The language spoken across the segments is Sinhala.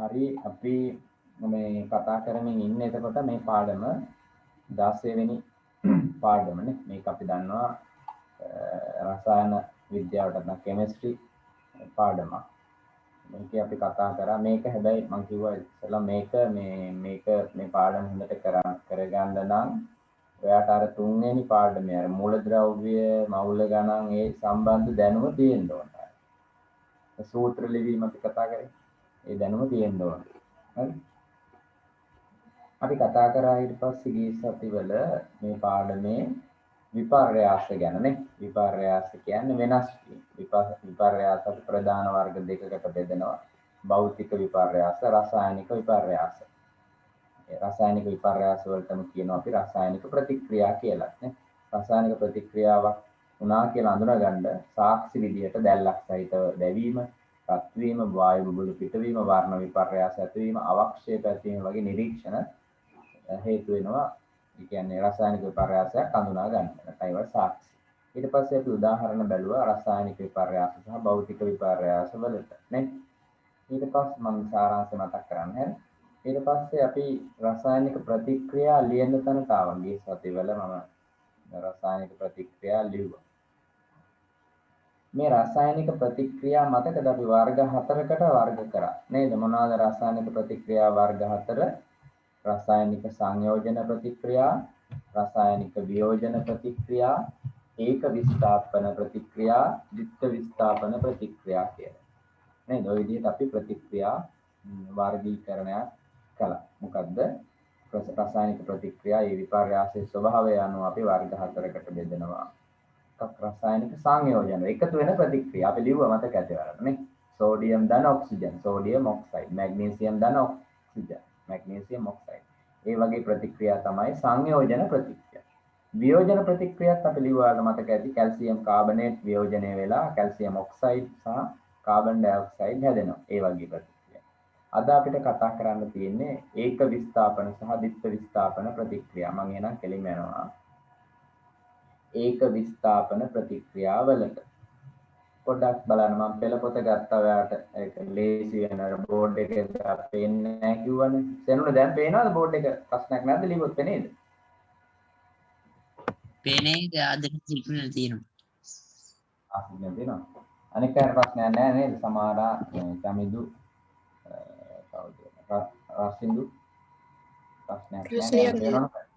හරි අපි මේ කතා කරමින් ඉන්නේ එතකොට මේ පාඩම 16 වෙනි පාඩමනේ. මේක අපි දන්නවා රසායන විද්‍යාවට නැත්නම් කෙමිස්ට්‍රි පාඩමක්. මේක අපි කතා කරා මේක හැබැයි මම කිව්වා ඉතින්ලා මේක මේ පාඩම හොඳට කරගන්න නම් ඔයාට අර තුන්වෙනි පාඩමේ අර මූලද්‍රව්‍ය මවුල ගණන් ඒ සම්බන්ධ දැනුම තියෙන්න ඕනේ. සූත්‍ර ලිවීම අපි කතා කරේ. ඒ දැනුම තියෙන්න ඕනේ. හරි. අපි කතා කරා ඊට පස්සේ ගිය සතිවල මේ පාඩමේ විපර්යාස ගැන නේ. විපර්යාස කියන්නේ වෙනස් වීම. විපර්යාස අපි ප්‍රධාන වර්ග දෙකකට බෙදනවා. භෞතික විපර්යාස, රසායනික විපර්යාස. ඒ රසායනික විපර්යාස වලටම කියනවා අපි රසායනික ප්‍රතික්‍රියා කියලා නේ. රසායනික ප්‍රතික්‍රියාවක් වුණා කියලා අඳුනගන්න සාක්ෂි විදියට දැල්ලක් සහිතව දැවීම, රත් වීම, වායු බුබුළු පිටවීම, වර්ණ විපර්යාස ඇතිවීම, අවක්ෂේප ඇතිවීම වගේ නිරීක්ෂණ හේතු වෙනවා. ඒ කියන්නේ රසායනික විපර්යාසයක් හඳුනා ගන්න. නැත්නම් ඒවා සාක්ෂි. ඊට පස්සේ අපි උදාහරණ බැලුවා රසායනික විපර්යාස සහ භෞතික විපර්යාස වලට නේ. ඊට පස්සේ මම සාරාංශය මතක් කරන්න හැරි. ඊට පස්සේ අපි රසායනික ප්‍රතික්‍රියා ලියන තැනට ආවා. ගිය සතිවල මම රසායනික ප්‍රතික්‍රියා ලිව්වා. මේ රසායනික ප්‍රතික්‍රියා මතකද අපි වර්ග 4කට වර්ග කරා නේද? මොනවාද රසායනික ප්‍රතික්‍රියා වර්ග 4? රසායනික සංයෝජන ප්‍රතික්‍රියා, රසායනික වියෝජන ප්‍රතික්‍රියා, ඒක විස්ථාපන ප්‍රතික්‍රියා, ද්විත්ව විස්ථාපන ප්‍රතික්‍රියා කියලා. නේද? ඔය විදිහට අපි ප්‍රතික්‍රියා වර්ගීකරණයක් කළා. මොකද්ද? රසායනික ප්‍රතික්‍රියා ඒ විපර්යාසයේ ස්වභාවය අනුව අපි වර්ග 4කට බෙදනවා. රසායනික සංයෝජන එකතු වෙන ප්‍රතික්‍රියා අපි ලිව්වා මතක ඇති වලට නේ. සෝඩියම් ධන ඔක්සිජන්, සෝඩියම් ඔක්සයිඩ්, මැග්නීසියම් ධන ඔක්සිජන්, මැග්නීසියම් ඔක්සයිඩ්. ඒ වගේ ප්‍රතික්‍රියා තමයි සංයෝජන ප්‍රතික්‍රියා. වියෝජන ප්‍රතික්‍රියාත් අපි ලිව්වාද මතක ඇති කැල්සියම් කාබනේට් වියෝජනය වෙලා කැල්සියම් ඔක්සයිඩ් සහ කාබන් ඩයොක්සයිඩ් හැදෙනවා. ඒ වගේ ප්‍රතික්‍රියා. අද අපිට කතා කරන්න තියෙන්නේ ඒක විස්ථාපන සහ ද්විත්ව විස්ථාපන ප්‍රතික්‍රියා. මම එනම් කෙලින්ම යනවා. ඒක විස්ථාපන ප්‍රතික්‍රියාවලට පොඩ්ඩක් බලන්න මම පෙළ පොත ගත්තා ඔයාලට ඒක ලේසි වෙන බෝඩ් එකේ පේන්නේ නැහැ කිව්වනේ සෙනුනේ දැන් පේනවද බෝඩ් එක ප්‍රශ්නයක් නැද්ද ලියුවොත් නේද පේන්නේ ආද සිග්නල් තියෙනවා සිග්නල් තියෙනවා අනික කාට ප්‍රශ්නයක් නැහැ නේද සමහරා සමිදු කවුද රසින්දු ප්‍රශ්නයක් නැහැ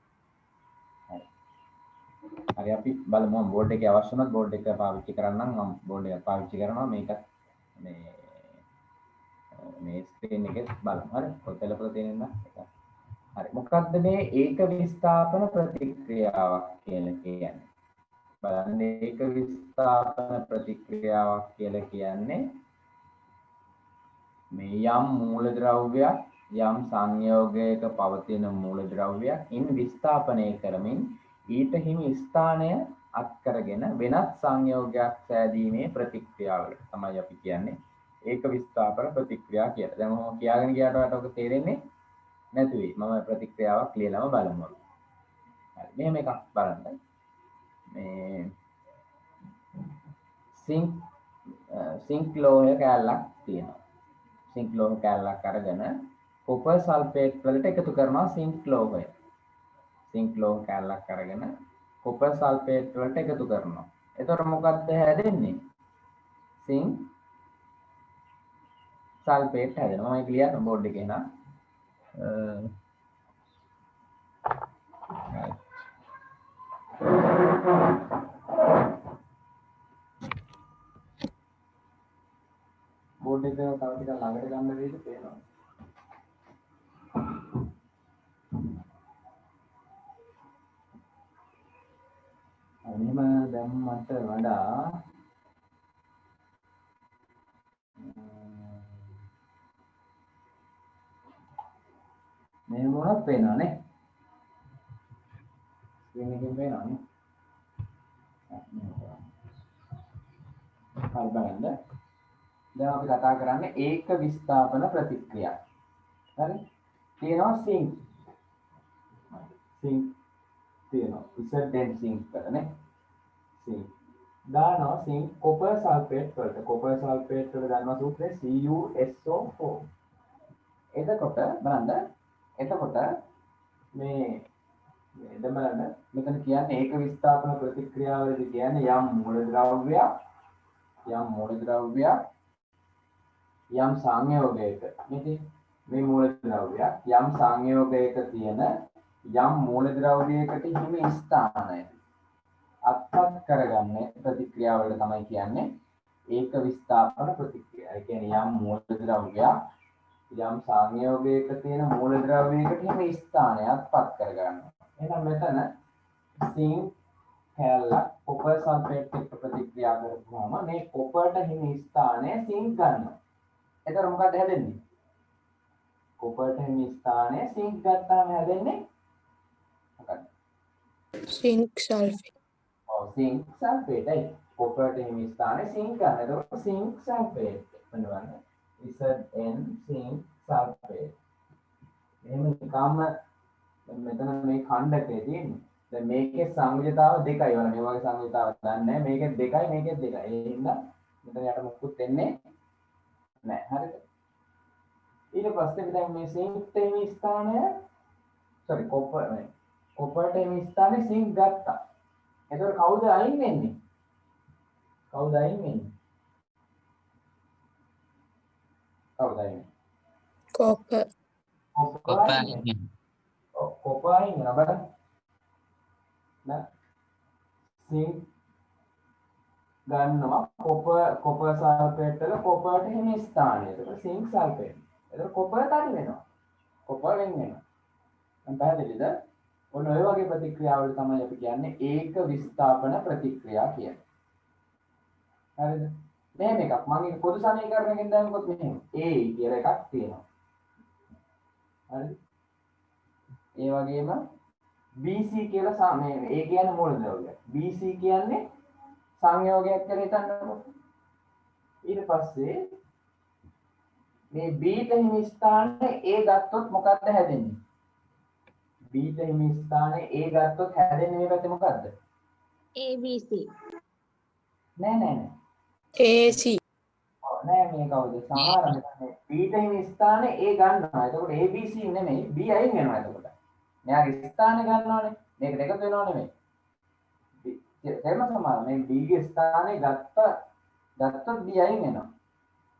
හරි අපි බලමු මම බෝඩ් එකේ අවශ්‍ය නැත් බෝඩ් එක පාවිච්චි කරන්නම් මම බෝඩ් එක පාවිච්චි කරනවා මේක මේ ස්ක්‍රීන් එකේ බලමු හරි පොතල පොත තියෙන එක හරි මොකක්ද මේ ඒක විස්ථාපන ප්‍රතික්‍රියාවක් කියලා කියන්නේ බලන්න ඒක විස්ථාපන ප්‍රතික්‍රියාවක් කියලා කියන්නේ මේ යම් මූලද්‍රව්‍යයක් යම් සංයෝගයක පවතින මූලද්‍රව්‍යයක් ඉන් විස්ථාපනය කරමින් ඊට හිමි ස්ථානය අත් කරගෙන වෙනත් සංයෝගයක් සෑදීමේ ප්‍රතික්‍රියාවලට තමයි අපි කියන්නේ ඒක විස්ථාපන ප්‍රතික්‍රියා කියලා. දැන් මම කියාගෙන ගියාට ඔයාලට ඔක තේරෙන්නේ නැති වෙයි. මම ප්‍රතික්‍රියාවක් ලියලාම බලමු. හරි. මෙහෙම එකක් බලන්න. මේ සිංක් ලෝහය කැලලක් තියෙනවා. සිංක් ලෝහ කැලලක් අරගෙන කොපර් සල්ෆේට් වලට එකතු කරනවා සිංක් ලෝහය. සිංක් ලෝහ කැලලක් අරගෙන කොපර් සල්ෆේට් වලට එකතු කරනවා. එතකොට මොකක්ද හැදෙන්නේ? සිංක් සල්ෆේට් හැදෙනවා. මම ක්ලියර් බෝඩ් එකේ නා. බෝඩ් එක තව ටිකක් ළඟට ගන්න වේද පේනවා. එහෙම දැම්මට වඩා මේ මොනක් පේනවා නේ? ස්ක්‍රීන් එකෙන් පේනවා නේ? හරි බලන්න. දැන් අපි කතා කරන්නේ ඒක විස්ථාපන ප්‍රතික්‍රියා. හරි? තියෙනවා සිංක්. සිංක් තියෙනවා. ඉසෙන් සිංක් කරනේ. සිංක්. දානවා සිංක් කොපර් සල්ෆේට් වලට. කොපර් සල්ෆේට් වල ගන්නවා සූත්‍රය CuSO4. එතකොට බලන්න එතකොට මේ බලන්න මෙතන කියන්නේ ඒක විස්ථාපන ප්‍රතික්‍රියාවලදී කියන්නේ යම් මූලද්‍රව්‍යයක් යම් සංයෝගයක මේ මූලද්‍රව්‍යයක් යම් සංයෝගයක තියෙන යම් මූලද්‍රව්‍යයකට හිමි ස්ථානය අත්පත් කරගන්න ප්‍රතික්‍රියාවලට තමයි කියන්නේ ඒක විස්ථාපන ප්‍රතික්‍රියාව. ඒ කියන්නේ යම් මූලද්‍රව්‍යයක් යම් සංයෝගයක තියෙන මූලද්‍රව්‍යයකට හිමි ස්ථානය අත්පත් කරගන්නවා. එහෙනම් මෙතන සිංක් කැලක් කොපර් සල්ෆේට් එක්ක ප්‍රතික්‍රියා කරපුවාම මේ කොපර්ට හිමි ස්ථානය සිංක් ගන්නවා. එතකොට මොකද හැදෙන්නේ? කොපර්ට හිමි ස්ථානය සිංක් ගත්තාම හැදෙන්නේ මොකක්ද? Zinc sulfate. ඔව් සිංක් සල්ෆේටයි. කොපර්ට හිමි ස්ථානය සිංක් ගන්න. එතකොට සිංක් සල්ෆේට් වෙනවනේ. ZN sync sulphate. එහෙම නිකම්ම මෙතන මේ ඛණ්ඩකයේ තියෙන්නේ. දැන් මේකේ සංයුජතාව දෙකයි වල මේ වගේ සංයුජතාවක් දන්නේ නැහැ. මේකේ දෙකයි මේකේ දෙකයි. ඒ හින්දා මෙතන යට මුකුත් වෙන්නේ නැහැ. හරිද? ඊට පස්සේ දැන් මේ සිංක් තේමි ස්ථානය කොපර් තේමි ස්ථානේ සිංක් ගත්තා. එතකොට කවුද අයින් වෙන්නේ? කවුද අයින් වෙන්නේ? Copper. කොපර් අයින් වෙනවා බලන්න. නේද? සිංක් ගන්නවා කොපර් සල්ෆේට් වල කොපර්ට හිමි ස්ථානය. ඒක සිංක් සල්ෆේට්. ඒක කොපර් තනි වෙනවා. කොපර් වෙන වෙනවා. මම පැහැදිලිද? ඔන්න ඔය වගේ ප්‍රතික්‍රියාවල තමයි අපි කියන්නේ ඒක විස්ථාපන ප්‍රතික්‍රියා කියන්නේ. හරිද? මෙහෙම එකක් මම ඒක පොදු සමීකරණයකින් දාන්නකොත් මෙහෙම A කියලා එකක් තියෙනවා. හරිද? ඒ වගේම BC කියලා මේ A කියන්නේ මූලද්‍රව්‍යයක්. BC කියන්නේ සංයෝගයක් කියලා හිතන්නකො. ඊට පස්සේ මේ B ට හිමි ස්ථානයේ A ගත්තොත් මොකක්ද හැදෙන්නේ? B ට හිමි ස්ථානයේ A ගත්තොත් හැදෙන්නේ මේ පැත්තේ මොකද්ද? ABC. නෑ. AC. නෑ මේ කවුද? සමහර මෙතන B ට හිමි ස්ථානයේ A ගන්නවා. එතකොට ABC නෙමෙයි B අයින් වෙනවා එතකොට. මෙයාගේ ස්ථාන ගන්නවානේ. මේක දෙක වෙනව නෙමෙයි. තේරුම සමාන මේ B ගේ ස්ථානේ ගත්තොත් B අයින් වෙනවා.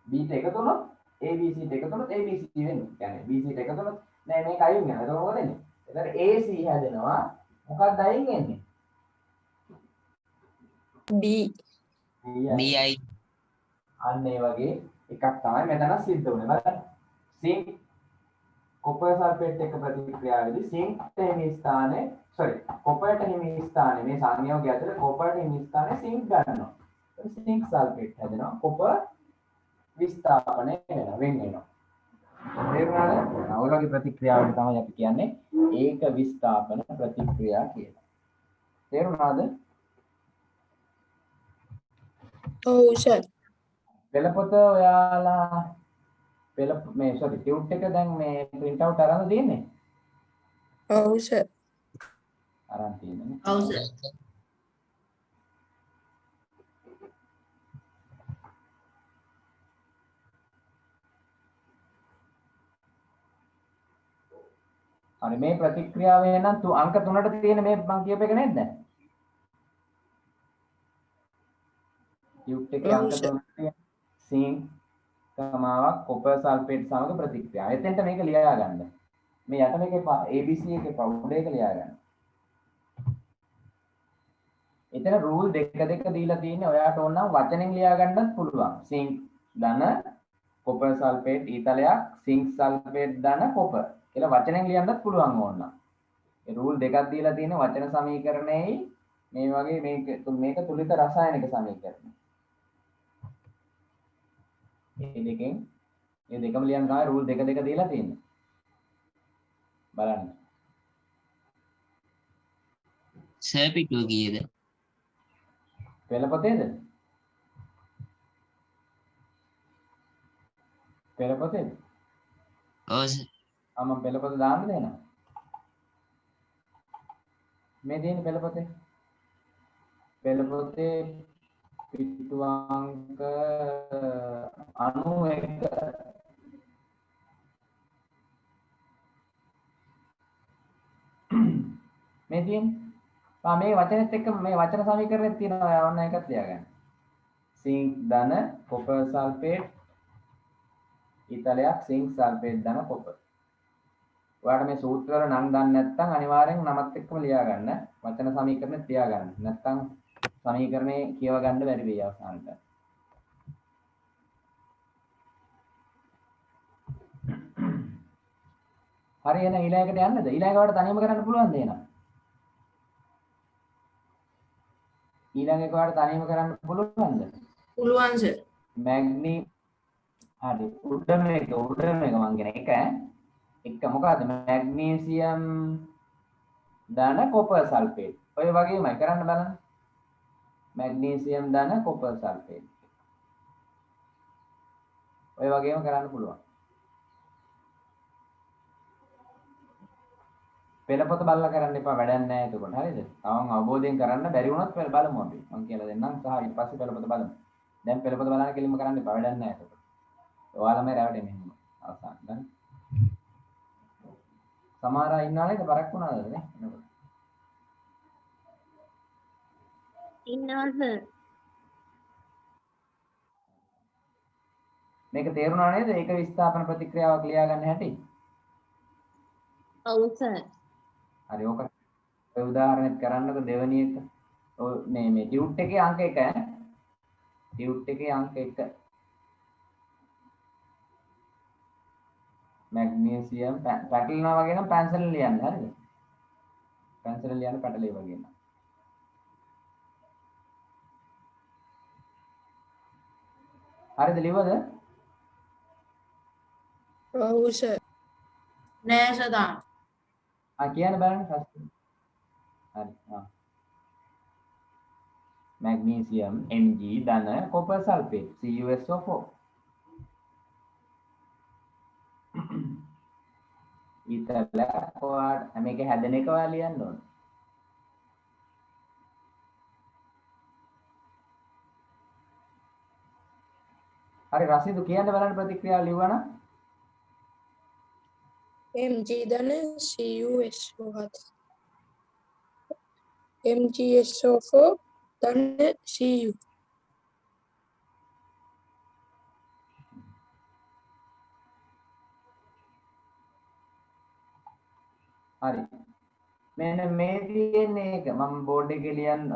B ට එකතු වුණොත් ABC ට එකතු වුණොත් ABC වෙන්නේ. කියන්නේ BC ට එකතු වුණොත් නෑ මේක අයින් වෙනවා. එතකොට මොකද වෙන්නේ? එතන AC හැදෙනවා. මොකක්ද අයින් වෙන්නේ? B. BI අන්න ඒ වගේ එකක් තමයි මෙතන සිද්ධ වුනේ. බලන්න. සිංක් කොපර් සල්ෆේට් එක්ක ප්‍රතික්‍රියාවේදී සිංක් හිමි ස්ථානයේ කොපර්ට හිමි ස්ථානයේ මේ සංයෝගය ඇතුළේ කොපර්ට හිමි ස්ථානයේ සිංක් ගන්නවා. සිංක් සල්ෆේට් හැදෙනවා. කොපර් විස්ථාපනය වෙනවා වෙන වෙනවා. තේරුණාද? ඔය වගේ ප්‍රතික්‍රියාවකට තමයි අපි කියන්නේ ඒක විස්ථාපන ප්‍රතික්‍රියා කියලා. තේරුණාද? Oh, sir. පෙළපොත ඔයාලා ටියුට් එක දැන් මේ print out අරන් තියෙන්නේ? Oh, sir. අරන් තියෙන්නේ. ඔව් සර්. හරි මේ ප්‍රතික්‍රියාවේ නම් අංක 3ට තියෙන මේ මම කියප එක නේද? ටියුට් එකේ අංක 3ට තියෙන සිංක් කමාවක් කොපර් සල්ෆේට් සමග ප්‍රතික්‍රියා. එතෙන්ට මේක ලියා ගන්න. මේ යට මේකේ ABC එකේ පවුඩර් එක ලියා ගන්න. එතන රූල් දෙක දීලා තියෙන්නේ ඔයාට ඕන නම් වචනෙන් ලියා ගන්නත් පුළුවන්. සිංක් ධන කොපර් සල්ෆේට් ඊතලයක් සිංක් සල්ෆේට් ධන කොපර් කියලා වචනෙන් ලියන්නත් පුළුවන් ඕන නම්. ඒ රූල් දෙකක් දීලා තියෙන වචන සමීකරණයයි මේ වගේ මේක තුලිත රසායනික සමීකරණය. මේ දෙකම ලියන්න තමයි රූල් දෙක දීලා තියෙන්නේ. බලන්න. සර් පිටුව කීයද? පෙළපොතේද? ඔව් සර්. මම පෙළපොත දාන්න දෙනවා. මේ දෙන්නේ පෙළපොතේ. පෙළපොතේ පිටු අංක 91 මේ තියෙන්නේ මේ වචනේත් එක්ක මේ වචන සමීකරණෙත් තියෙනවා ඔයා ඔන්න එකක් ලියාගන්න සිංක් ධන කොපර් සල්ෆේට් ඊතලයක් සිංක් සල්ෆේට් ධන කොපර් ඔයාලට මේ සූත්‍ර වල නම් දන්නේ නැත්නම් අනිවාර්යෙන් නමත් එක්කම ලියා ගන්න වචන සමීකරණෙත් තියා ගන්න නැත්නම් සමීකරණේ කියව ගන්න බැරි වෙයි අවසානට හරි එහෙනම් ඊළඟට යන්නද ඊළඟ වට තනියම කරන්න පුළුවන්ද එහෙනම් ඊළඟ එක වට තනියම කරන්න පුළුවන්ද පුළුවන් සර්. මැග්නි හරි උඩ මේක මං කියන එක මොකද්ද මැග්නීසියම් ධන කොපර් සල්ෆේට් ඔය වගේමයි කරන්න බලන්න මැග්නීසියම් ධන කොපර් සල්ෆේට් ඔය වගේම කරන්න පුළුවන් පෙළපොත බලලා කරන්න එපා වැඩක් නැහැ එතකොට හරිද? තවම අවබෝධයෙන් කරන්න බැරි වුණොත් බලමු අපි. මම කියලා දෙන්නම් සහ ඊට පස්සේ පෙළපොත බලමු. දැන් පෙළපොත බලන්න කෙලින්ම කරන්න එපා වැඩක් නැහැ එතකොට. ඔයාලම රැවටෙන්නේ එහෙම. අවසන් දැන්. සමහර අය ඉන්නා නේද බරක් වුණාද නේ? එනකොට. ඉන්නවද? මේක තේරුණා නේද? ඒක විස්ථාපන ප්‍රතික්‍රියාවක් ලියා ගන්න හැටි. ඔව් සර්. හරි ඕක ඔය උදාහරණයක් කරන්නකො දෙවෙනි එක. ඔය මේ ටියුට් එකේ අංක 1 ඈ. ටියුට් එකේ අංක 1. මැග්නීසියම් පැටලෙනවා වගේ නම් පැන්සලෙන් ලියන්න හරිද? පැන්සලෙන් ලියන්න පැටලේ වගේ නම්. හරිද ලිව්වද? ඔව් සර්. නෑ සදා. කියන්න බලන්න හරි magnesium Mg ධන copper sulfate CuSO4 ඊතල කොහොමද මේක හැදෙන එක ඔයා ලියන්න ඕන හරි රසිදු කියන්න බලන්න ප්‍රතික්‍රියාව ලිව්වනම් Mg ධන CuSO4 MgSO4 ධන Cu හරි මෙන්න මේ තියෙන්නේ ඒක මම බෝඩ් එකේ ලියන්න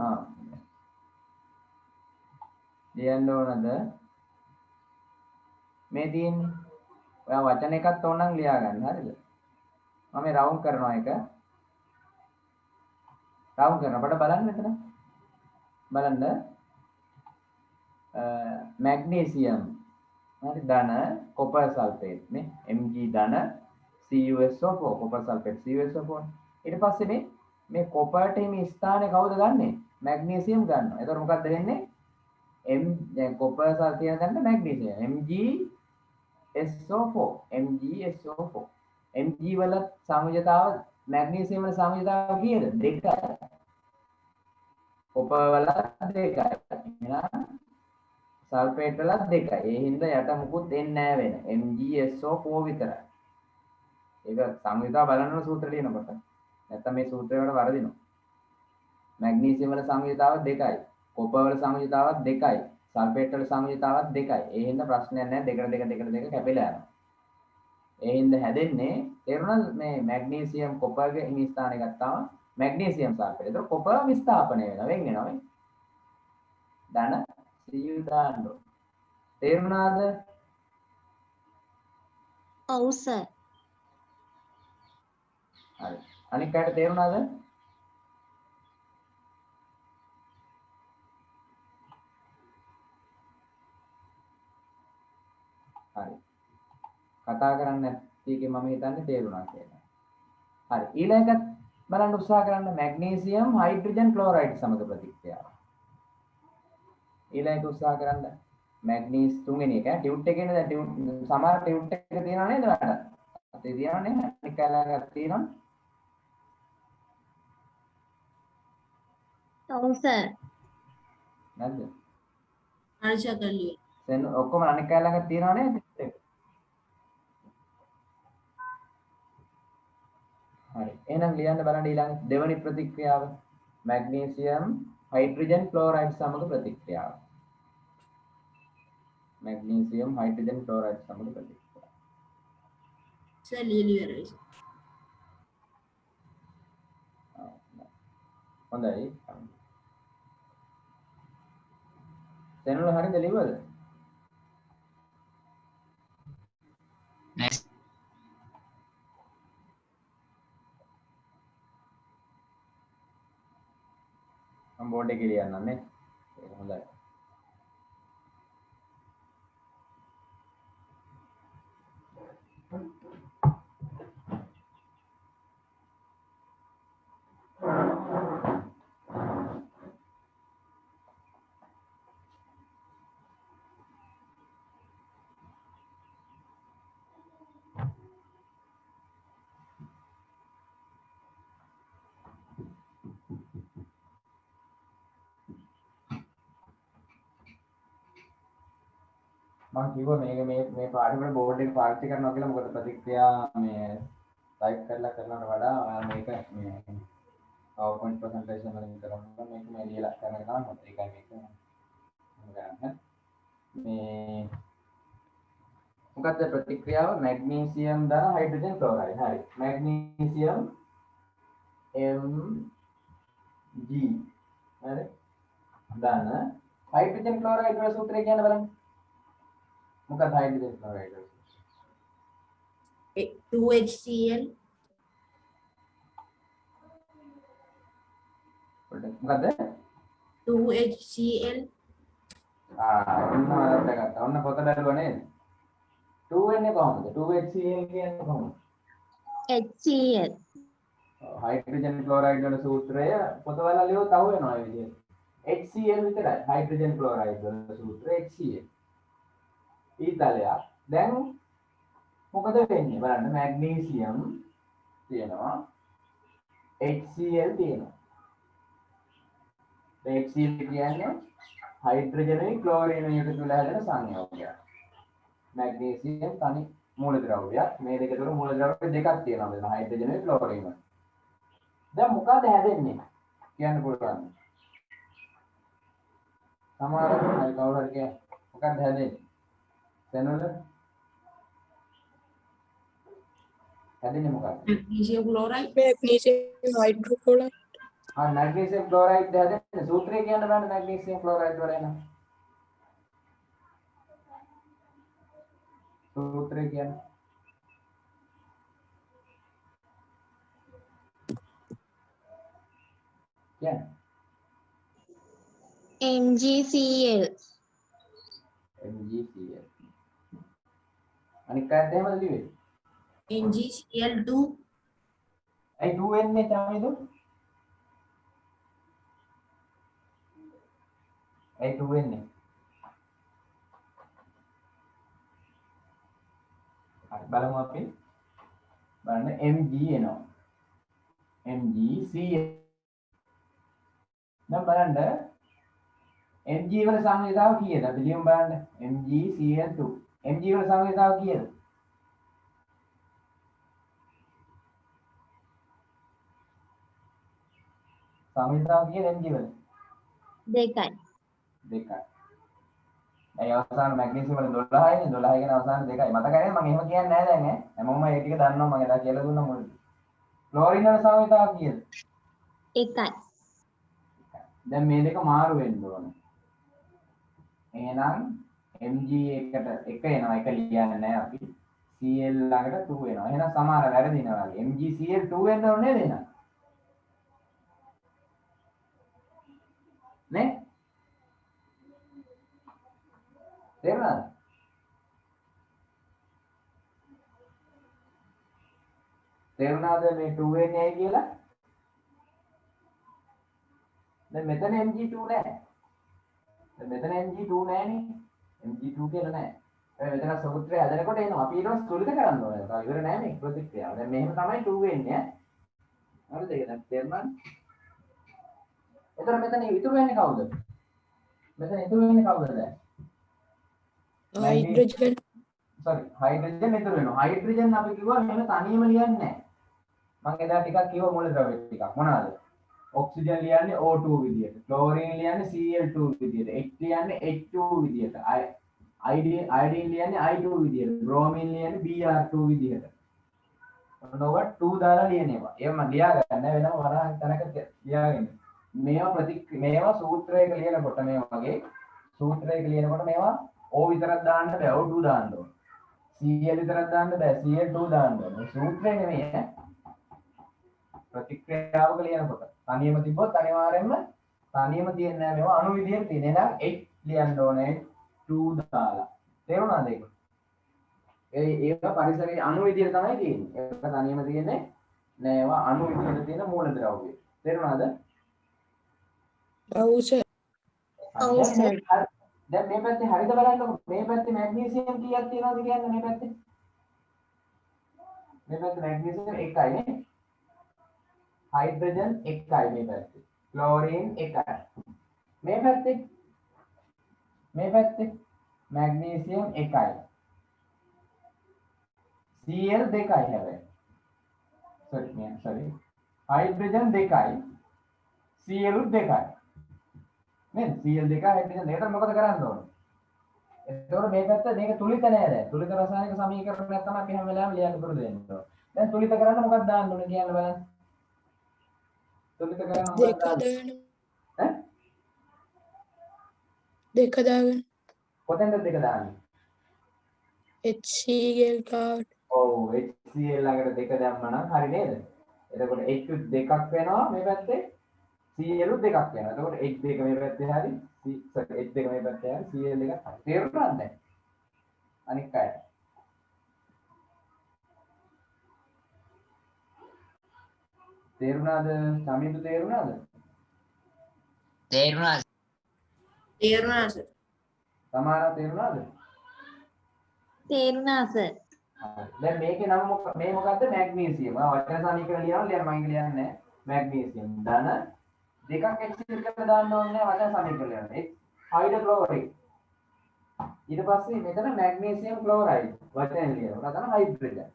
ඕනද මේ තියෙන්නේ ඔයා වචන එකක් ඕනනම් ලියා ගන්න හරිද මම රවුන්ඩ් කරනවා එක රවුන්ඩ් කරනකොට බලන්න මෙතන බලන්න මැග්නීසියම් හරි ධන කොපර් සල්ෆේට් නේ Mg ධන CuSO4 කොපර් සල්ෆේට් CuSO4 ඊට පස්සේ මේ කොපර්ට මේ ස්ථානේ කවුද ගන්නෙ මැග්නීසියම් ගන්නවා එතකොට මොකක්ද වෙන්නේ M දැන් කොපර් සල්ෆේට් ගන්න මැග්නීසියම් MgSO4 Mg වල සංයුජතාව මැග්නීසියම් වල සංයුජතාව කීයද 2යි කොපර් වල 2යි එහෙනම් සල්ෆේට් වල 2යි ඒ හින්දා යට මුකුත් දෙන්නේ නැහැ වෙන MgSO4 විතරයි ඒක සංයුජතාව බලන්න සූත්‍රය ලියනකොට නැත්නම් මේ සූත්‍රය වල වරදිනවා මැග්නීසියම් වල සංයුජතාව 2යි කොපර් වල සංයුජතාව 2යි සල්ෆේට් වල සංයුජතාව 2යි ඒ හින්දා ප්‍රශ්නයක් නැහැ 2 කැපිලා යනවා ඒ හින්දා හැදෙන්නේ තේරුණාද මේ මැග්නීසියම් කොපර්ගේ හිමි ස්ථානය ගත්තාම මැග්නීසියම් සල්ෆේට්. ඒතර කොපර් විස්ථාපනය වෙනවා වෙන් වෙනවා නේ. ධන Cu දාන්න. තේරුණාද? ඔව් සර්. හරි. අනික් අයට තේරුණාද? හරි. කතා කරන්න නැති එකේ මම හිතන්නේ තේරුණා කියලා. හරි. ඊළඟට බලන්න උත්සාහ කරන්න මැග්නීසියම් හයිඩ්‍රජන් ක්ලෝරයිඩ් සමග ප්‍රතික්‍රියාව. ඊළඟට උත්සාහ කරන්න මැග්නීස් තුන්වෙනි එක ටියුට් එකේ නේද ටියුට් සමහර ටියුට් එක තියෙනව නේද ඔයාලට? අතේ තියෙනව නේද? අනික කලකට තියෙනව. ඔව් සර්. නැද්ද? හරි සදලිය. දැන් ඔක්කොම අනික කලකට තියෙනව නේද? හරි. එහෙනම් ලියන්න බලන්න ඊළඟ දෙවෙනි ප්‍රතික්‍රියාව මැග්නීසියම් හයිඩ්‍රජන් ක්ලෝරයිඩ් සමග ප්‍රතික්‍රියාව. මැග්නීසියම් හයිඩ්‍රජන් ක්ලෝරයිඩ් සමග ප්‍රතික්‍රියාව. සර් ලියලි ඉවරයි සර්. හොඳයි. දැනුණ හරියද ලියවද? Next. මම බෝඩ් එකේ ලියන්නම් නේ. ඒක හොඳයි. මම කිව්වා මේ පාඩමේ බෝඩ් එක පාවිච්චි කරනවා කියලා මොකද ප්‍රතික්‍රියා මේ ටයිප් කරලා කරනවට වඩා ඔයාලා මේක මේ PowerPoint presentation වලින් කරනවා මේක මේ ලියලා කරන එක තමයි හොඳ. ඒකයි මේක ගන්න. මේ මොකද්ද ප්‍රතික්‍රියාව? මැග්නීසියම් දා හයිඩ්‍රජන් ක්ලෝරයිඩ්. හරි. මැග්නීසියම් Mg හරි. දාන හයිඩ්‍රජන් ක්ලෝරයිඩ් වල සූත්‍රය කියන්න බලන්න. මොකක්ද හයිඩ්‍රජන් ක්ලෝරයිඩ්? 2HCl මොකද්ද? 2HCl ඔන්න ගත්තා. ඔන්න පොත බැලුවා නේද? 2 වෙන්නේ කොහොමද? 2HCl කියන්නේ කොහොමද? HCl. හයිඩ්‍රජන් ක්ලෝරයිඩ් වල සූත්‍රය පොත වල ලියුවොත් අහු වෙනවා ඒ විදිහට. HCl විතරයි. හයිඩ්‍රජන් ක්ලෝරයිඩ් වල සූත්‍රය HCl. ඊතලයක්. දැන් මොකද වෙන්නේ? බලන්න මැග්නීසියම් තියෙනවා. HCl තියෙනවා. HCl කියන්නේ හයිඩ්‍රජනුයි ක්ලෝරිනුයි එකතු වෙලා හැදෙන සංයෝගයක්. මැග්නීසියම් තනි මූලද්‍රව්‍යයක්. මේ දෙක තුන මූලද්‍රව්‍ය දෙකක් තියෙනවා. මෙතන හයිඩ්‍රජනුයි ක්ලෝරිනුයි. දැන් මොකද හැදෙන්නේ? කියන්න පුළුවන්. සමහර අය කවුරු හරි කිය මොකක්ද හැදෙන්නේ? දැනුණද? හැදෙන්නේ මොකක්ද? magnesium chloride magnesium hydrochloride. Magnesium chloride හැදෙන්නේ සූත්‍රය කියන්න බලන්න මැග්නීසියම් ක්ලෝරයිඩ් වල එන සූත්‍රය කියන්නේ MgCl. MgCl අනික කාට එහෙමද ලිව්වේ? NgCl2 ඇයි 2 වෙන්නේ තමයි දුක්? ඇයි 2 වෙන්නේ? හරි බලමු අපි. බලන්න Mg එනවා. MgCl. දැන් බලන්න Mg වල සංවේදාව කීයද? අපි ලියමු බලන්න. MgCl2. Mg වල සංවේදාව කීයද? සංවේදාව කීයද Mg වල? 2යි. 2යි. ඒ අවසාන මැග්නීසියම් වල 12යිනේ 12 කියන අවසාන 2යි. මතකයි නේද? මම එහෙම කියන්නේ නැහැ දැන් ඈ. හැමෝම ඒ ටික දන්නවා මම එදා කියලා දුන්නා මුලදී. ක්ලෝරින් වල සංවේදාව කීයද? 1යි. දැන් මේ දෙක මාරු වෙන්න ඕනේ. එහෙනම් Mg එකට 1 එනවා. 1 ලියන්නේ නැහැ අපි. Cl ළඟට 2 එනවා. එහෙනම් සමාන වැරදිනවා වගේ. MgCl 2 වෙන්න ඕනේ නේද එහෙනම්? නේ? තේරුණාද? තේරුණාද මේ 2 වෙන්නේ ඇයි කියලා? දැන් මෙතන Mg2 නැහැ. දැන් මෙතන Mg2 නැහැනේ. Mg2 කියලා නැහැ. ඒ මෙතන සූත්‍රය හදනකොට එනවා. අපි ඊට පස්සේ සුලිත කරන්න ඕනේ. ඒක ඉවර නැහැ මේ ප්‍රතික්‍රියාව. දැන් මෙහෙම තමයි 2 වෙන්නේ ඈ. හරිද? ඒක දැන් තේරුණාද? එතකොට මෙතන ඉතුරු වෙන්නේ කවුද? මෙතන ඉතුරු වෙන්නේ කවුද දැන්? hydrogen sorry හයිඩ්‍රජන් ඉතුරු වෙනවා. හයිඩ්‍රජන් අපි කිව්වා මෙහෙම තනියම ලියන්නේ නැහැ. මම එදා ටිකක් කිව්ව මූලද්‍රව්‍ය ටිකක් මොනවාද? ඔක්සිජන් ලියන්නේ O2 විදියට, ක්ලෝරින් ලියන්නේ Cl2 විදියට, H ලියන්නේ H2 විදියට, අයඩින් ලියන්නේ I2 විදියට, බ්‍රෝමින් ලියන්නේ Br2 විදියට. ඔන්නෝවා 2 දාලා ලියනවා. ඒව මම ලියා ගන්න වෙනම වරහන් තැනක ලියාගෙන. මේවා සූත්‍රයක ලියනකොට මේ වගේ සූත්‍රයක ලියනකොට මේවා O විතරක් දාන්න බෑ, O2 දාන්න ඕනේ. Cl විතරක් දාන්න බෑ, Cl2 දාන්න ඕනේ. සූත්‍රය නෙමෙයි ඈ. ප්‍රතික්‍රියාවක ලියනකොට තනියම තිබ්බොත් අනිවාර්යෙන්ම තනියම තියෙන්නේ නැහැ මේවා අණු විදියට තියෙන. එහෙනම් H ලියන්න ඕනේ 2 දාලා. තේරුණාද ඒක? ඒක පරිසරයේ අණු විදියට තමයි තියෙන්නේ. ඒක තනියම තියෙන්නේ නෑ. ඒවා අණු විදියට තියෙන මූලද්‍රව්‍ය. තේරුණාද? ඔව් සර්. ඔව් සර්. දැන් මේ පැත්තේ හරිද බලන්නකො. මේ පැත්තේ මැග්නීසියම් කීයක් තියෙනවද කියන්නේ මේ පැත්තේ? මේ පැත්තේ මැග්නීසියම් 1යි නේ. हाइड्रोजन 1යි මේ පැත්තේ. ක්ලෝරින් 1යි. මේ පැත්තේ මැග්නීසියම් 1යි. Cl 2යි හැබැයි. sorry. हाइड्रोजन 2යි. Cl 2යි. නේද? Cl 2යි हाइड्रोजन 2යි. එතකොට මොකද කරන්න ඕනේ? එතකොට මේ පැත්ත මේක තුලිත නෑ දැන්. තුලිත රසායනික සමීකරණයක් තමයි අපි හැම වෙලාවෙම ලියන්න පුරුදු වෙන්න ඕනේ. දැන් තුලිත කරන්න මොකක්ද දාන්න ඕනේ කියන්න බලන්න. තුලිත කරන්න මොකක්ද දාන්න? ඈ? දෙක දාගන්න. කොතෙන්ද දෙක දාන්නේ? HCl කාට? ඔව් HCl ළඟට දෙක දැම්ම නම් හරි නේද? එතකොට H දෙකක් වෙනවා මේ පැත්තේ Cl දෙකක් වෙනවා. එතකොට H දෙක මේ පැත්තේ හරි H දෙක මේ පැත්තේ හරි Cl දෙකක් හරි. තේරුණාද දැන්? අනික් අය. තේරුණාද? සමිඳු තේරුණාද? තේරුණා තේරුණා සර්. සමහරව තේරුණාද? තේරුණා සර්. දැන් මේකේ නම මේ මොකද්ද? මැග්නීසියම්. වචන සමීකරණ ලියනවා මම කියන්නේ නැහැ. මැග්නීසියම් ධන දෙකක් HCl එකට දාන්න ඕනේ වචන සමීකරණ ලියන්න. හයිඩ්‍රොක්ලෝරික්. ඊට පස්සේ මෙතන මැග්නීසියම් ක්ලෝරයිඩ් වචනෙන් ලියනවා. තමයි හයිඩ්‍රජන්.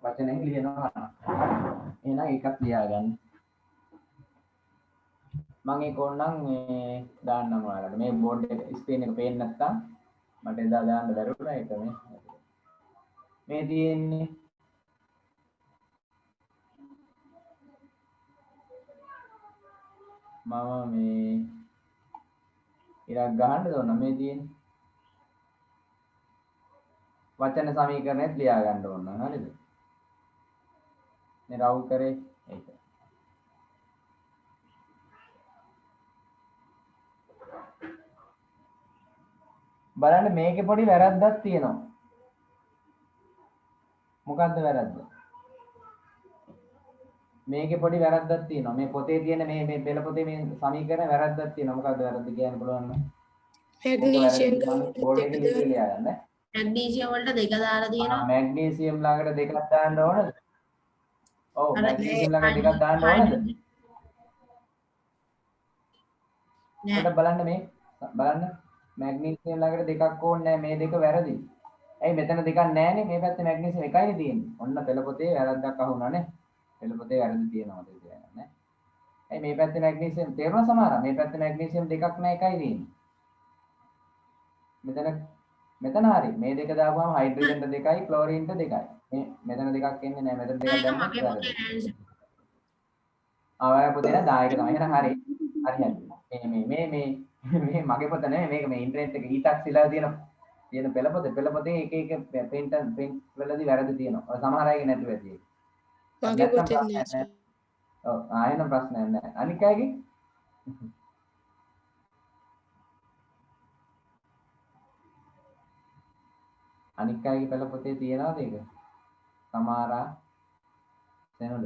වචනෙන් ලියනවා. එහෙනම් ඒකත් ලියාගන්න. මම ඒක ඕනනම් මේ දාන්නම් ඔයාලට. මේ බෝඩ් එක ස්ක්‍රීන් එක පේන්නේ නැත්තම් මට එදා දාන්න බැරුණා ඒක මේ තියෙන්නේ මම මේ ඉරක් ගහන්න ඕන මේ තියෙන්නේ වචන සමීකරණයත් ලියා ගන්න ඕන හරිද මේ රවුල් කරේ ඒක බලන්න මේකේ පොඩි වැරද්දක් තියෙනවා මොකද්ද වැරද්ද මේකේ පොඩි වැරද්දක් තියෙනවා මේ පොතේ තියෙන මේ පෙළ පොතේ මේ සමීකරණ වැරද්දක් තියෙනවා මොකද්ද වැරද්ද කියන්න පුළුවන් නම් මැග්නීසියම් බෝඩ් එකේ ලියලා යන්න මැග්නීසියම් වලට දෙක දාලා තියෙනවා. මැග්නීසියම් ළඟට දෙකක් දාන්න ඕනද ඔව් මැග්නීසියම් ළඟට දෙකක් දාන්න ඕනද නෑ. බලන්න මේ බලන්න මැග්නීසියම් ළඟට දෙකක් ඕනේ නැහැ මේ දෙක වැරදි. ඇයි මෙතන දෙකක් නැහැනේ මේ පැත්තේ මැග්නීසියම් එකයිනේ තියෙන්නේ. ඔන්න පෙළ පොතේ වැරද්දක් අහුණානේ. පෙළ පොතේ වැරදි තියෙනවා කියන්නේ නේ. ඇයි මේ පැත්තේ මැග්නීසියම් තේරුණා සමහර මේ පැත්තේ මැග්නීසියම් දෙකක් නැහැ එකයි තියෙන්නේ. මෙතන හරි මේ දෙක දාපුවම හයිඩ්‍රජන්ට දෙකයි ක්ලෝරින්ට දෙකයි. මේ මෙතන දෙකක් එන්නේ නැහැ මෙතන දෙකක් දැම්මම ආවය පොතේ නේද ආයක තමයි. එහෙනම් හරි. හරි මේ මගේ පොත නෙමෙයි මේක මේ ඉන්ටර්නෙට් එකේ ඊටක් සිලා තියෙන පෙළ පොතේ එක එක print වලදී වැරදි තියෙනවා. ඔය සමහර අයගේ නැතුව ඇති ඒක. මගේ පොතේ නෑ. ඔව් ආයෙනම් ප්‍රශ්නයක් නැහැ. අනික් අයගේ අනික් අයගේ පෙළ පොතේ තියනවාද ඒක? සමහරා සෙනුද?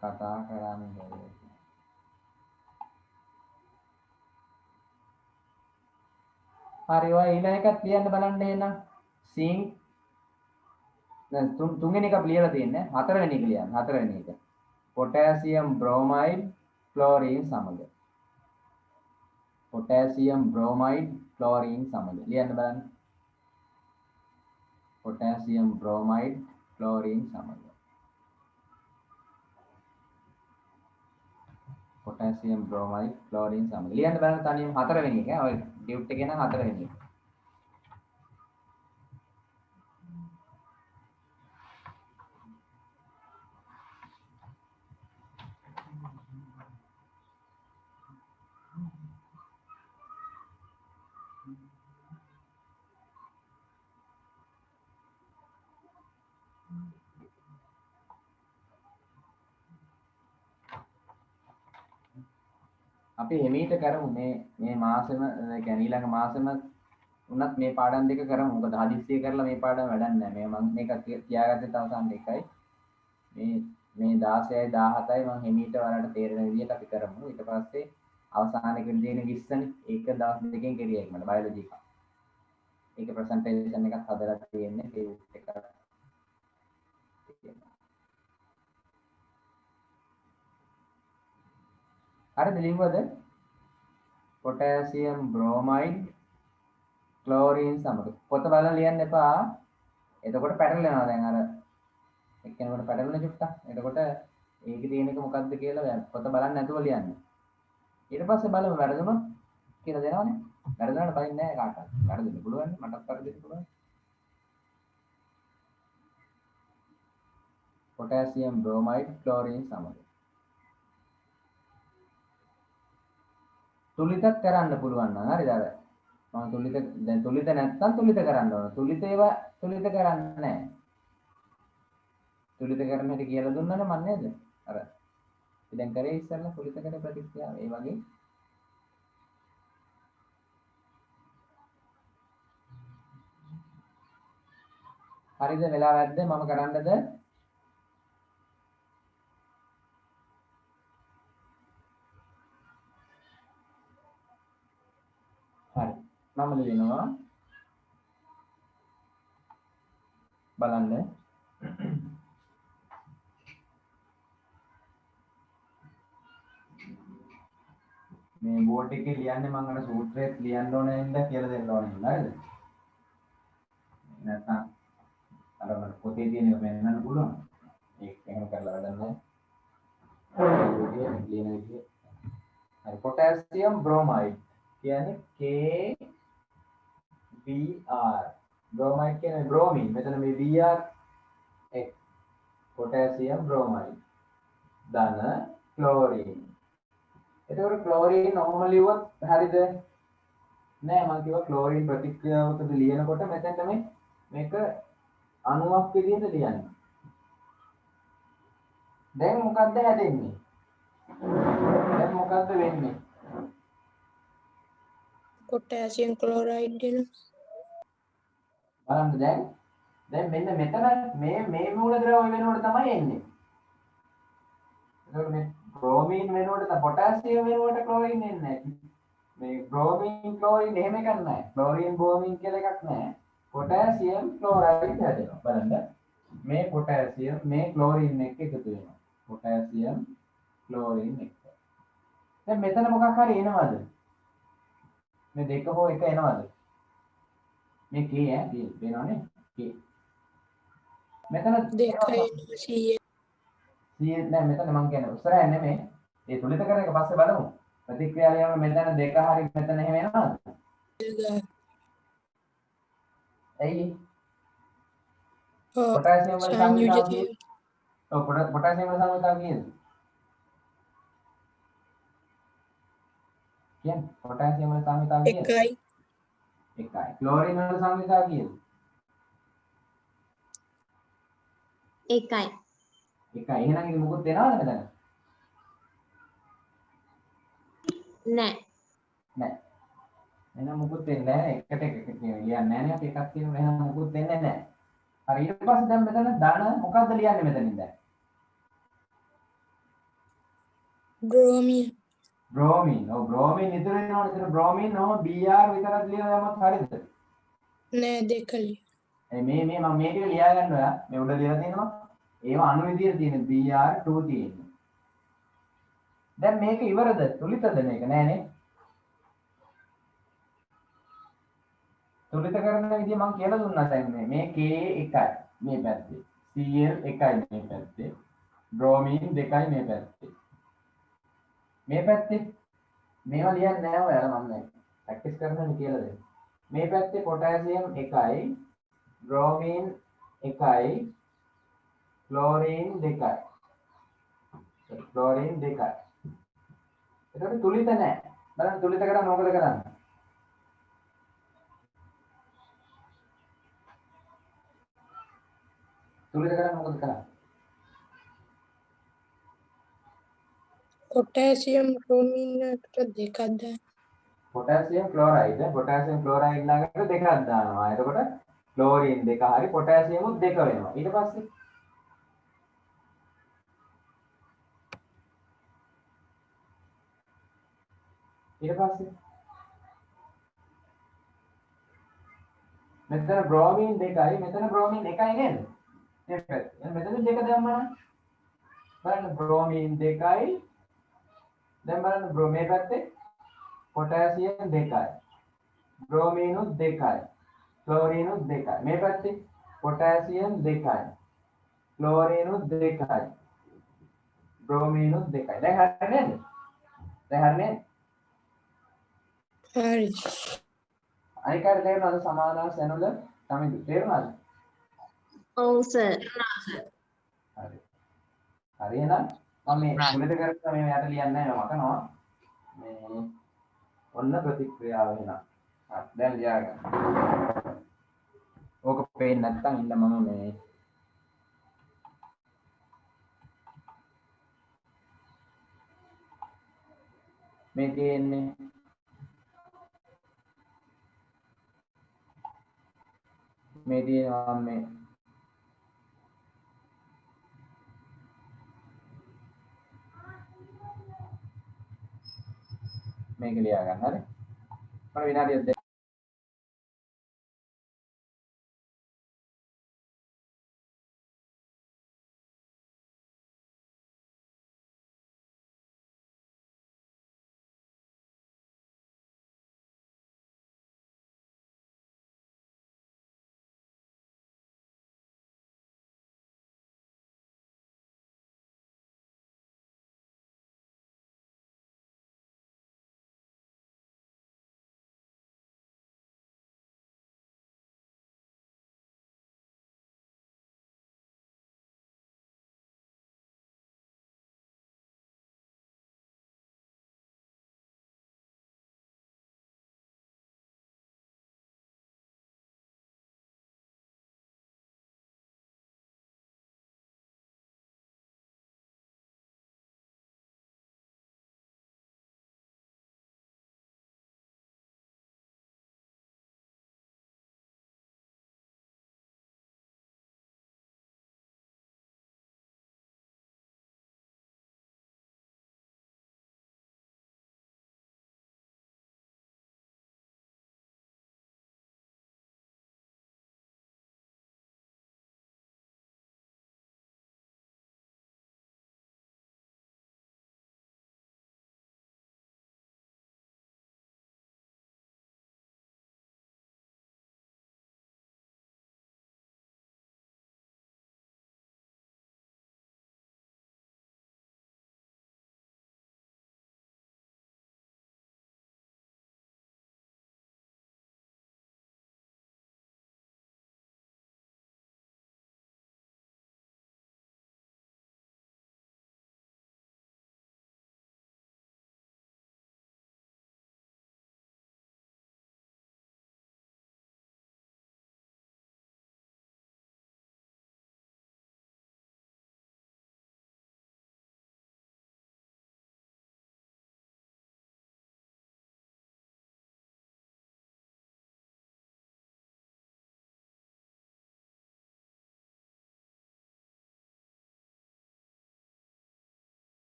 කතා කරන්නේ හරි ඔය ඊළඟ එකක් ලියන්න බලන්න එහෙනම් සිංක් දැන් තුන්වෙනි එකක් ලියලා තියෙන්නේ හතරවෙනි එක ලියන්න හතරවෙනි එක පොටෑසියම් බ්‍රෝමයිඩ් ක්ලෝරින් සමග potassium bromide chlorine සමග ලියන්න බලන්න. potassium bromide chlorine සමග. potassium bromide chlorine සමග ලියන්න බලන්න තනියම හතරවෙනි එක. ඔය ඩියුට් එකේ නම් හතරවෙනි එක. අපි එමීට කරමු මේ මාසෙම يعني ඊළඟ මාසෙම උනත් මේ පාඩම් දෙක කරමු. මොකද හදිස්සිය කරලා මේ පාඩම් වැඩක් නැහැ. මේ මම මේක තියාගත්තේ අවසාන එකයි. මේ 16යි 17යි මම එමීට වලට තේරෙන විදිහට අපි කරමු. ඊට පස්සේ අවසාන එකේ දෙන 20නේ ඒක දවස් දෙකකින් කෙරියෙක් මට බයොලොජි එක. ඒක ප්‍රසන්ටේෂන් එකක් හදලා තියෙන්නේ Facebook එක. හරිද ලිව්වද? potassium bromide chlorine සමග. පොත බලලා ලියන්න එපා. එතකොට පැටලෙනවා දැන් අර එක්කෙනෙකුට පැටලෙන චුට්ටක්. එතකොට ඒකේ තියෙන එක මොකක්ද කියලා පොත බලන්න නැතුව ලියන්න. ඊට පස්සේ බලමු වැරදුනොත් කියලා දෙනවනේ. වැරදුනට බයින්නේ නැහැ කාටවත්. වැරදුන්න පුළුවන් මටත් වැරදින්න පුළුවන්. potassium bromide chlorine සමග. තුලිතත් කරන්න පුළුවන් නම් හරිද අර මම තුලිත නැත්තම් තුලිත කරන්න ඕන. තුලිත ඒවා තුලිත කරන්නේ නැහැ. තුලිත කරන හැටි කියලා දුන්නම මම නේද? අර දැන් කරේ ඉස්සෙල්ලා තුලිත කර ප්‍රතික්‍රියාව ඒ වගේ හරිද වෙලාවක්ද මම කරන්නද? හරි මම ලියනවා බලන්න මේ බෝඩ් එකේ ලියන්නේ මම අර සූත්‍රයත් ලියන්න ඕනේ නේද කියලා දෙන්න ඕනේ නේද? නැත්නම් අර මම පොතේ තියෙන එක පෙන්නන්න පුළුවන්. ඒක එහෙම කරලා වැඩක් නැහැ. ලියන විදිය. හරි potassium bromide කියන්නේ KBr bromide කියන්නේ bromine. මෙතන මේ Br එක potassium bromide ධන chlorine. එතකොට chlorine normal ලියුවොත් හරිද? නෑ මම කිව්වා chlorine ප්‍රතික්‍රියාවකද ලියනකොට මෙතෙන්ට මේක අණුවක් විදිහට ලියන්න. දැන් මොකද්ද හැදෙන්නේ? දැන් මොකද්ද වෙන්නේ? potassium chloride දෙන බලන්න දැන් මෙන්න මෙතන මේ මූලද්‍රව්‍ය වෙනකොට තමයි එන්නේ. එතකොට මේ bromine වෙනකොට potassium වෙනකොට chlorine එන්නේ නැහැ. මේ bromine chlorine එහෙම එකක් නැහැ. chlorine bromine කියලා එකක් නැහැ. potassium chloride හැදෙනවා. බලන්න මේ potassium මේ chlorine එක්ක එකතු වෙනවා. potassium chlorine එක්ක. දැන් මෙතන මොකක් හරි එනවද? මේ දෙක හෝ එක එනවද? මේ K වෙනවනේ K. මෙතන දෙකයි 100 නෑ මෙතන මම කියන්නේ උස්සරය නෙමෙයි. ඒ තුලිත කරන එක පස්සේ බලමු. ප්‍රතික්‍රියාවලියම මෙතන දෙක හරි මෙතන එහෙම එනවද? ඇයි? potassium වල සංයුජිත. ඔව් potassium වල සංයුතාව කියන්නේ. කියන්නේ potassium වල සංයුතාව කියන්නේ. එකයි. chlorine වල සංයුතාව කියන්නේ. එකයි. එකයි. එහෙනම් ඉතින් මොකද දෙනවද මෙතන? නෑ. නෑ. එහෙනම් මොකද දෙන්නේ නැහැ. එකට එක කියන්නේ නැහැ නේ අපි එකක් කියනවා. එහෙනම් මොකද දෙන්නේ නැහැ. හරි ඊට පස්සේ දැන් මෙතන ධන මොකද්ද ලියන්නේ මෙතනින් දැන්? bromine bromine. ඔව් bromine ඉතුරු වෙනවනේ. එතන bromine නෝ Br විතරක් ලියන යමක් හරියද? නෑ දෙකලිය මේ මම මේ ටික ලියා ගන්න ඔයා. මේ උඩ ලියලා තියෙනවා. ඒවා අණු විදියට තියෙන Br2 තියෙන්නේ. දැන් මේක ඉවරද? තුලිතද මේක? නෑනේ. තුලිත කරන විදිය මම කියලා දුන්නා දැන් මේ Ka එකයි මේ පැත්තේ. Cl එකයි මේ පැත්තේ. bromine දෙකයි මේ පැත්තේ. මේ පැත්තේ මේවා ලියන්නේ නැහැ ඔයාලා මම ප්‍රැක්ටිස් කරන්න කියලා දෙන්න. මේ පැත්තේ potassium එකයි bromine එකයි chlorine දෙකයි. chlorine දෙකයි. ඒකට තුලිත නැහැ. බලන්න තුලිත කරා මොකද කරන්නේ? තුලිත කරා මොකද කරන්නේ? potassium bromine එකට දෙකක් දාන්න. potassium chloride ළඟට දෙකක් දානවා. එතකොට chlorine දෙක හරි potassium උත් දෙක වෙනවා. ඊට පස්සේ මෙතන bromine දෙකයි මෙතන bromine එකයි නේද? මේ පැත්තේ. මෙතන දෙක දැම්මම බලන්න bromine දෙකයි දැන් බලන්න මේ පැත්තේ potassium දෙකයි bromine උත් දෙකයි chlorine උත් දෙකයි මේ පැත්තේ potassium දෙකයි chlorine උත් දෙකයි bromine උත් දෙකයි දැන් හරිය නේද? දැන් හරිය නේද? හරි. අනිකාට තේරෙනවද සමානව සැනුල තමයි තේරුණාද? ඔව් සර්. හරි. හරි එහෙනම් මම මේ මුලද කරලා මේ යට ලියන්නේ නැහැ මම මකනවා. මේ ඔන්න ප්‍රතික්‍රියාව එහෙනම්. හරි දැන් ලියාගන්න. ඕක පේන්නේ නැත්නම් ඉන්න මම මේ තියෙන්නේ මේ තියෙනවා මේක ලියා ගන්න හරි. මම විනාඩියක්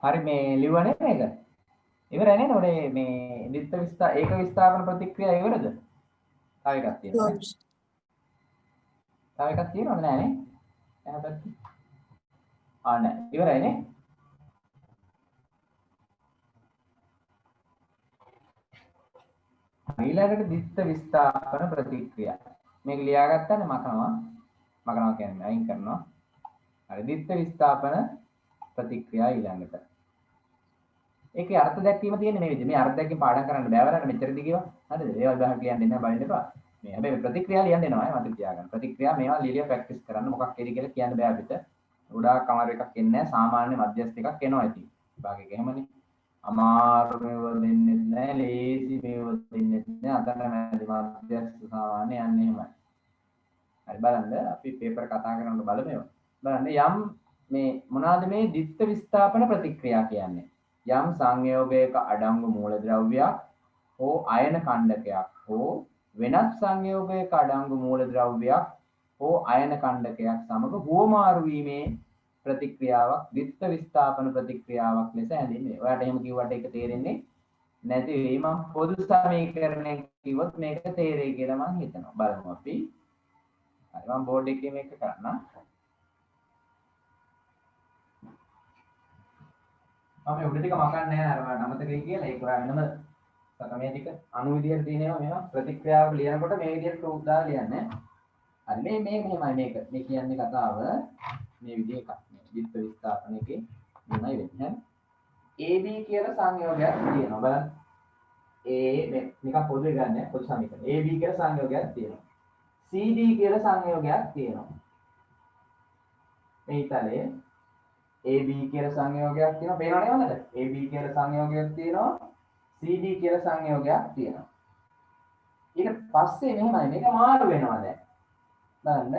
හරි මේ ලිව්වනේ මේක. ඉවරයි නේද? ඔනේ මේ ද්විත්ව ඒක විස්ථාපන ප්‍රතික්‍රියා ඉවරද? තව එකක් තියෙනවා. close. තව එකක් තියෙනවද නෑනේ? එහා පැත්තේ. නෑ. ඉවරයි නේ? ඊළඟට ද්විත්ව විස්ථාපන ප්‍රතික්‍රියා. මේක ලියාගත්තානේ මකනවා කියන්නේ අයින් කරනවා. හරි ද්විත්ව විස්ථාපන ප්‍රතික්‍රියා ඊළඟට. ඒකේ අර්ථ දැක්වීම තියෙන්නේ මේ විදිහට. මේ අර්ථ දැක්වීම පාඩම් කරන්න බෑ වරන්න මෙච්චර දිගේවා. හරිද? ඒවා බහක් ලියන්න දෙන්න බලන්න එපා. මේ හැබැයි ප්‍රතික්‍රියා ලියන්න දෙනවා මතක තියාගන්න. ප්‍රතික්‍රියා මේවා ලියලා ප්‍රැක්ටිස් කරන්න මොකක් එයි කියලා කියන්න බෑ අපිට. ගොඩාක් අමාරු එකක් එන්නේ නැහැ. සාමාන්‍ය මධ්‍යස්ථ එකක් එනවා ඉතින්. විභාගයක එහෙමනේ. අමාරු මේව දෙන්නේ නැහැ. ලේසි මේව දෙන්නේ නැහැ. අතරමැදි මධ්‍යස්ථ සාමාන්‍ය යන්නේ එහෙමයි. හරි බලන්න අපි පේපර් කතා කරනකොට බලමු ඒවා. බලන්න යම් මේ මොනවාද මේ ද්විත්ව විස්ථාපන ප්‍රතික්‍රියා කියන්නේ? යම් සංයෝගයක අඩංගු මූලද්‍රව්‍යයක් හෝ අයන කණ්ඩකයක් හෝ වෙනත් සංයෝගයක අඩංගු මූලද්‍රව්‍යයක් හෝ අයන කණ්ඩකයක් සමග හුවමාරු වීමේ ප්‍රතික්‍රියාවක් ද්විත්ව විස්ථාපන ප්‍රතික්‍රියාවක් ලෙස හැඳින්වෙනවා. ඔයාලට එහෙම කිව්වට ඒක තේරෙන්නේ නැති වෙයි. මම පොදු සමීකරණයක් කිව්වොත් මේක තේරෙයි කියලා මම හිතනවා. බලමු අපි. හරි මම බෝඩ් එකේ මේක කරන්න. මම උඩ ටික මකන්නේ නැහැ අර ඔයාලට අමතකයි කියලා. ඒක ඔයා වෙනම මේ ටික අණු විදියට තියෙනවා මේවා ප්‍රතික්‍රියාවක් ලියනකොට මේ විදියට ප්‍රූෆ් දාලා ලියන්නේ. හරි මේ මෙහෙමයි මේක. මේ කියන්නේ කතාව මේ විදිහ එකක්. මේ ද්විත්ව විස්ථාපනයේ මෙහෙමයි වෙන්නේ. AB කියලා සංයෝගයක් තියෙනවා. බලන්න. A මේ නිකන් පොදුවේ ගන්න පොදු සමීකරණ. AB කියලා සංයෝගයක් තියෙනවා. CD කියලා සංයෝගයක් තියෙනවා. මේ ඉතලේ AB කියලා සංයෝගයක් තියෙනවා. පේනවද නේද? AB කියලා සංයෝගයක් තියෙනවා. CD කියලා සංයෝගයක් තියෙනවා. ඊට පස්සේ මෙහෙමයි මේක මාරු වෙනවා දැන්. බලන්න.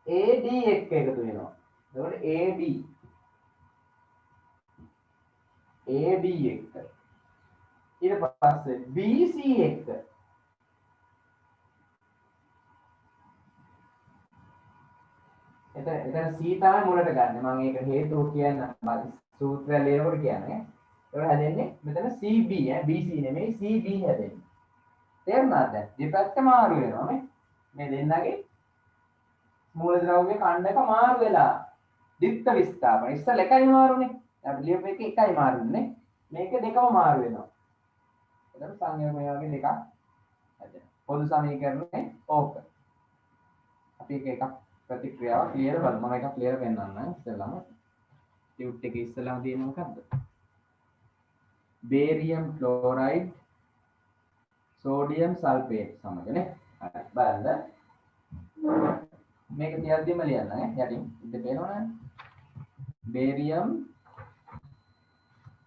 AD එක්ක එකතු වෙනවා. එතකොට AD එක්ක. ඊට පස්සේ BC එක්ක. එතන C තමයි මුලට ගන්න. මම ඒක හේතුව කියන්න සූත්‍රය ලියනකොට කියන්නේ. ඒක හැදෙන්නේ මෙතන CB BC නෙමෙයි CB හැදෙන්නේ. තේරුණාද? දෙපැත්ත මාරු වෙනවා මේ දෙන්නගේ මූලද්‍රව්‍ය කණ්ඩක මාරු වෙලා ද්විත්ව විස්ථාපන. ඉස්සෙල්ලා එකයි මාරුනේ. අපි ලියපු එකේ එකයි මාරුනේ. මේක දෙකම මාරු වෙනවා. එතකොට සංයෝගය වගේ දෙකක් හැදෙනවා. පොදු සමීකරණේ ඕක. අපි එකක් ප්‍රතික්‍රියාව ක්ලියර් බලමු. මම එකක් ක්ලියර් පෙන්නන්නම් ඉස්සෙල්ලාම. ටියුට් එකේ ඉස්සෙල්ලාම තියෙන්නේ මොකද්ද? බේරියම් ක්ලෝරයිඩ් සෝඩියම් සල්ෆේට් සමග නේ. හරි බලන්න. මේක තියද්දිම ලියන්න නේ. යටින් ඉඳ පේනවනේ. බේරියම්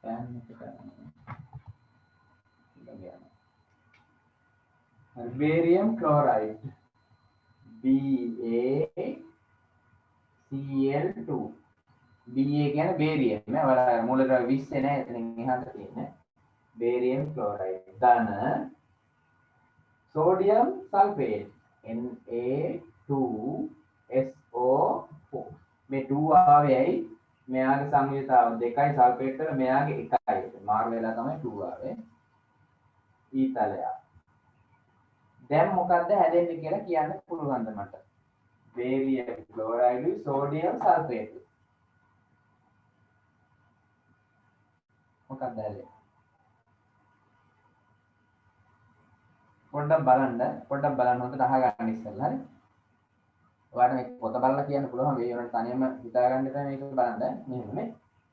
පෑන් එක කරන්න. හරි බේරියම් ක්ලෝරයිඩ් BaCl2 Ba කියන්නේ බේරියම් නේ. වල මූලද්‍රව්‍ය 20 නේ. එතනින් එහාට තියෙන්නේ. බේරියම් ක්ලෝරයිඩ් ධන සෝඩියම් සල්ෆේට් Na2SO4 මේ 2 ආවේයි මෙයාගේ සංයුතාව 2යි සල්ෆේට් වල මෙයාගේ 1යි මාරු වෙලා තමයි 2 ආවේ ඊතලය දැන් මොකද්ද හැදෙන්නේ කියලා කියන්න පුළුවන්ද මට බේරියම් ක්ලෝරයිඩ් සෝඩියම් සල්ෆේට් මොකක්ද හැදෙන්නේ පොඩ්ඩක් බලන්න හොඳට අහගන්න ඉස්සෙල්ලා හරි. ඔයාලට මේක පොත බලලා කියන්න පුළුවන් මේ වුණාට තනියම හිතාගන්න එපා මේක බලන්න. මෙහෙමනේ.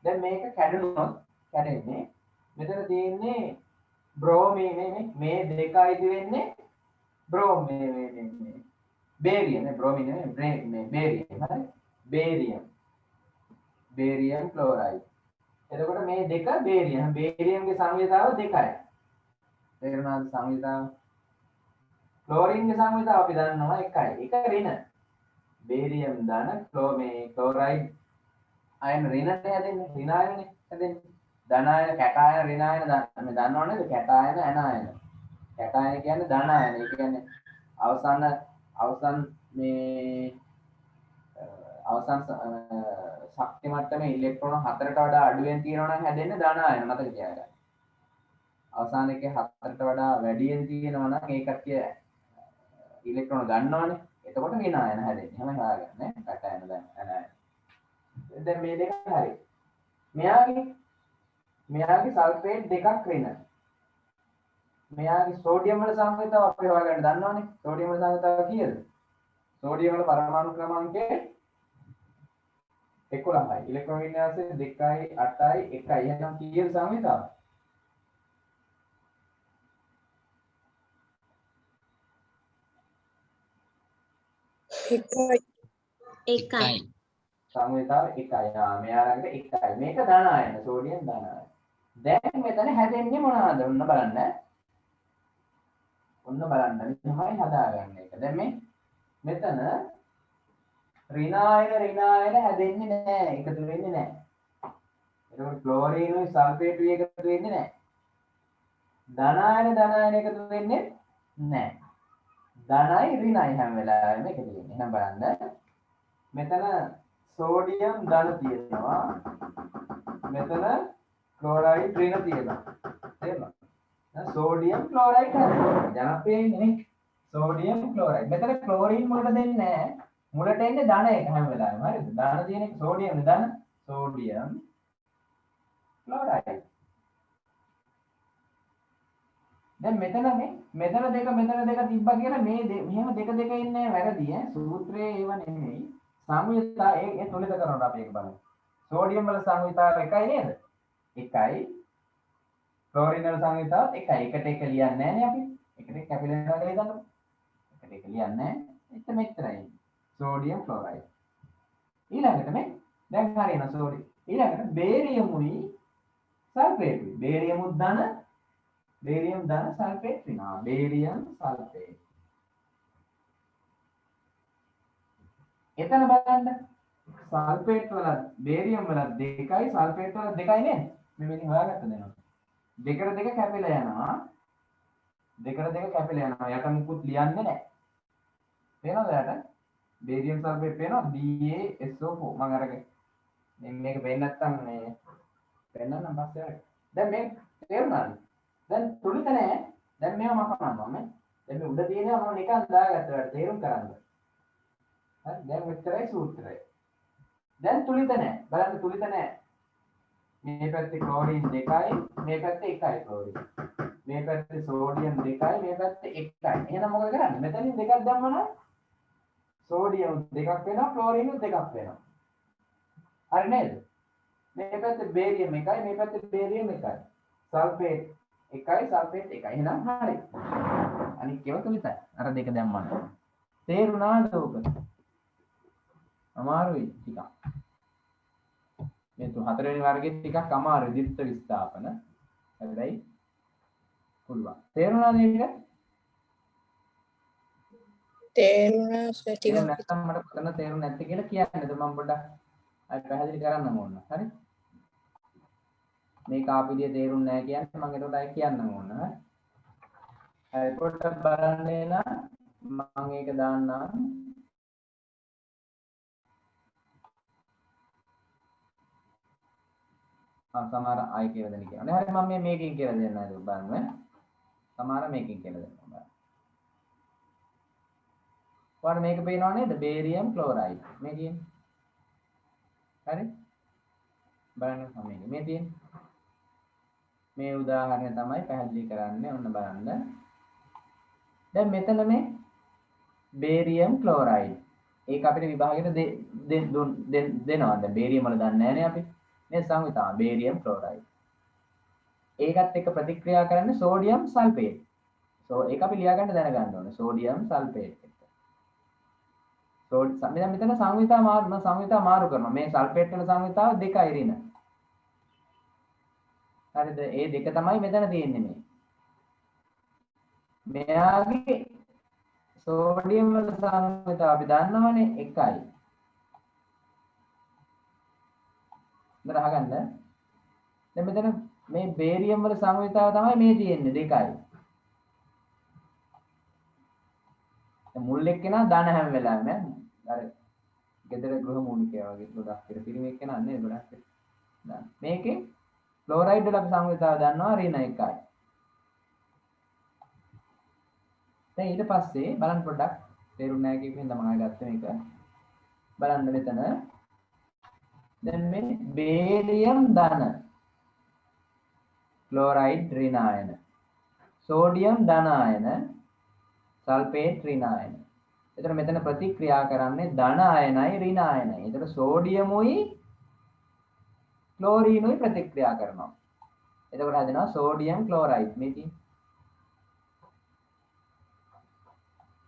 දැන් මේක කැඩුනොත් කැඩෙන්නේ මෙතන තියෙන්නේ බ්‍රෝමීන් මේ දෙකයිදි වෙන්නේ බ්‍රෝම් මේ බේරියම් නේ බ්‍රෝමීන් නෙමෙයි මේ බේරියම් හරි. Barium chloride. එතකොට මේ දෙක බේරියම්ගේ සංයුතාව දෙකයි. තේරුණාද සංයුතාව? ක්ලෝරින්ගේ සංයුතාව අපි දන්නවා එකයි. එක ඍණ. බේරියම් ධන ක්ලෝරයිඩ් අයන ඍණනේ හැදෙන්නේ. ඍණ අයනේ හැදෙන්නේ. ධන අයන කැට අයන ඍණ අයන මේ දන්නව නේද? කැට අයන ඇන අයන. කැට අයන කියන්නේ ධන අයන. ඒ කියන්නේ අවසන් මේ අවසන් ශක්ති මට්ටමේ ඉලෙක්ට්‍රෝන 4ට වඩා අඩුවෙන් තියෙනවා නම් හැදෙන්නේ ධන ආයන මතක තියාගන්න. අවසාන එකේ 4ට වඩා වැඩියෙන් තියෙනවා නම් ඒ කට්ටිය ඉලෙක්ට්‍රෝන ගන්නවනේ. එතකොට ඍණ ආයන හැදෙන්නේ. එහෙම හොයාගන්න ඈ. කට ආයන දැන් ආයන. දැන් මේ දෙක හරි. මෙයාගේ සල්ෆේට් දෙකක් ඍණ. මෙයාගේ සෝඩියම් වල සංයුතාව අපි හොයාගන්න දන්නවනේ. සෝඩියම් වල සංයුතාව කීයද? සෝඩියම් වල පරමාණු ක්‍රමාංකය 11යි. ඉලෙක්ට්‍රෝන වින්‍යාසය 2යි 8යි 1යි. එහෙනම් කීයද සංයුතාව? එකයි. සංයුතාව 1යි. මෙයා ළඟට 1යි. මේක ධන ආයන. සෝඩියම් ධන ආයන. දැන් මෙතන හැදෙන්නේ මොනවද? ඔන්න බලන්න. ඔන්න බලන්න. මෙහෙමයි හදාගන්න එක. දැන් මෙතන ඍණ ආයන හැදෙන්නේ නැහැ. එකතු වෙන්නේ නැහැ. එතකොට ක්ලෝරිනුයි සල්ෆේටුයි එකතු වෙන්නේ නැහැ. ධන ආයන එකතු වෙන්නේ නැහැ. ධනයි ඍණයි හැම වෙලාවෙම එකතු වෙන්නේ. එහෙනම් බලන්න. මෙතන සෝඩියම් ධන තියෙනවා. මෙතන ක්ලෝරයිඩ් ඍණ තියෙනවා. තේරුණා? සෝඩියම් ක්ලෝරයිඩ් හදනවා. ජනප්‍රියයිනේ නේ. Sodium chloride. මෙතන ක්ලෝරින් මුලට දෙන්නේ නැහැ. මුලට එන්නේ ධන එක හැම වෙලාවෙම. හරිද? ධන තියෙන එක සෝඩියම් නේ ධන. Sodium chloride. දැන් මෙතන දෙක තිබ්බා කියලා මේ මෙහෙම දෙක ඉන්නේ වැරදි ඈ. සූත්‍රයේ ඒව නෙමෙයි. සංයුතා ඒ තුලිත කරනකොට අපි ඒක බලමු. සෝඩියම් වල සංයුතාව එකයි නේද? එකයි. ක්ලෝරින් වල සංයුතාවත් එකයි. එකට එක ලියන්නේ නැහැ නේ අපි. එකට එක කැපිලා යනවා කියලා හිතන්නකො. එකට එක ලියන්නේ නැහැ. මෙච්චරයි. Sodium chloride. ඊළඟට මේ දැන් හරියන සෝඩි. ඊළඟට බේරියමුයි සල්ෆේටුයි. බේරියම් ධන සල්ෆේට් වෙනවා. Barium sulphate. එතන බලන්න. සල්ෆේට් වල බේරියම් වල 2යි සල්ෆේට් වල 2යි නේද? මේ මෙතන හොයාගත්ත දෙනවා. දෙකට දෙක කැපිලා යනවා. යට මුකුත් ලියන්නේ නැහැ. පේනවද යට? බේරියම් සල්ෆේට් පේනවා BaSO4 මම අරගෙන. මේක පේන්නේ නැත්තම් මේ පෙන්නන්නම් පස්සේ අරගෙන. දැන් මේ තේරුණාද? දැන් තුලිත නැහැ. දැන් මේව මකනවා මම. දැන් මේ උඩ තියෙනවා මම නිකන් දාගත්තා තේරුම් කරන්න. හරි දැන් මෙච්චරයි සූත්‍රය. දැන් තුලිත නැහැ. බලන්න තුලිත නැහැ. මේ පැත්තේ ක්ලෝරින් 2යි මේ පැත්තේ 1යි ක්ලෝරින්. මේ පැත්තේ සෝඩියම් 2යි මේ පැත්තේ 1යි. එහෙනම් මොකද කරන්නේ? මෙතනින් දෙකක් දැම්මම නම් සෝඩියම් 2ක් වෙනවා ක්ලෝරින් 2ක් වෙනවා. හරි නේද? මේ පැත්තේ බේරියම් 1යි මේ පැත්තේ බේරියම් 1යි. සල්ෆේට් 1යි සල්ෆේට් 1යි. එහෙනම් හරි. අනිත් ඒවා තුලිතයි. අර දෙක දැම්මම. තේරුණාද ඔබ? අමාරුයි ටිකක්. මේ 4 වෙනි වර්ගයේ ටිකක් අමාරුයි ද්විත්ව විස්ථාපන. හැබැයි පුළුවන්. තේරුණාද මේක? තේරුණා සර් ටිකක්. නැත්තම් මට පොතන තේරුන්නේ නැත්තේ කියලා කියන්නද මම පොඩ්ඩක් අය පැහැදිලි කරන්නම ඕන. හරි? මේක ආපිලිය තේරුන්නේ නැහැ කියන්නේ මම ඒකට අය කියන්නම ඕන. හරි පොඩ්ඩක් බලන්න එන මම ඒක දාන්නම්. සමහර අය කියලා දෙන්න කියනවා. හරි මම මේකෙන් කියලා දෙන්න නේද බලන්න. සමහර මේකෙන් කියලා දෙන්න. ඔයාලට මේක පේනව නේද? Barium chloride. මේ කියන්නේ. හරි? බලන්න මේක. මේ තියෙන්නේ. මේ උදාහරණය තමයි පැහැදිලි කරන්නේ. ඔන්න බලන්න. දැන් මෙතන මේ බේරියම් ක්ලෝරයිඩ්. ඒක අපිට විභාගෙට දෙනවා. දැන් බේරියම් වල දන්නේ නැහැ නේ අපි. මේ සංයුතාව බේරියම් ක්ලෝරයිඩ්. ඒකත් එක්ක ප්‍රතික්‍රියා කරන්නේ සෝඩියම් සල්ෆේට්. ඒක අපි ලියා ගන්න දැනගන්න ඕනේ. සෝඩියම් සල්ෆේට් එක්ක. මෙතන සංයුතාව මාරු කරනවා. මේ සල්ෆේට් වල සංයුතාව 2යි ඍණ. හරිද? ඒ දෙක තමයි මෙතන තියෙන්නේ මේ. මෙයාගේ සෝඩියම් වල සංයුතාව අපි දන්නවනේ 1යි. නේද අහගන්න. දැන් මෙතන මේ බේරියම් වල සංයුතාව තමයි මේ තියෙන්නේ 2යි. දැන් මුල් එක්කෙනා ධන හැම වෙලාවෙම අර ගෙදර ගෘහ මූලිකය වගේ ගොඩක් විතර පිරිමේක නන්නේ ගොඩක් දාන්න. මේකේ ක්ලෝරයිඩ් වල අපි සංයුතාව දන්නවා ඍණ 1යි. දැන් ඊට පස්සේ බලන්න පොඩ්ඩක් තේරුම් නැහැ කියපු හින්දා මම ගත්ත මේක. බලන්න මෙතන දැන් මේ බේරියම් ධන ක්ලෝරයිඩ් ඍණ ආයන සෝඩියම් ධන ආයන සල්ෆේට් ඍණ ආයන. එතන මෙතන ප්‍රතික්‍රියා කරන්නේ ධන ආයනයි ඍණ ආයනයි. එතන සෝඩියමුයි ක්ලෝරීනුයි ප්‍රතික්‍රියා කරනවා. එතකොට හදනවා සෝඩියම් ක්ලෝරයිඩ් මේ තියෙන්නේ.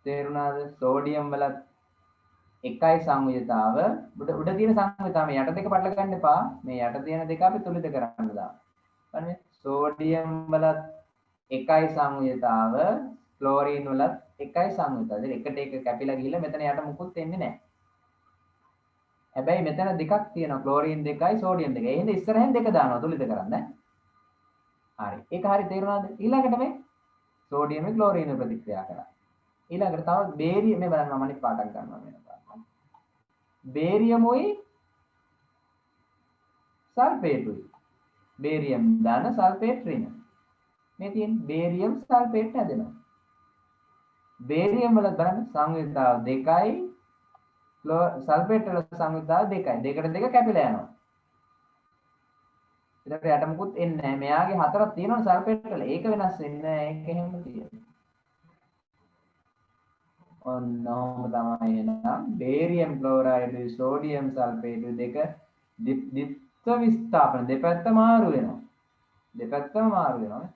තේරුණාද? සෝඩියම් වල එකයි සංයුතාව උඩ තියෙන සංයුතාව මේ යට දෙක පටල ගන්න එපා. මේ යට තියෙන දෙක අපි තුලිත කරන්න දාන්න. බලන්න සෝඩියම් වල එකයි සංයුතාව ක්ලෝරීන් වල එකයි සංයුතාව. එකට එක කැපිලා ගිහිල්ලා මෙතන යට මුකුත් එන්නේ නැහැ. හැබැයි මෙතන දෙකක් තියෙනවා ක්ලෝරීන් දෙකයි සෝඩියම් දෙකයි. එහෙනම් ඉස්සරහෙන් දෙක දානවා තුලිත කරන්න. හරි. ඒක හරි තේරුණාද? ඊළඟට මේ සෝඩියම් ක්ලෝරීන් ප්‍රතික්‍රියා කරා. ඊළඟට තව බේරියම් මේ බලන්න මම අනිත් පාඩම් කරනවා වෙන පාඩම්. බේරියමුයි සල්ෆේටුයි. බේරියම් ධන සල්ෆේට් ඍණ. මේ තියෙන බේරියම් සල්ෆේට් හැදෙනවා. බේරියම් වල බලන්න සංයුතාව දෙකයි සල්ෆේට් වල සංයුතාව දෙකයි. දෙකට දෙක කැපිලා යනවා. ඊට යට මුකුත් එන්නේ නැහැ. මෙයාගේ හතරක් තියෙනවා සල්ෆේට් වල. ඒක වෙනස් වෙන්නේ නැහැ. ඒක එහෙම තියෙනවා. ඔන්නෝම තමයි එහෙනම් බේරියම් ක්ලෝරයිඩ් සෝඩියම් සල්ෆේට් දෙක ද්විත්ව විස්ථාපන දෙපැත්ත මාරු වෙනවා. දෙපැත්තම මාරු වෙනවා.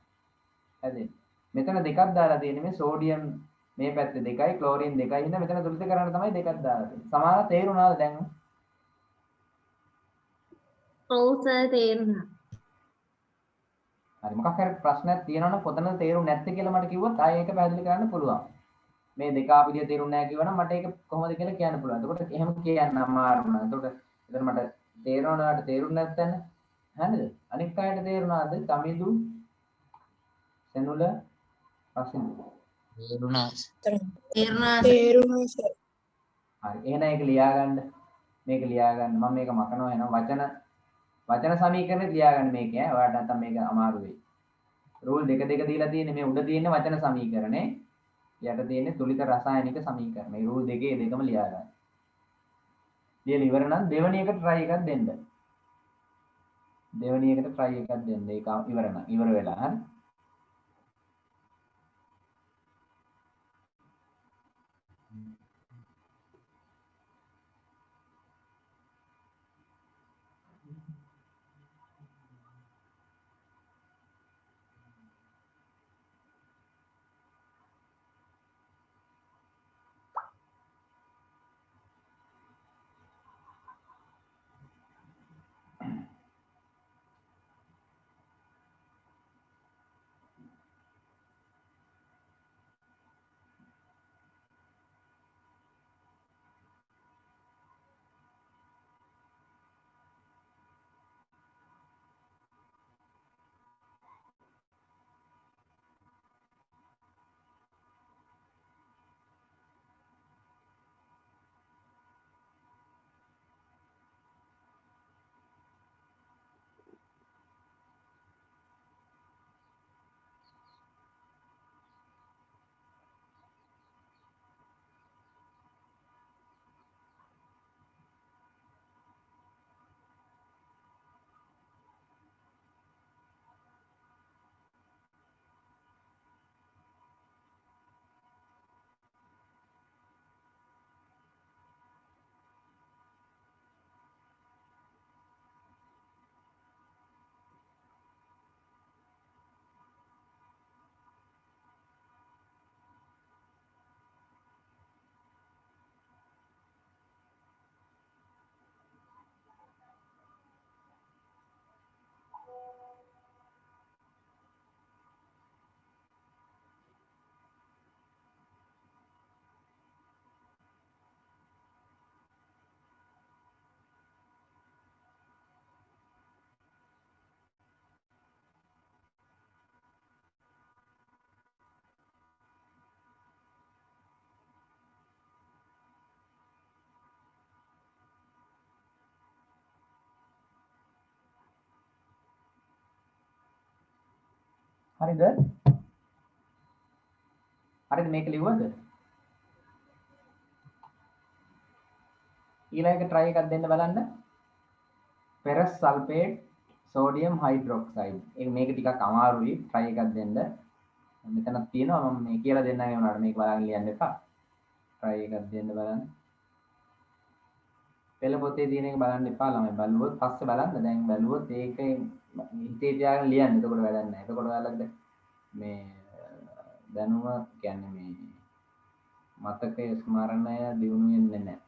හැදෙන්නේ. මෙතන දෙකක් දාලා තියෙන්නේ මේ සෝඩියම් මේ පැත්තේ දෙකයි ක්ලෝරින් දෙකයි ඉන්න මෙතන තුලිත කරන්න තමයි දෙකක් දාලා තියෙන්නේ. සමාන තේරුණාද දැන්? ඔව් සර් තේරුණා. හරි මොකක් හරි ප්‍රශ්නයක් තියෙනවා නම් කොතනද තේරුන්නේ නැත්තේ කියලා මට කිව්වොත් ආයෙ ඒක පැහැදිලි කරන්න පුළුවන්. මේ දෙක ආපු විදිය තේරුන්නේ නැහැ කිව්වනම් මට ඒක කොහොමද කියලා කියන්න පුළුවන්. එතකොට එහෙම කියන්න අමාරු නෑ. එතකොට එතන මට තේරෙනවද තේරුන්නේ නැත්නම් හරිද? අනිත් අයට තේරුණාද? තමිදු සෙනුල රසිදු තේරුණා. තේරුණා තේරුණා සර්. හරි එහෙනම් ඒක ලියා ගන්න. මේක ලියා ගන්න. මම මේක මකනවා එහෙනම් වචන සමීකරණෙත් ලියා ගන්න මේක ඈ. ඔයාලට නැත්තම් මේක අමාරු වෙයි. රූල් දෙක දීලා තියෙන්නේ මේ උඩ තියෙන වචන සමීකරණේ යට තියෙන්නේ තුලිත රසායනික සමීකරණ. මේ රූල් දෙකේ දෙකම ලියා ගන්න. ලියලා ඉවර නම් දෙවෙනි එකට try එකක් දෙන්න. දෙවෙනි එකට try එකක් දෙන්න. ඒක ඉවර නම් ඉවර වෙලා හරි. හරිද? හරිද මේක ලිව්වද? ඊළඟ try එකක් දෙන්න බලන්න. ferrous sulfate sodium hydroxide. මේක ටිකක් අමාරුයි try එකක් දෙන්න. මෙතනක් තියෙනවා මම මේ කියලා දෙන්නගේ උනාට මේක බලන්න ලියන්න එපා. try එකක් දෙන්න බලන්න. පෙළ පොතේ තියෙන එක බලන්න එපා ළමයි. බලුවොත් පස්සේ බලන්න. දැන් බලුවොත් ඒකේ හිතේ තියාගෙන ලියන්න. එතකොට වැඩක් නැහැ. එතකොට ඔයාලට මේ දැනුම කියන්නේ මේ මතකයේ ස්මරණය දියුණු වෙන්නේ නැහැ.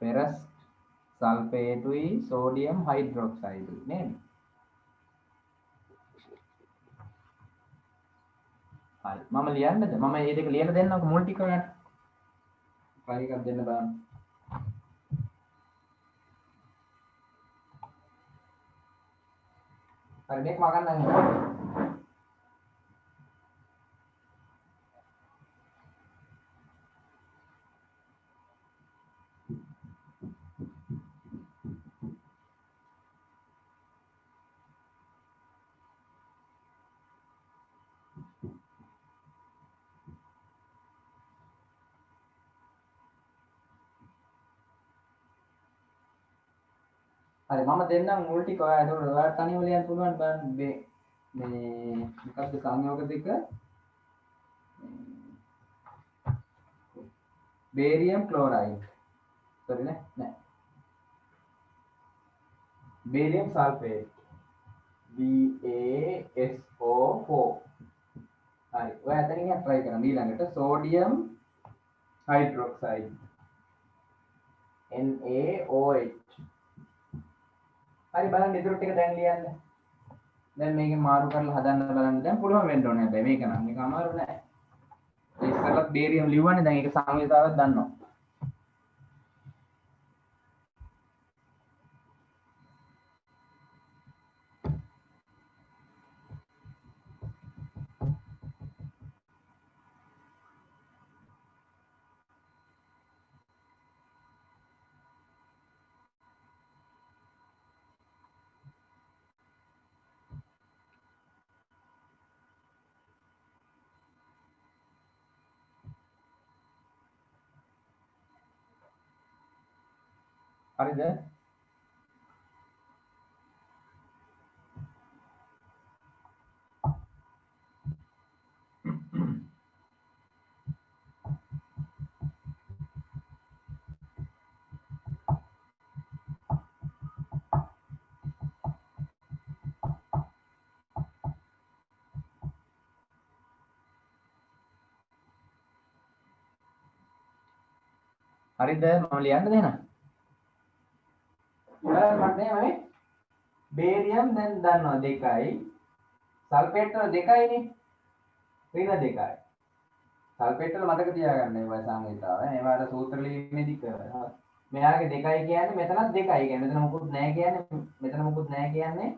ferrous sulfate sodium hydroxide නේද? හරි මම ලියන්නද? මම මේ දෙක ලියලා දෙන්නම්කො මුල් ටික ඔයාලට. try එකක් දෙන්න බලන්න. හරි මේක මගන්න නැහැ. හරි මම දෙන්නම් මුල් ටික ඔයා ඒකට ඔයාලට තනියම ලියන්න පුළුවන් බලන්න මේ මොකක්ද සංයෝග දෙක බේරියම් ක්ලෝරයිඩ් sorry නෑ බේරියම් සල්ෆේට් BaSO4 හරි ඔයා එතනින් try කරන්න ඊළඟට සෝඩියම් හයිඩ්‍රොක්සයිඩ් NaOH හරි බලන්න ඉතුරු ටික දැන් ලියන්න. දැන් මේකෙන් මාරු කරලා හදන්න බලන්න. දැන් පුළුවන් වෙන්න ඕනේ හැබැයි මේක නම් මේක අමාරු නෑ. ඒ ඉස්සරලත් බේරියම් ලිව්වනේ දැන් ඒක සංවේදතාවක් දන්නවා. හරිද? හරිද? මම ලියන්න දෙනවා. මට නේ බේරියම් දැන් දන්නවා 2යි සල්ෆේට් වල 2යිනේ ඍණ 2යි සල්ෆේට් වල මතක තියාගන්න ඒවා සංවේදතාව ඒවාට සූත්‍ර ලියීමේදී කරනවා මෙයාගේ 2යි කියන්නේ මෙතනත් 2යි කියන්නේ මෙතන මොකුත් නැහැ කියන්නේ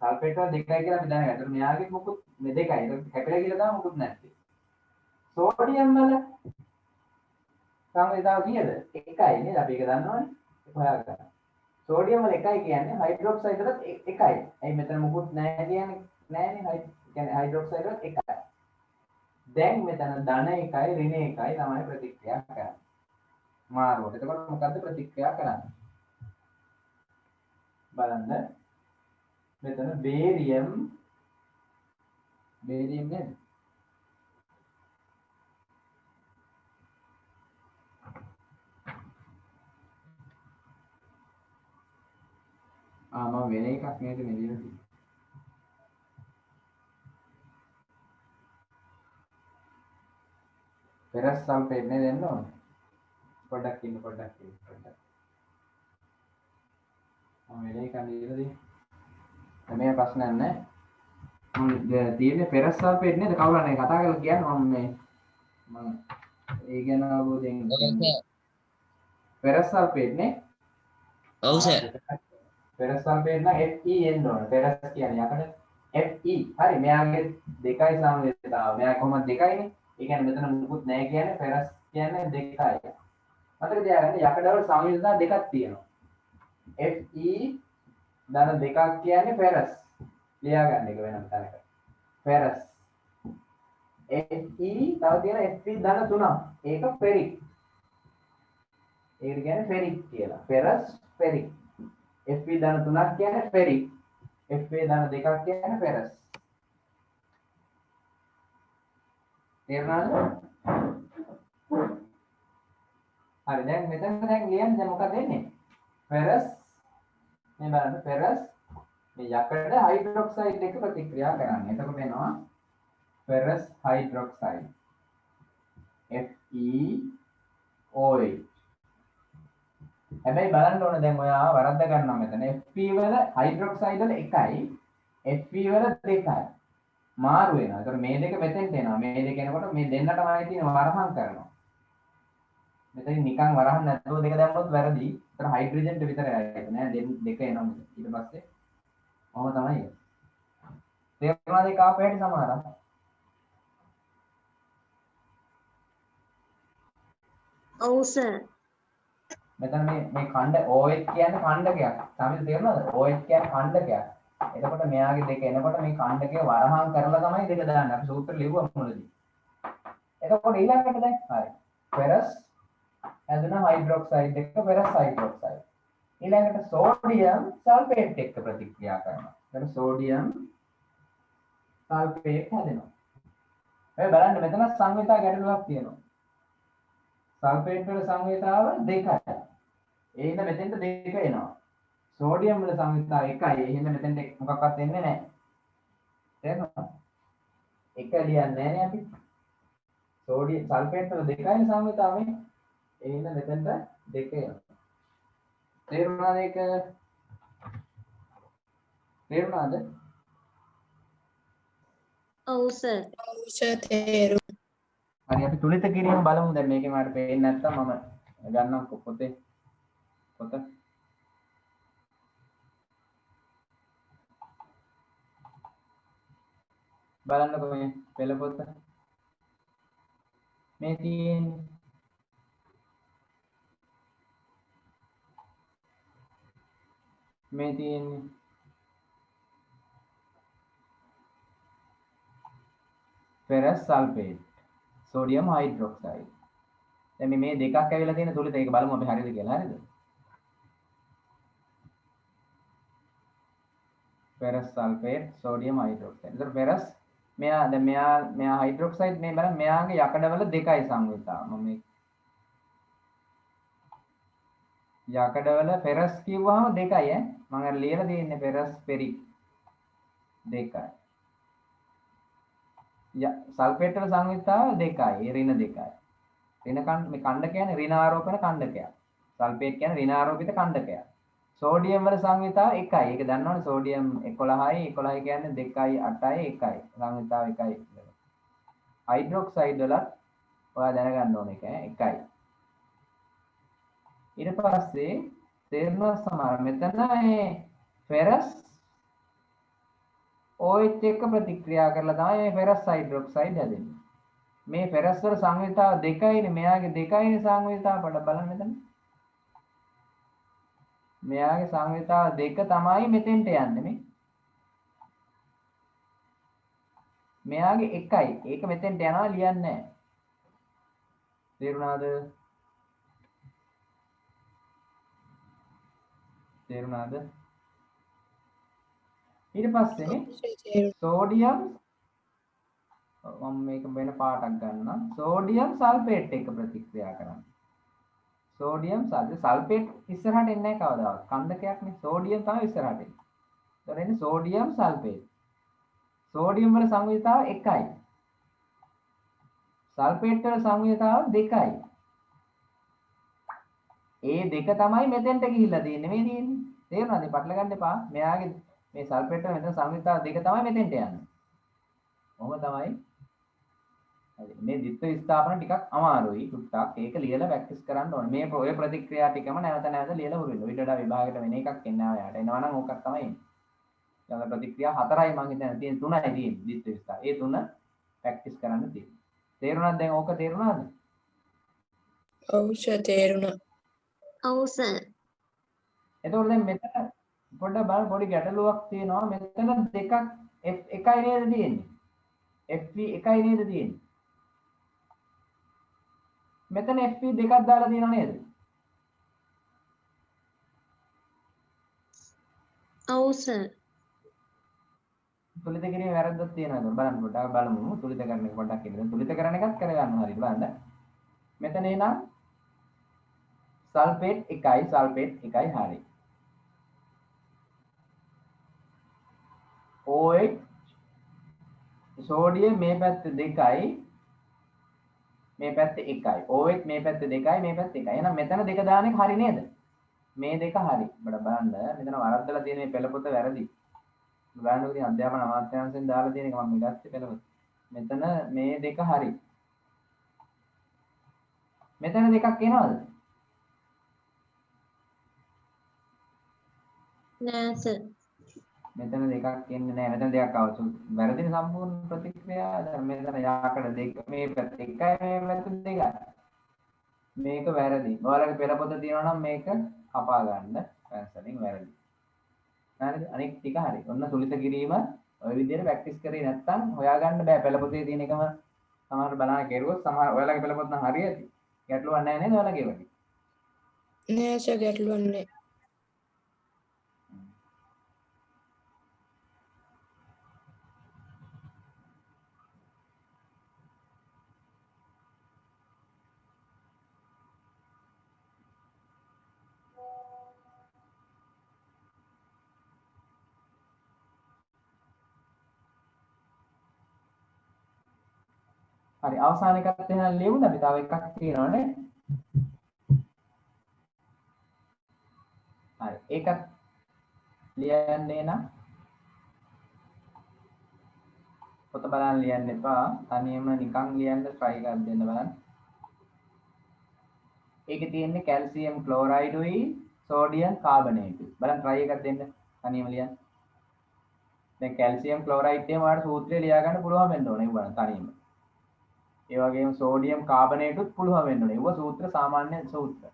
සල්ෆේට් වල 2යි කියලා අපි දැනගන්න. ඒතර මෙයාගේ මොකුත් මේ 2යි. ඒක කැපිලා කියලා තමයි මොකුත් නැත්තේ. සෝඩියම් වල සංවේදතාව කීයද? 1යි නේද? අපි ඒක දන්නවනේ. ඒක හොයාගන්න. සෝඩියම් වල 1යි කියන්නේ හයිඩ්‍රොක්සයිඩ් වලත් 1යි. ඇයි මෙතන මොකුත් නැහැ කියන්නේ නැහැනේ කියන්නේ හයිඩ්‍රොක්සයිඩ් වලත් 1යි. දැන් මෙතන ධන 1යි ඍණ 1යි තමයි ප්‍රතික්‍රියා කරන්නේ. මාරුවට. එතකොට මොකද්ද ප්‍රතික්‍රියා කරන්නේ? බලන්න. මෙතන බේරියම් නේද? මම වෙන එකක් නේද මේ ලියලා තියෙන්නේ. ferrous sulfate නේ දෙන්න ඕනේ. පොඩ්ඩක් ඉන්න. මම වෙන එකක් ලියලා තියෙන්නේ. මේ ප්‍රශ්නයක් නැහැ. මම තියෙන්නේ ferrous sulfate නේද? කවුරු හරි කතා කරලා කියන්නේ මම ඒ ගැන අවබෝධයෙන් ferrous sulfate නේ? ඔව් සර්. ferrous sulfate නම් Fe එන්න ඕන. ferrous කියන්නේ යකඩ Fe. හරි මෙයාගේ 2යි සංවේදතාව. මෙයා කොහොමද 2යිනේ? ඒ කියන්නේ මෙතන මුකුත් නැහැ කියන්නේ ferrous කියන්නේ 2යි. මතක තියාගන්න යකඩවල සංවේදතාව දෙකක් තියෙනවා. Fe ධන 2ක් කියන්නේ ferrous. ලියා ගන්න එක වෙනම තැනක. ferrous Fe තව තියෙන Fe ධන තුනක්. ඒක ferric. ඒකට කියන්නේ ferric කියලා. ferrous ferric. Fe ධන තුනක් කියන්නේ ferric. Fe ධන දෙකක් කියන්නේ ferrous. තේරුණාද? හරි දැන් මෙතන දැන් ලියන්න දැන් මොකක්ද වෙන්නේ? ferrous මේ බලන්න ferrous මේ යකඩ හයිඩ්‍රොක්සයිඩ් එක ප්‍රතික්‍රියා කරන්නේ. එතකොට එනවා ferrous hydroxide FeOH. හැබැයි බලන්න ඕන දැන් ඔයා වරද්ද ගන්නවා මෙතන Fe වල හයිඩ්‍රොක්සයිඩ් වල එකයි Fe වල දෙකයි. මාරු වෙනවා. ඒතකොට මේ දෙක මෙතෙන්ට එනවා. මේ දෙක එනකොට මේ දෙන්නටමයි තියෙන වරහන් කරනවා. මෙතන නිකන් වරහන් නැතුව දෙක දැම්මොත් වැරදි. ඒතර හයිඩ්‍රජන්ට විතරයි ආයේ නෑ දෙක එනවා. ඊට පස්සේ ඔහොම තමයි. තේරුණාද ඒක ආපු හැටි සමහරක්? ඔව් සර්. මෙතන මේ ඛණ්ඩ OH කියන්නේ ඛණ්ඩකයක්. සාමිත තේරුණාද? OH කියන්නේ ඛණ්ඩකයක්. එතකොට මෙයාගේ දෙක එනකොට මේ ඛණ්ඩකේ වරහන් කරලා තමයි දෙක දාන්නේ. අපි සූත්‍ර ලියුවා මුලදී. එතකොට ඊළඟට දැන් හරි. ferrous හැදුන හයිඩ්‍රොක්සයිඩ් එක ferrous හයිඩ්‍රොක්සයිඩ්. ඊළඟට සෝඩියම් සල්ෆේට් එක්ක ප්‍රතික්‍රියා කරනවා. එතකොට සෝඩියම් සල්ෆේට් හැදෙනවා. ඔය බලන්න මෙතන සංයුතා ගැටලුවක් තියෙනවා. සල්ෆේට් වල සංයුතාව දෙකයි. ඒ හින්දා මෙතෙන්ට දෙක එනවා. සෝඩියම් වල සංයුතාව එකයි. ඒ හින්දා මෙතෙන්ට මොකක්වත් එන්නේ නැහැ. තේරුණාද? එක ලියන්නේ නැහැ අපි. සෝඩියම් සල්ෆේට් වල දෙකයි සංයුතාව මේ. ඒ හින්දා මෙතෙන්ට දෙක එනවා. තේරුණාද ඒක? තේරුණාද? ඔව් සර්. තේරුණා. හරි අපි තුලිත කිරීම බලමු. දැන් මේකේ මට පේන්නේ නැත්තම් මම ගන්නම් පොතේ පොත. බලන්නකෝ මේ පෙළ පොත. මේ තියෙන්නේ ferrous sulfate sodium hydroxide. දැන් මේ දෙකක් ඇවිල්ලා තියෙන තුලිත ඒක බලමු අපි හරියද කියලා. හරිද? ferrous sulfate sodium hydroxide. ඒතර ferrous මෙයා දැන් මෙයා hydroxide මේ බලන්න මෙයාගේ යකඩවල දෙකයි සංයුතාව. මම මේ යකඩවල ferrous කිව්වහම දෙකයි ඈ. මම අර ලියලා තියෙන්නේ ferrous ferric දෙකයි. සල්ෆේට් වල සංයුක්තාව දෙකයි ඍණ දෙකයි. ඍණ මේ ඛණ්ඩක කියන්නේ ඍණාරෝපණ ඛණ්ඩකයක්. සල්ෆේට් කියන්නේ ඍණාරෝපිත ඛණ්ඩකයක්. සෝඩියම් වල සංයුක්තාව එකයි. ඒක දන්නවනේ සෝඩියම් 11යි 11 කියන්නේ 2යි 8යි 1යි. සංයුක්තාව එකයි. හයිඩ්‍රොක්සයිඩ් වල ඔයා දැනගන්න ඕනේ එකයි. ඊට පස්සේ තේරෙනවා සමහර මෙතන මේ ferrous OH එක්ක ප්‍රතික්‍රියා කරලා තමයි මේ ferrous hydroxide හැදෙන්නේ. මේ ferrous වල සංයුතාව දෙකයිනේ. මෙයාගේ දෙකයිනේ සංයුතාව පොඩ බලන්න මෙතන. මෙයාගේ සංයුතාව දෙක තමයි මෙතෙන්ට යන්නේ මේ. මෙයාගේ එකයි. ඒක මෙතෙන්ට යනවා ලියන්නේ නැහැ. තේරුණාද? තේරුණාද? ඊට පස්සේ සෝඩියම් මම මේක වෙන පාටක් ගන්නම්. සෝඩියම් සල්ෆේට් එක ප්‍රතික්‍රියා කරන්න. සෝඩියම් සල්ෆේට් ඉස්සරහට එන්නේ නැහැ කවදාවත්. ඛණ්ඩකයක්නේ. සෝඩියම් තමයි ඉස්සරහට එන්නේ. ඒතර එන්නේ සෝඩියම් සල්ෆේට්. සෝඩියම් වල සංයුතාව එකයි. සල්ෆේට් වල සංයුතාව දෙකයි. ඒ දෙක තමයි මෙතෙන්ට ගිහිල්ලා තියෙන්නේ මේ තියෙන්නේ. තේරුණාද? පටල ගන්න එපා. මෙයාගේ මේ සල්ෆේට් වල මෙතන සංයුක්තාව දෙක තමයි මෙතෙන්ට යන්නේ. කොහොම තමයි. හරි. මේ ද්විත්ව විස්ථාපන ටිකක් අමාරුයි ටුක්ටක්. ඒක ලියලා ප්‍රැක්ටිස් කරන්න ඕනේ. මේ ඔය ප්‍රතික්‍රියා ටිකම නැවත නැවත ලියලා හුරු වෙන්න. ඊට වඩා විභාගයට වෙන එකක් එන්නේ නැහැ යාට. එනවා නම් ඕකක් තමයි එන්නේ. ඊළඟ ප්‍රතික්‍රියා හතරයි මම හිතන්නේ තියෙන තුනයි තියෙන්නේ ද්විත්ව විස්ථාපන. ඒ තුන ප්‍රැක්ටිස් කරන්න තියෙනවා. තේරුණාද දැන් ඕක තේරුණාද? ඔව් සර් තේරුණා. ඔව් සර්. එතකොට දැන් මෙතන පොඩ්ඩක් බලන්න පොඩි ගැටලුවක් තියෙනවා. මෙතන දෙකක් F එකයි නේද තියෙන්නේ? FV එකයි නේද තියෙන්නේ? මෙතන FV දෙකක් දාලා තියෙනව නේද? ඔව් සර්. තුලිත කිරීමේ වැරද්දක් තියෙනවා. බලන්න පොඩ්ඩක් බලමු. තුලිත කරන එක පොඩ්ඩක් ඉන්න. තුලිත කරන එකත් කරගන්න හරියට බලන්න. මෙතන එනවා සල්ෆේට් එකයි හරි. OH සෝඩියම් මේ පැත්තේ 2යි මේ පැත්තේ 1යි. OH මේ පැත්තේ 2යි මේ පැත්තේ 1යි. එහෙනම් මෙතන දෙක දාන එක හරි නේද? මේ දෙක හරි. ඔබට බලන්න මෙතන වරද්දලා තියෙන මේ පෙළ පොත වැරදි. බලන්නකෝ ඉතින් අධ්‍යාපන අමාත්‍යාංශයෙන් දාලා තියෙන එක මම ගත්තේ පෙළ පොත. මෙතන මේ දෙක හරි. මෙතන දෙකක් එනවද? නෑ සර්. මෙතන දෙකක් එන්නේ නැහැ. මෙතන දෙකක් આવතු. වැරදින සම්පූර්ණ ප්‍රතික්‍රියාව. දැන් මෙතන යාකඩ දෙක මේ පැත්ත එකයි මේ පැත්ත දෙකයි. මේක වැරදි. ඔයාලගේ පෙළ පොත තියෙනවා නම් මේක කපා ගන්න. පැන්සලෙන් වැරදි. හරිද? අනෙක් ටික හරි. ඔන්න තුලිත කිරීම ඔය විදිහට ප්‍රැක්ටිස් කරේ නැත්නම් හොයාගන්න බෑ. පෙළ පොතේ තියෙන එකම සමහර බලන්න කෙරුවොත් සමහර ඔයාලගේ පෙළ පොත නම් හරි ඇති. ගැටලුවක් නැහැ නේද ඔයාලගේ වගේ? නෑ සර් ගැටලුවක් නෑ. හරි අවසාන එකත් එහෙනම් ලියමුද අපි තව එකක් තියෙනවනේ හරි ඒකත් ලියන්නේ නම් පොත බලන්න ලියන්න එපා තනියම නිකන් ලියන්න try එකක් දෙන්න බලන්න ඒකේ තියෙන්නේ කැල්සියම් ක්ලෝරයිඩුයි සෝඩියම් කාබනේටුයි බලන්න try එකක් දෙන්න තනියම ලියන්න දැන් කැල්සියම් ක්ලෝරයිඩ් එකේ මාට සූත්‍රය ලියා ගන්න පුළුවන් වෙන්න ඕනේ බලන්න තනියම ඒ වගේම සෝඩියම් කාබනේටුත් පුළුවන් වෙන්න ඕනේ. ඒවා සූත්‍ර සාමාන්‍ය සූත්‍ර.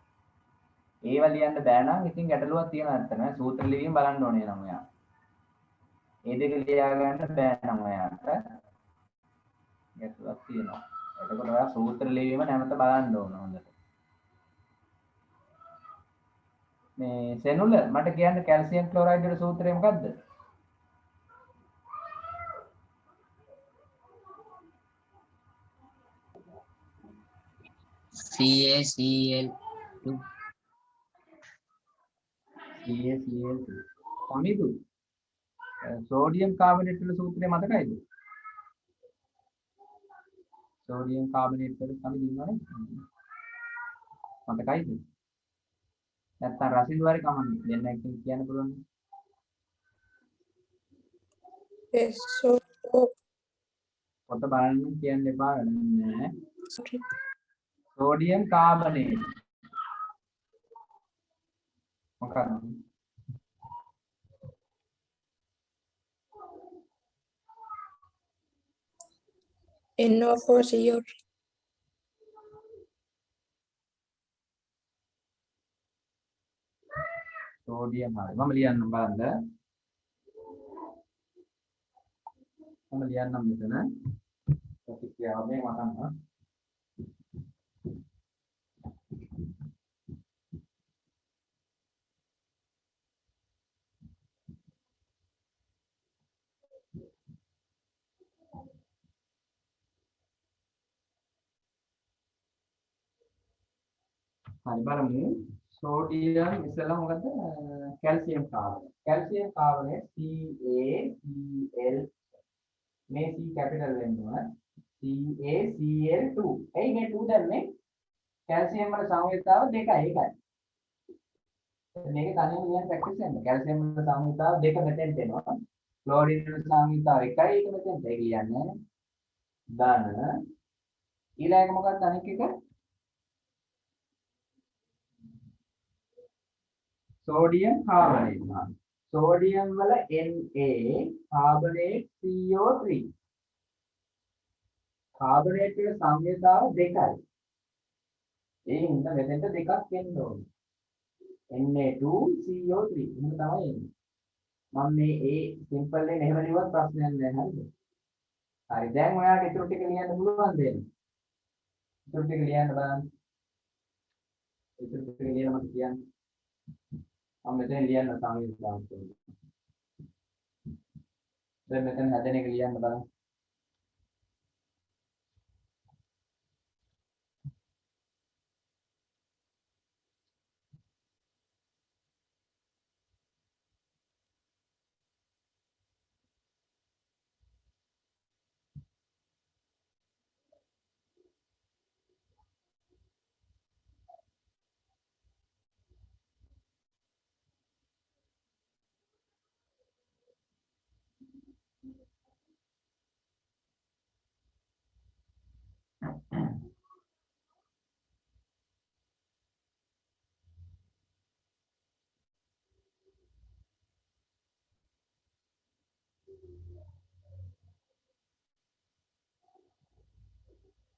ඒවා ලියන්න බෑ නම් ඉතින් ගැටලුවක් තියෙනවා නැත්නම් සූත්‍ර ලිවීම බලන්න ඕනේ නම් ඔයා. ඒ දෙක ලියා ගන්න බෑ නම් ඔයාට ගැටලුවක් තියෙනවා. එතකොට ඔයා සූත්‍ර ලිවීම නැවත බලන්න ඕන හොඳට. මේ සෙනුල මට කියන්න කැල්සියම් ක්ලෝරයිඩ් වල සූත්‍රය මොකද්ද? CaCl2 CaCl2 සමිදු සෝඩියම් කාබනේට් වල සූත්‍රය මතකයිද? සෝඩියම් කාබනේට් වල සමිදු ඉන්නවනේ මතකයිද? නැත්තම් රසිදු හරි කමන්නේ දෙන්න එකකින් කියන්න පුළුවන්. SO පොත බලන්න කියන්න එපා නෑ. sorry සෝඩියම් කාබනේට් මොකක්ද? NO4 CO3 සෝඩියම් හරි. මම ලියන්නම් බලන්න. මම ලියන්නම් මෙතන. ප්‍රතික්‍රියාව මේ මතන්න. හරි බලමු. සෝඩියම් ඉස්සෙල්ලා මොකද? Calcium carbonate. Calcium carbonate CaCl මේ C කැපිටල් වෙන්න ඕන. CaCl2. එයි මේ 2 දැම්මේ කැල්සියම් වල සංයුක්තාව 2යි ඒකයි. මේක තනියම ලියන්න ප්‍රැක්ටිස් කරන්න. කැල්සියම් වල සංයුක්තාව 2 මෙතෙන්ට එනවා. ක්ලෝරින් වල සංයුක්තාව 1යි ඒක මෙතෙන්ට. ඒක ලියන්නේ. දාන ඊළඟ මොකක්ද අනික් එක? sodium carbonate sodium වල Na carbonate CO3 carbonate වල සංයුතාව 2යි ඒ හින්දා මෙතෙන්ට දෙකක් එන්න ඕනේ Na2CO3 එහෙම තමයි එන්නේ මම මේ ඒ සිම්පල් එක එහෙම ලියුවත් ප්‍රශ්නයක් නැහැ හරිද? හරි දැන් ඔයාලට ඊටු ටික ලියන්න පුළුවන් දෙන්න. ඊටු ටික ලියන්න බලන්න. ඊටු ටික ලියන්න මට කියන්න. මම මෙතන ලියන්න සංවිධානය. දැන් මෙතන හැදෙන එක ලියන්න බලන්න.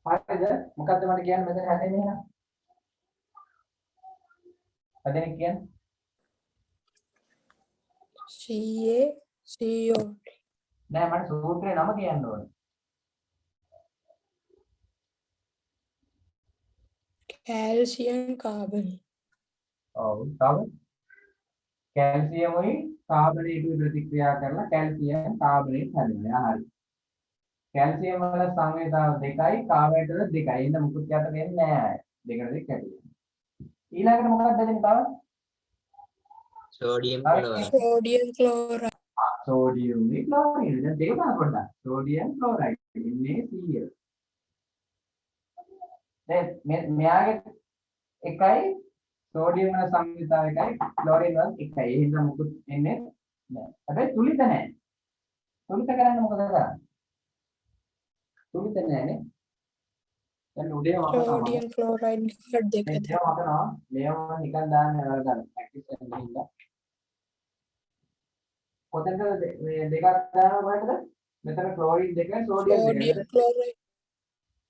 හරිද? මොකද්ද මට කියන්න මෙතන හැදෙන්නේ එහෙනම්? හැදෙන්නේ කියන්නේ? CaCO නෑ මට සූත්‍රේ නම කියන්න ඕනේ. calcium carbonate. ඔව් තව කැල්සියමුයි කාබනේටුයි ප්‍රතික්‍රියා කරලා කැල්සියම් කාබනේට් හැදෙනවා. හරි. කැල්සියම් වල සංවේදාව 2යි කාබනේට් වල 2යි. එහෙනම් මුකුත් යට වෙන්නේ නෑ. දෙකට දෙක කැඩෙනවා. ඊළඟට මොකක්ද දෙන්නේ තව? sodium chloride. Sodium chloride. Sodium chloride. දැන් දෙක බලන්න පොඩ්ඩක්. Sodium chloride. NaCl. දැන් මෙයාගේ එකයි සෝඩියම් වල සංයුතාව එකයි ක්ලෝරින් වල එකයි. ඒ හින්දා මොකුත් එන්නේ නෑ. හැබැයි තුලිත නෑ. තුලිත කරන්න මොකද කරන්නේ? තුලිත නෑනේ. දැන් උදේ මම Sodium chloride දෙක මේක මතනවා. මේව නිකන් දාන්න අරගන්න. ප්‍රැක්ටිස් කරන්න ඉන්න. කොතනද මේ දෙකක් දානවා කොහෙටද? මෙතන ක්ලෝරින් දෙකයි සෝඩියම් Sodium දෙකයි. chloride.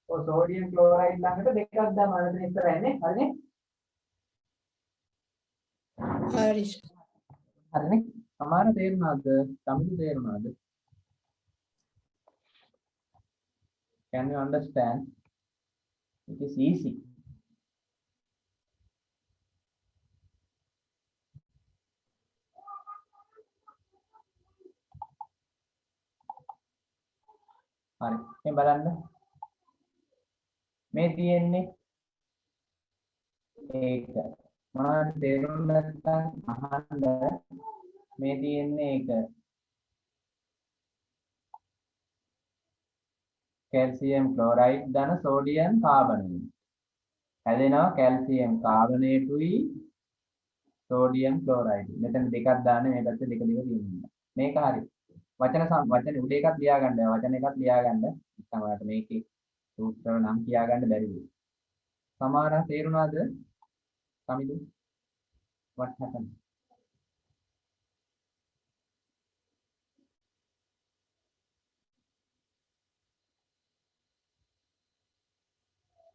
ඔව් සෝඩියම් ක්ලෝරයිඩ් ළඟට දෙකක් දානවා. මෙතන ඉස්සරහනේ. හරිනේ? හරි. හරිනේ? සමාන තේරුණාද? සමිති තේරුණාද? Can you understand? It is easy. හරි. මේ බලන්න. මේ තියෙන්නේ ඒක. මොනවද තේරුම් නැත්නම් අහන්න මේ තියෙන්නේ ඒක. කැල්සියම් ක්ලෝරයිඩ් ධන සෝඩියම් කාබනේට්. හැදෙනවා කැල්සියම් කාබනේටුයි සෝඩියම් ක්ලෝරයිඩ්. මෙතන දෙකක් දාන්නේ මේ පැත්තේ දෙක තියෙනවා. මේක හරි. වචන උඩ එකක් ලියා ගන්න. වචන එකක් ලියා ගන්න. නැත්නම් ඔයාලට මේකේ සූත්‍ර නම් කියා ගන්න බැරි වෙයි. සමහරව තේරුණාද? සමිදු what happened?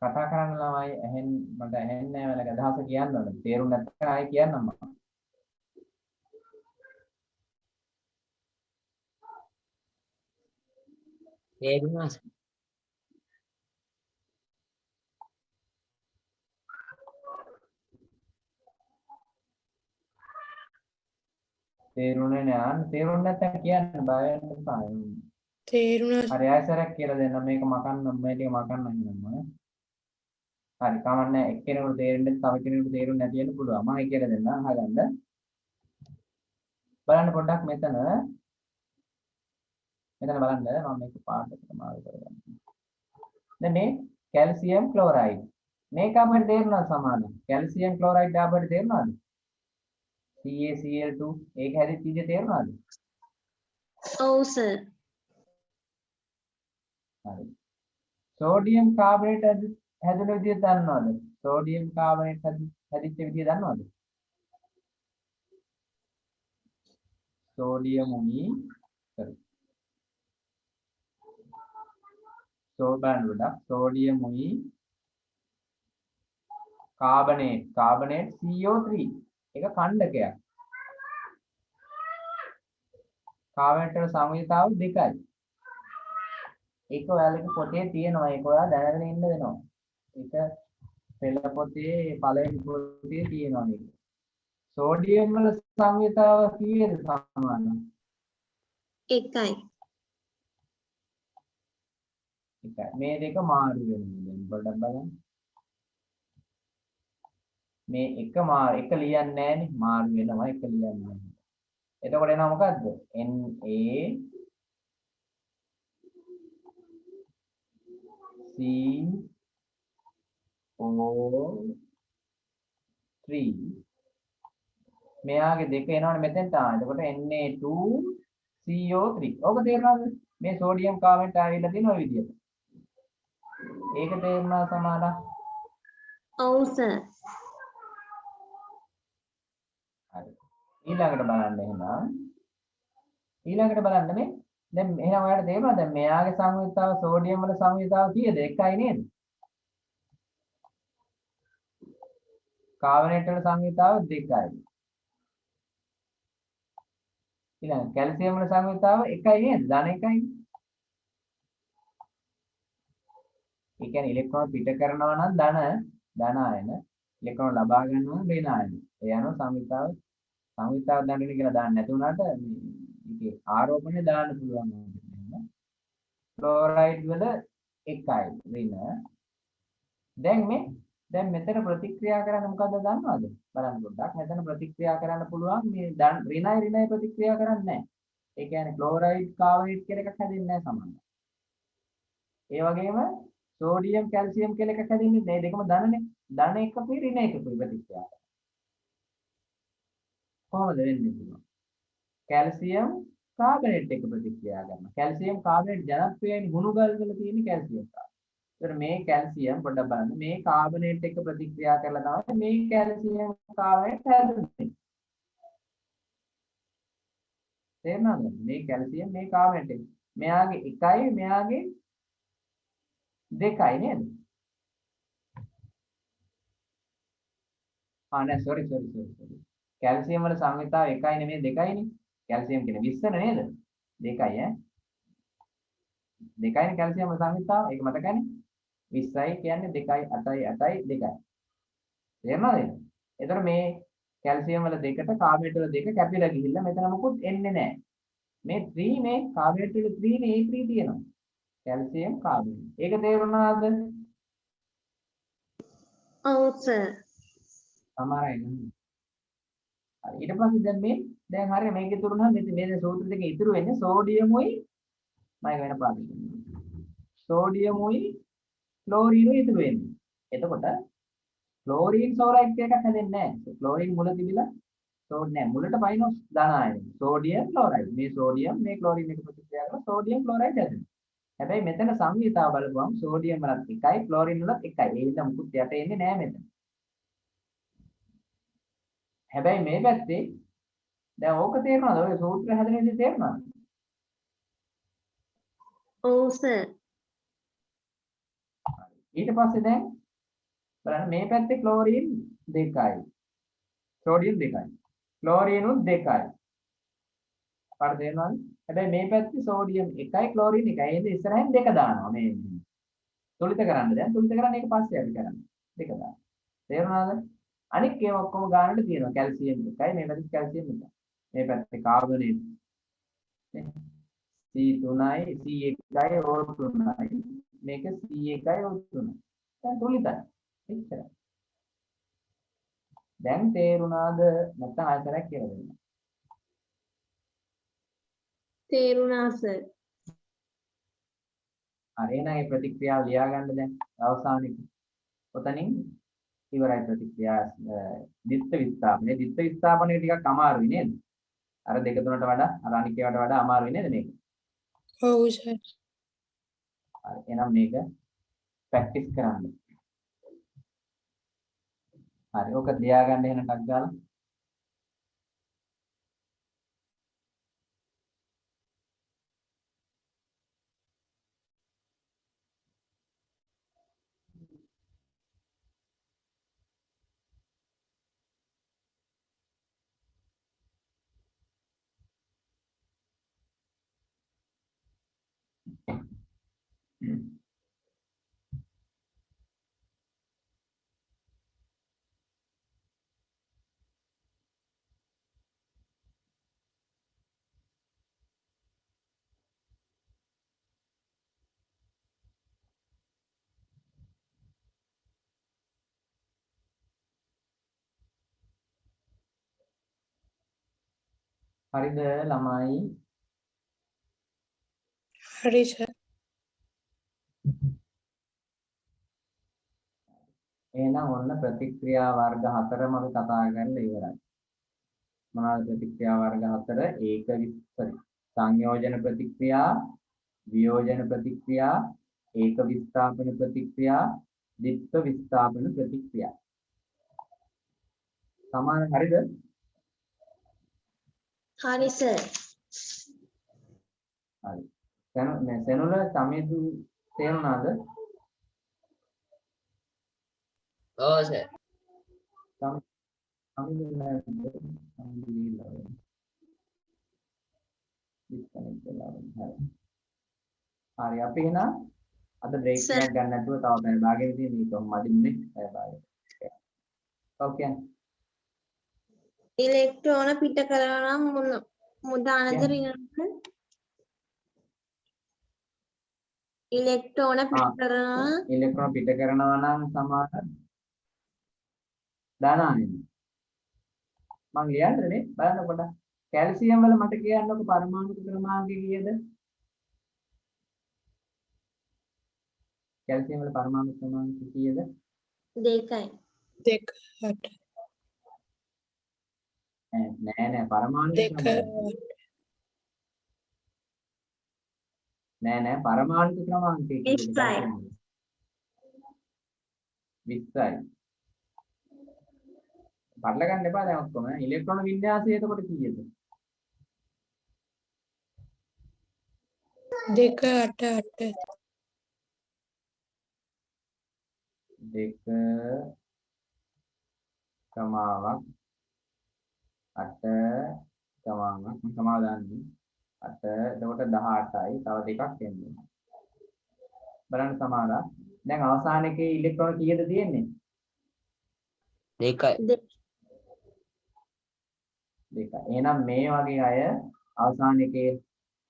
කතා කරන්න ළමයි මට ඇහෙන්නේ නැහැ වල අදහස කියන්න ඕනේ. තේරුම් නැත්නම් ආයෙ කියන්නම් මම. තේරුණා sir. තේරුණේ නැහැ. තේරුම් නැත්නම් කියන්න බය වෙන්න එපා. තේරුණා. හරි ආයෙසරක් කියලා දෙන්න මේක මකන්න මේ ටික මකන්න ඉන්නවා. හරි කමන්නේ එක්කෙනෙකුට තේරෙන්නේ තව කෙනෙකුට තේරුන්නේ නැති වෙන්න පුළුවන්. මම කියලා දෙන්න අහගන්න. බලන්න පොඩ්ඩක් මෙතන බලන්න මම මේක පාඩකට මාරු කරගන්න. දැන් මේ කැල්සියම් ක්ලෝරයිඩ් මේක අපිට තේරුණා සමාන. කැල්සියම් ක්ලෝරයිඩ් අපිට තේරුණාද? CaCl2 ඒක හැදිච්ච විදිය තේරුණාද? ඔව් සර්. හරි. සෝඩියම් කාබනේට් හැදෙන විදිය දන්නවද? සෝඩියම් කාබනේට් හැදිච්ච විදිය දන්නවද? සෝඩියමුයි සෝඩියමුයි කාබනේට් CO3 එක කණ්ඩකයක්. කාබනේට් වල සංයුතාව දෙකයි. ඒක ඔයාලගේ පොතේ තියෙනවා. ඒක ඔයාලා දැනගෙන ඉන්න වෙනවා. ඒක පෙළ පොතේ පළවෙනි පොතේ තියෙනවා මේක. සෝඩියම් වල සංයුතාව කීයද සමාන? එකයි. එකයි. මේ දෙක මාරු වෙනවා. දැන් පොඩ්ඩක් බලන්න. මේ එක ලියන්නේ නැහනේ. මාරු වෙනවා එක ලියන්නේ නැහැ. එතකොට එනවා මොකද්ද? NaCO3 මෙයාගේ දෙක එනවනේ මෙතෙන්ට එතකොට Na2CO3 ඕක තේරෙනවද? මේ සෝඩියම් කාබනේට් ආවිල්ලා තියෙන ওই විදිහට. ඒක තේරුණා සමාන? ඔව් සර්. හරි. ඊළඟට බලන්න එහෙනම්. ඊළඟට බලන්න මේ දැන් එහෙනම් ඔයාලට තේරෙනවද දැන් මෙයාගේ සංයුතාව සෝඩියම් වල සංයුතාව කීයද? එකයි නේද? කාබනේට් වල සංයුතාව දෙකයි. ඊළඟ කැල්සියම් වල සංයුතාව එකයි නේද? ධන එකයි. ඒ කියන්නේ ඉලෙක්ට්‍රෝන පිට කරනවා නම් ධන ආයන, ඉලෙක්ට්‍රෝන ලබා ගන්නවා නම් ඍණ ආයන. ඒ අනුව සංයුතාව දඬුවන කියලා දාන්න නැති වුණාට මේකේ ආරෝපණය දාන්න පුළුවන් වෙනවා. ක්ලෝරයිඩ් වල එකයි ඍණ. දැන් මෙතන ප්‍රතික්‍රියා කරන්න මොකද්ද දන්නවද? බලන්න පොඩ්ඩක්. මෙතන ප්‍රතික්‍රියා කරන්න පුළුවන් මේ ඍණයි ප්‍රතික්‍රියා කරන්නේ නැහැ. ඒ කියන්නේ ක්ලෝරයිඩ් කාබනේට් කියලා එකක් හැදෙන්නේ නැහැ සමහරවිට. ඒ වගේම සෝඩියම් කැල්සියම් කියලා එකක් හැදෙන්නේ නැහැ. දෙකම ධනනේ. ධන එකකුයි ඍණ එකකුයි ප්‍රතික්‍රියා කරන්නේ. කොහොමද වෙන්නේ කියලා? කැල්සියම් කාබනේට් එක ප්‍රතික්‍රියා කරනවා. කැල්සියම් කාබනේට් ජනප්‍රියයි හුණුගල් වල තියෙන කැල්සියම් කාබනේට්. ඒතර මේ කැල්සියම් පොඩ්ඩක් බලන්න. මේ කාබනේට් එක ප්‍රතික්‍රියා කරලා තමයි මේ කැල්සියම් කාබනේට් හැදෙන්නේ. තේරුණාද? මේ කැල්සියම් මේ කාබනේට් එක. මෙයාගේ එකයි මෙයාගේ දෙකයි නේද? නෑ sorry. කැල්සියම් වල සංයුතාව එකයි නෙමෙයි දෙකයිනේ. කැල්සියම් කියන්නේ 20 නේද? දෙකයි ඈ. දෙකයිනේ කැල්සියම් වල සංයුතාව. ඒක මතකනේ. 20යි කියන්නේ 2යි 8යි 8යි 2යි. තේරුණාද? එතකොට මේ කැල්සියම් වල දෙකට කාබනේට් වල දෙක කැපිලා ගිහිල්ලා මෙතන මොකුත් එන්නේ නැහැ. මේ 3 මේ කාබනේට් වල 3 නේ A3 තියෙනවා. Calcium carbonate. ඒක තේරුණාද? ඔව් සර්. සමහරයි නේද? හරි. ඊට පස්සේ දැන් හරිය මේක ඉතුරු නම් මේ සූත්‍ර දෙකේ ඉතුරු වෙන්නේ සෝඩියමුයි මම වෙන පාඩම් කරනවා. සෝඩියමුයි ක්ලෝරිනුයි ඉතුරු වෙන්නේ. එතකොට ක්ලෝරින් සෝරයිඩ් එකක් හැදෙන්නේ නැහැ. ක්ලෝරින් මුල තිබිලා සෝඩ් නැහැ. මුලට පයින්ස් ධන ආයන. Sodium chloride. මේ සෝඩියම් මේ ක්ලෝරින් එක ප්‍රතික්‍රියා කරලා සෝඩියම් ක්ලෝරයිඩ් හැදෙනවා. හැබැයි මෙතන සංයුතාව බලපුවම සෝඩියම් වලත් එකයි ක්ලෝරින් වලත් එකයි. ඒ නිසා මුකුත් යට එන්නේ නැහැ මෙතන. හැබැයි මේ පැත්තේ දැන් ඕක තේරෙනවද? ඔය සූත්‍ර හැදෙන විදිහ තේරෙනවද? ඔව් සර්. ඊට පස්සේ දැන් බලන්න මේ පැත්තේ ක්ලෝරින් දෙකයි. සෝඩියම් දෙකයි. ක්ලෝරිනුත් දෙකයි. පාඩ තේරෙනවද? හැබැයි මේ පැත්තේ සෝඩියම් එකයි ක්ලෝරින් එකයි. ඒ නිසා ඉස්සරහින් දෙක දානවා මේ. තුලිත කරන්න දැන් තුලිත කරන්න ඒක පස්සේ අපි කරන්නේ. දෙක දානවා. තේරුණාද? අනික ඒවා ඔක්කොම ගානට තියෙනවා. කැල්සියම් එකයි මේ පැත්තේ කැල්සියම් එකයි. මේ පැත්තේ කාබනේට් C3යි C1යි O3යි. මේක C1යි O3යි. දැන් තුලිතයි. එච්චරයි. දැන් තේරුණාද? නැත්නම් ආයතරයක් කියලා දෙන්න. තේරුණා සර්. හරි එහෙනම් මේ ප්‍රතික්‍රියාව ලියා ගන්න දැන් අවසානයේ. ඔතනින් ඉවරයි ප්‍රතික්‍රියා දිත්ත විස්ථාපනය. දිත්ත විස්ථාපනය ටිකක් අමාරුයි නේද? අර දෙක තුනට වඩා අර අනික් ඒවාට වඩා අමාරුයි නේද මේක? ඔව් සර්. හරි එහෙනම් මේක ප්‍රැක්ටිස් කරන්න. හරි ඔක ලියා ගන්න එහෙනම් ටක් ගාලා. හරිද ළමයි? හරි සර්. එහෙනම් ඔන්න ප්‍රතික්‍රියා වර්ග හතරම අපි කතා කරලා ඉවරයි. මොනවාද ප්‍රතික්‍රියා වර්ග හතර? සංයෝජන ප්‍රතික්‍රියා, වියෝජන ප්‍රතික්‍රියා, ඒක විස්ථාපන ප්‍රතික්‍රියා, ද්විත්ව විස්ථාපන ප්‍රතික්‍රියා. සමාන හරිද? හරි සර්. හරි. සෙනුල සමේතු තේරුණාද? ඔව් සර්. හරි අපි එහෙනම් අද බ්‍රේක් එකක් ගන්න නැතුව තව පැය භාගයක තියෙන මේක මදින්නේ පැය භාගයක්. ඔව් කියන්නේ ඉලෙක්ට්‍රෝන පිට කරනවා නම් මුදානද ඍණද? ඉලෙක්ට්‍රෝන පිට කරනවා ඉලෙක්ට්‍රෝන පිට කරනවා නම් සමාන ධනායන. මම ලියන්නද මේ බලන්න පොඩ්ඩක්. කැල්සියම් වල මට කියන්නකො පරමාණු ක්‍රමාංකය කීයද? කැල්සියම් වල පරමාණු ක්‍රමාංකය කීයද? 2යි. 2 නෑ පරමාණු නෑ පරමාණු ක්‍රමාංකය කීයද? 20යි. පටල ගන්න එපා දැන් ඔක්කොම. ඉලෙක්ට්‍රෝන වින්‍යාසය එතකොට කීයද? 2 8 8 2 කමාවක් 8 කමාවක් සමාදානයි 8 එතකොට 18යි තව දෙකක් එන්නේ. බලන්න සමාදා. දැන් අවසාන එකේ ඉලෙක්ට්‍රෝන කීයද තියෙන්නේ? 2යි. 2. එහෙනම් මේ වගේ අය අවසාන එකේ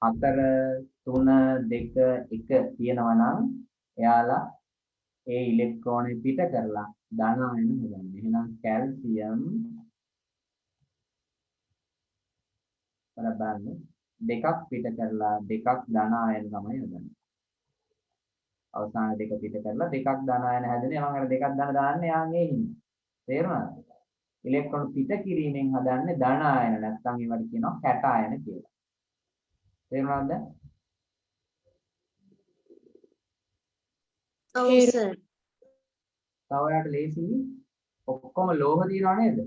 4 3 2 1 තියෙනවා නම් එයාලා ඒ ඉලෙක්ට්‍රෝනෙ පිට කරලා ධන අයන හදන්නේ. එහෙනම් කැල්සියම් බලන්න දෙකක් පිට කරලා දෙකක් ධන අයන තමයි හදන්නේ. අවසාන දෙක පිට කරලා දෙකක් ධන අයන හැදෙන්නේ. මම අර දෙකක් ධන දාන්නේ යාගේ හින්දා. තේරුණාද? ඉලෙක්ට්‍රෝන පිට කිරීමෙන් හදන්නේ ධන අයන නැත්නම් ඒවට කියනවා කැට අයන කියලා. තේරුණාද? ඔව් සර්. තව ඔයාලට ලේසි ඔක්කොම ලෝහ තියනවා නේද?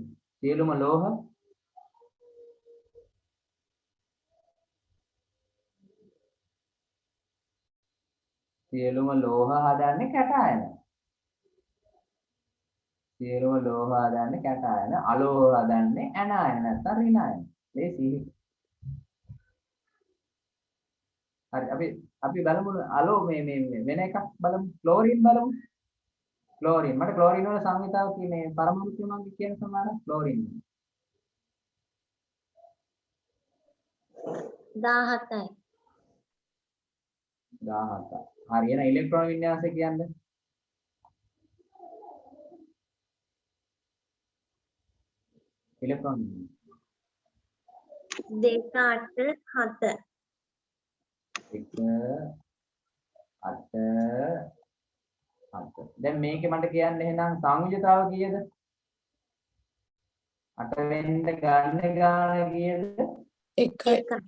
සියලුම ලෝහ හදන්නේ කැට අයන. සියලුම ලෝහ හදන්නේ කැට අයන. අලෝහ හදන්නේ ඇන අයන නැත්නම් ඍණ අයන. ලේසි. හරි අපි බලමු අලෝ මේ වෙන එකක් බලමු. ක්ලෝරින් බලමු. ක්ලෝරින් මට ක්ලෝරින් වල සංහිතාව කියන්නේ පරමාණු ක්‍රමාංක කියන සමාන ක්ලෝරින් 17යි. 17. හරි එහෙනම් ඉලෙක්ට්‍රෝන වින්‍යාසය කියන්නේ ඉලෙක්ට්‍රෝන 2 8 7. 1 8 7. දැන් මේකේ මට කියන්න එහෙනම් සංයුජතාව කීයද? 8 වෙන්න ගන්න ගාන කීයද? 1යි.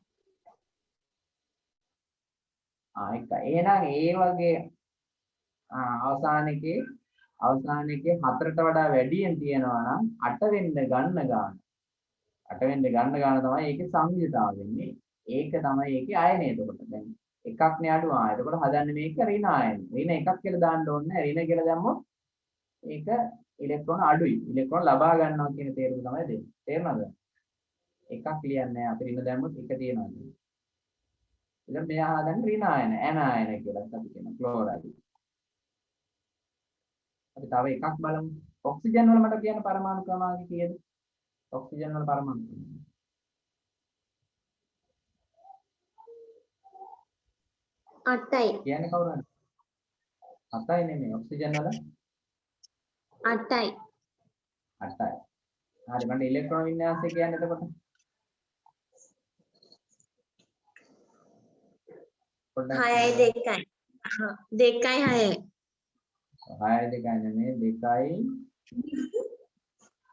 1. එහෙනම් ඒ වගේ අවසාන එකේ 4ට වඩා වැඩියෙන් තියෙනවා නම් 8 වෙන්න ගන්න ගාන. 8 වෙන්න ගන්න ගාන තමයි ඒකේ සංයුජතාව වෙන්නේ. ඒක තමයි ඒකේ අයනය. එතකොට දැන් එකක් නේ අඩු. එතකොට හදන්නේ මේක ඍණ ආයන. ඍණ එකක් කියලා දාන්න ඕනේ නැහැ. ඍණ කියලා දැම්මොත් ඒක ඉලෙක්ට්‍රෝන අඩුයි. ඉලෙක්ට්‍රෝන ලබා ගන්නවා කියන තේරුම තමයි දෙන්නේ. තේරුණාද? එකක් ලියන්නේ නැහැ. අපි ඍණ දැම්මොත් එක තියෙනවා. එතකොට මෙයා හදන්නේ ඍණායන ඇනායන කියලා අපි කියන ක්ලෝරයිඩ්. අපි තව එකක් බලමු. ඔක්සිජන් වල මට කියන්න පරමාණු ක්‍රමාංක කීයද? ඔක්සිජන් වල පරමාණු ක්‍රමාංක. 8යි. කියන්නේ කවුරු හරි? 7යි නෙමෙයි ඔක්සිජන් වල 8යි. 8යි. හරි මට ඉලෙක්ට්‍රෝන වින්‍යාසය කියන්නේ එතකොට පොඩ්ඩක් 6යි 2යි. 2යි 6යි. 6යි 2යි නෙමෙයි 2යි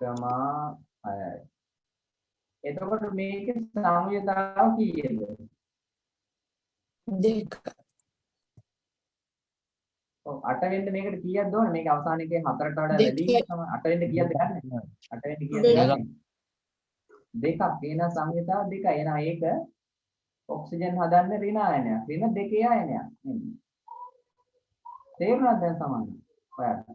කමා 6යි. එතකොට මේකේ සංයුතාව කීයද? 2. ඔව් 8 වෙන්න මේකට කීයක්ද ඕනේ? මේක අවසානයේ 4ට වඩා වැඩි දෙකයි. තමයි 8 වෙන්න කීයක්ද ගන්න? 8 වෙන්න කීයක්ද දෙකක්. ගන්න? දෙකක්. එහෙනම් සංයුතාව 2යි. එහෙනම් ඒක ඔක්සිජන් හදන්න ඍණායනයක්. ඍණ 2 ආයනයක්. තේරුණාද දැන් සමාන? ඔයාලට.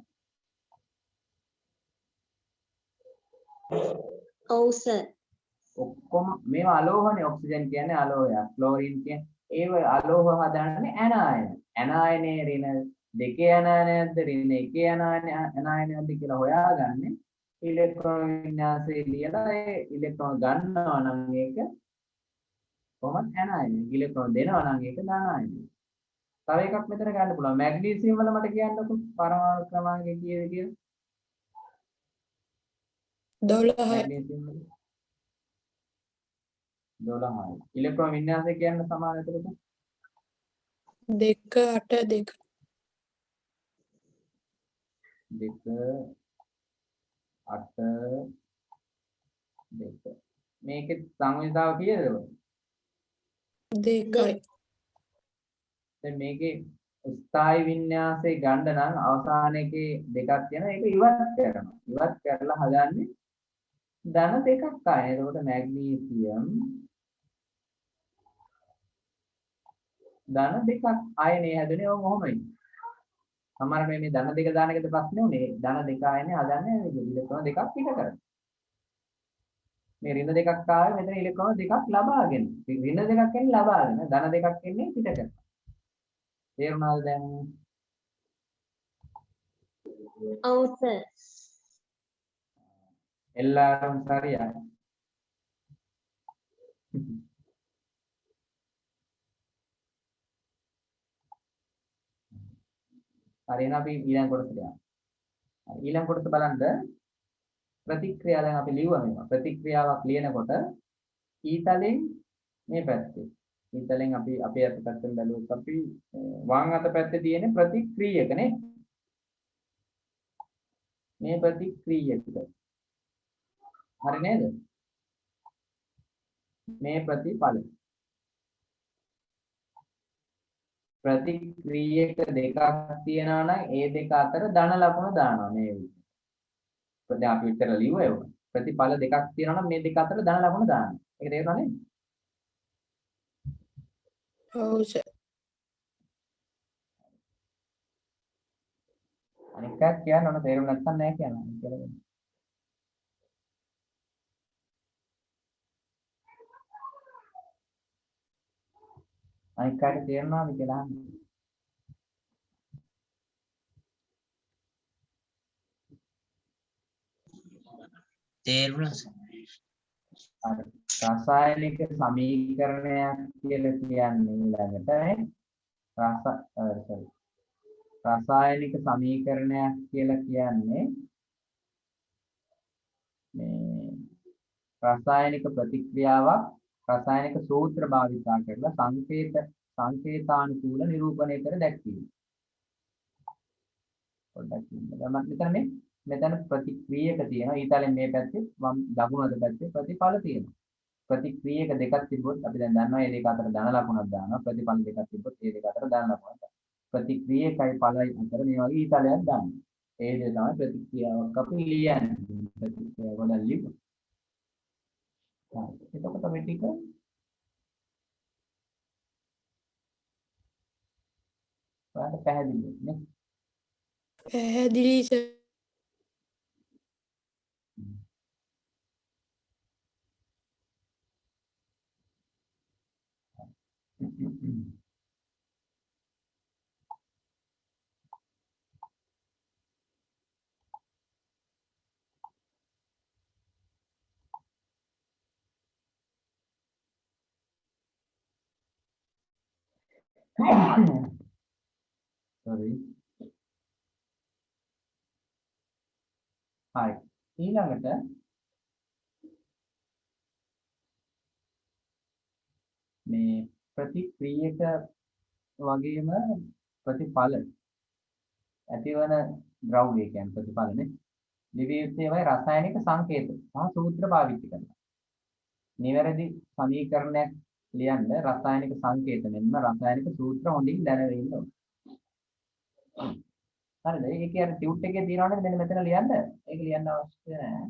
ඔව් සර්. ඔක්කොම මේවා අලෝහනේ ඔක්සිජන් කියන්නේ අලෝහයක්. ක්ලෝරින් කියන්නේ ඒව අලෝහ හදන්නේ ඇනායන. ඇනායනයේ ඍණ 2 ඇනායනයක්ද ඍණ 1 ඇනායනයක්ද කියලා හොයාගන්නේ ඉලෙක්ට්‍රෝන වින්‍යාසය ලියලා ඒ ඉලෙක්ට්‍රෝන ගන්නවා නම් ඒක කොහොමද ඇනායනය. ඉලෙක්ට්‍රෝන දෙනවා නම් ඒක ධනායනය. තව එකක් මෙතන ගන්න පුළුවන්. මැග්නීසියම් වල මට කියන්නකෝ පරමාණු ක්‍රමාංකය කීයද කියලා. 12යි. මැග්නීසියම් වල 12යි. ඉලෙක්ට්‍රෝන වින්‍යාසය කියන්න සමාන එතකොට 2 8 2. 2 8 2. මේකේ සංයුතාව කීයද? 2යි. දැන් මේකේ ස්ථායි වින්‍යාසයේ ගන්න නම් අවසාන එකේ දෙකක් තියෙනවා. ඒක ඉවත් කරනවා. ඉවත් කරලා හදන්නේ ධන දෙකක් ආයේ. එතකොට මැග්නීසියම් ධන දෙකක් ආයනේ හැදුනේ ඔහොමයි. සමහර මේ ධන දෙක දාන එකද ප්‍රශ්නේ උනේ. ධන දෙක ආයනේ හදන්නේ ඉලෙක්ට්‍රෝන දෙකක් පිට කරනවා. මේ ඍණ දෙකක් ආවේ මෙතන ඉලෙක්ට්‍රෝන දෙකක් ලබාගෙන. ඍණ දෙකක් එන්නේ ලබාගෙන. ධන දෙකක් එන්නේ පිට කරනවා. තේරුණාද දැන්? ඔව් සර්. எல்லாரும் சரியா? හරි එහෙනම් අපි ඊළඟ කොටසට යමු. ඊළඟ කොටස බලන්න ප්‍රතික්‍රියා දැන් අපි ලියුවා මේවා. ප්‍රතික්‍රියාවක් ලියනකොට ඊතලෙන් මේ පැත්තේ. ඊතලෙන් අපි අපේ අත පැත්තෙන් බැලුවොත් අපි වම් අත පැත්තේ තියෙන ප්‍රතික්‍රියක නේ. මේ ප්‍රතික්‍රියක. හරි නේද? මේ ප්‍රතිඵල. ප්‍රතික්‍රියක දෙකක් තියෙනවා නම් ඒ දෙක අතර ධන ලකුණ දානවා මේ විදිහට. දැන් අපි විතර ලියුවා ඒක. ප්‍රතිඵල දෙකක් තියෙනවා නම් මේ දෙක අතර ධන ලකුණ දානවා. ඒක තේරුණා නේද? ඔව් සර්. අනික එකක් කියන්න ඕන තේරුම් නැත්නම් නෑ කියනවා කියලා. අනික කාට තේරෙනවද කියලා අහන්න. තේරුණා සර්. හරි. රසායනික සමීකරණයක් කියලා කියන්නේ ඊළඟට රසායනික සමීකරණයක් කියලා කියන්නේ මේ රසායනික ප්‍රතික්‍රියාවක් රසායනික සූත්‍ර භාවිතා කරලා සංකේතානුකූල නිරූපණය කර දැක්වීම. පොඩ්ඩක් ඉන්න. මෙතන ප්‍රතික්‍රියක තියෙනවා. ඊතලෙන් මේ පැත්තේ වම් දකුණු අත පැත්තේ ප්‍රතිඵල තියෙනවා. ප්‍රතික්‍රියක දෙකක් තිබ්බොත් අපි දැන් දන්නවා මේ දෙක අතර ධන ලකුණක් දානවා. ප්‍රතිඵල දෙකක් තිබ්බොත් මේ දෙක අතර ධන ලකුණක් දානවා. ප්‍රතික්‍රියකයි ඵලයි අතර මේ වගේ ඊතලයක් දානවා. ඒ දේ තමයි ප්‍රතික්‍රියාවක් අපි ලියන්නේ. ප්‍රතික්‍රියාව වල ලියමු. එතකොට මේ ටික ඔයාලට පැහැදිලිද නේ? පැහැදිලි සර්. sorry. හරි. ඊළඟට මේ ප්‍රතික්‍රියක වගේම ප්‍රතිඵල ඇතිවන ද්‍රව්‍ය කියන්නේ ප්‍රතිඵලනේ. ලිවිය යුත්තේමයි රසායනික සංකේත සහ සූත්‍ර පාවිච්චි කරනවා. නිවැරදි සමීකරණයක් ලියන්න රසායනික සංකේත මෙන්ම රසායනික සූත්‍ර හොඳින් දැනගෙන ඉන්න ඕනේ. හරිද? ඒක කියන්නේ ටියුට් එකේ තියෙනවනේ මෙන්න මෙතන ලියන්න. ඒක ලියන්න අවශ්‍ය නැහැ.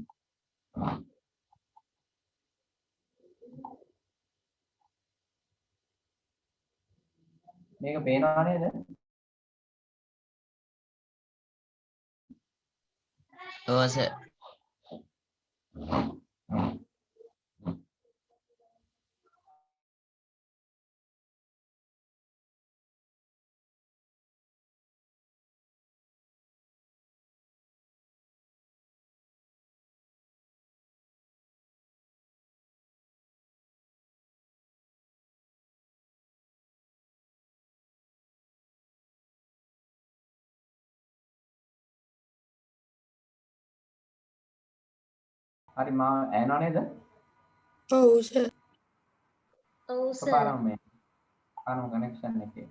මේක පේනව නේද? ඔව් සර්. හරි මම ඇහෙනව නේද? ඔව් සර්. ඔව් සර්. පාරම මේ අනු කනෙක්ෂන් එකේ.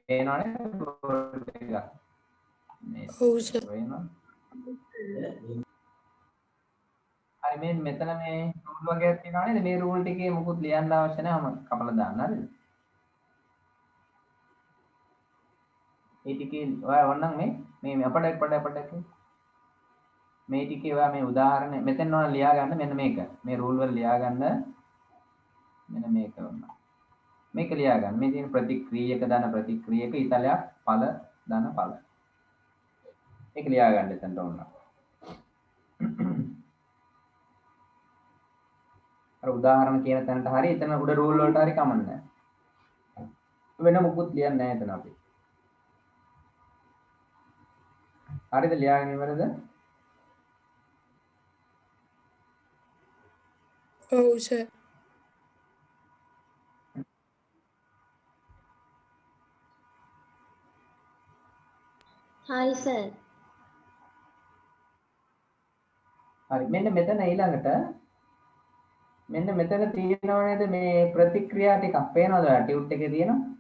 පේනවනේ බෝඩ් එක. මේ ඔව් සර්. වෙනවා. හරි මේ මෙතන මේ රූල් වගේක් තියෙනවා නේද? මේ රූල් ටිකේ මොකුත් ලියන්න අවශ්‍ය නැහැ. මම කපලා දාන්න හරිද? මේ ටිකේ ඔය වොන්නම් මේ අපඩ මේ ටිකේ ඔයා මේ උදාහරණ මෙතෙන් ඕන ලියා ගන්න මෙන්න මේක. මේ රූල් වල ලියා ගන්න මෙන්න මේක ඕන. මේක ලියා ගන්න. මේ තියෙන ප්‍රතික්‍රියක ධන ප්‍රතික්‍රියක ඉතලයක් ඵල ධන ඵල. ඒක ලියා ගන්න එතනට ඕන. අර උදාහරණ කියන තැනට හරි එතන උඩ රූල් වලට හරි කමන්නේ නැහැ. වෙන මොකුත් ලියන්නේ නැහැ එතන අපි. හරිද ලියාගෙන ඉවරද? ඔව් සර්. හරි සර්. හරි මෙන්න මෙතන ඊළඟට මෙන්න මෙතන තියෙනව නේද මේ ප්‍රතික්‍රියා ටිකක් පේනවද ටියුට් එකේ තියෙනවා?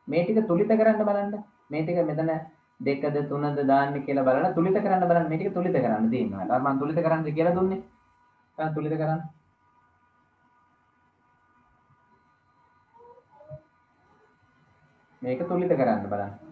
මේ ටික තුලිත කරන්න බලන්න. මේ ටික මෙතන 2ද 3ද දාන්නේ කියලා බලලා තුලිත කරන්න බලන්න. මේ ටික තුලිත කරන්න තියෙනවා. අර මම තුලිත කරන්න කියලා දුන්නේ. දැන් තුලිත කරන්න. මේක තුලිත කරන්න බලන්න.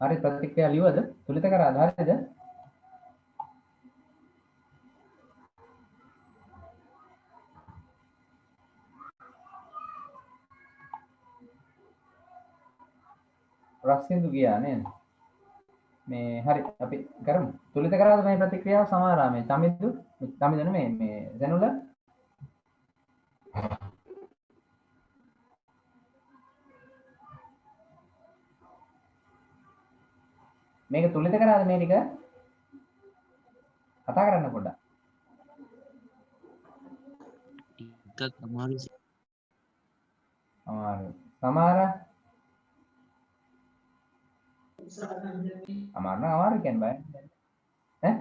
හරි ප්‍රතික්‍රියා ලියවද? තුලිත කරාද? හරිද? රස්සින්දු ගියා නේද? මේ හරි අපි කරමු. තුලිත කරාද මේ ප්‍රතික්‍රියාව සමහරා මේ චමිදු නෙමෙයි මේ ජනුල මේක තුලිත කරාද මේ ටික? කතා කරන්න පොඩ්ඩක්. ටිකක් අමාරුයි සර්. අමාරු. සමහර අමාරු කියන්නේ බය. ඈ?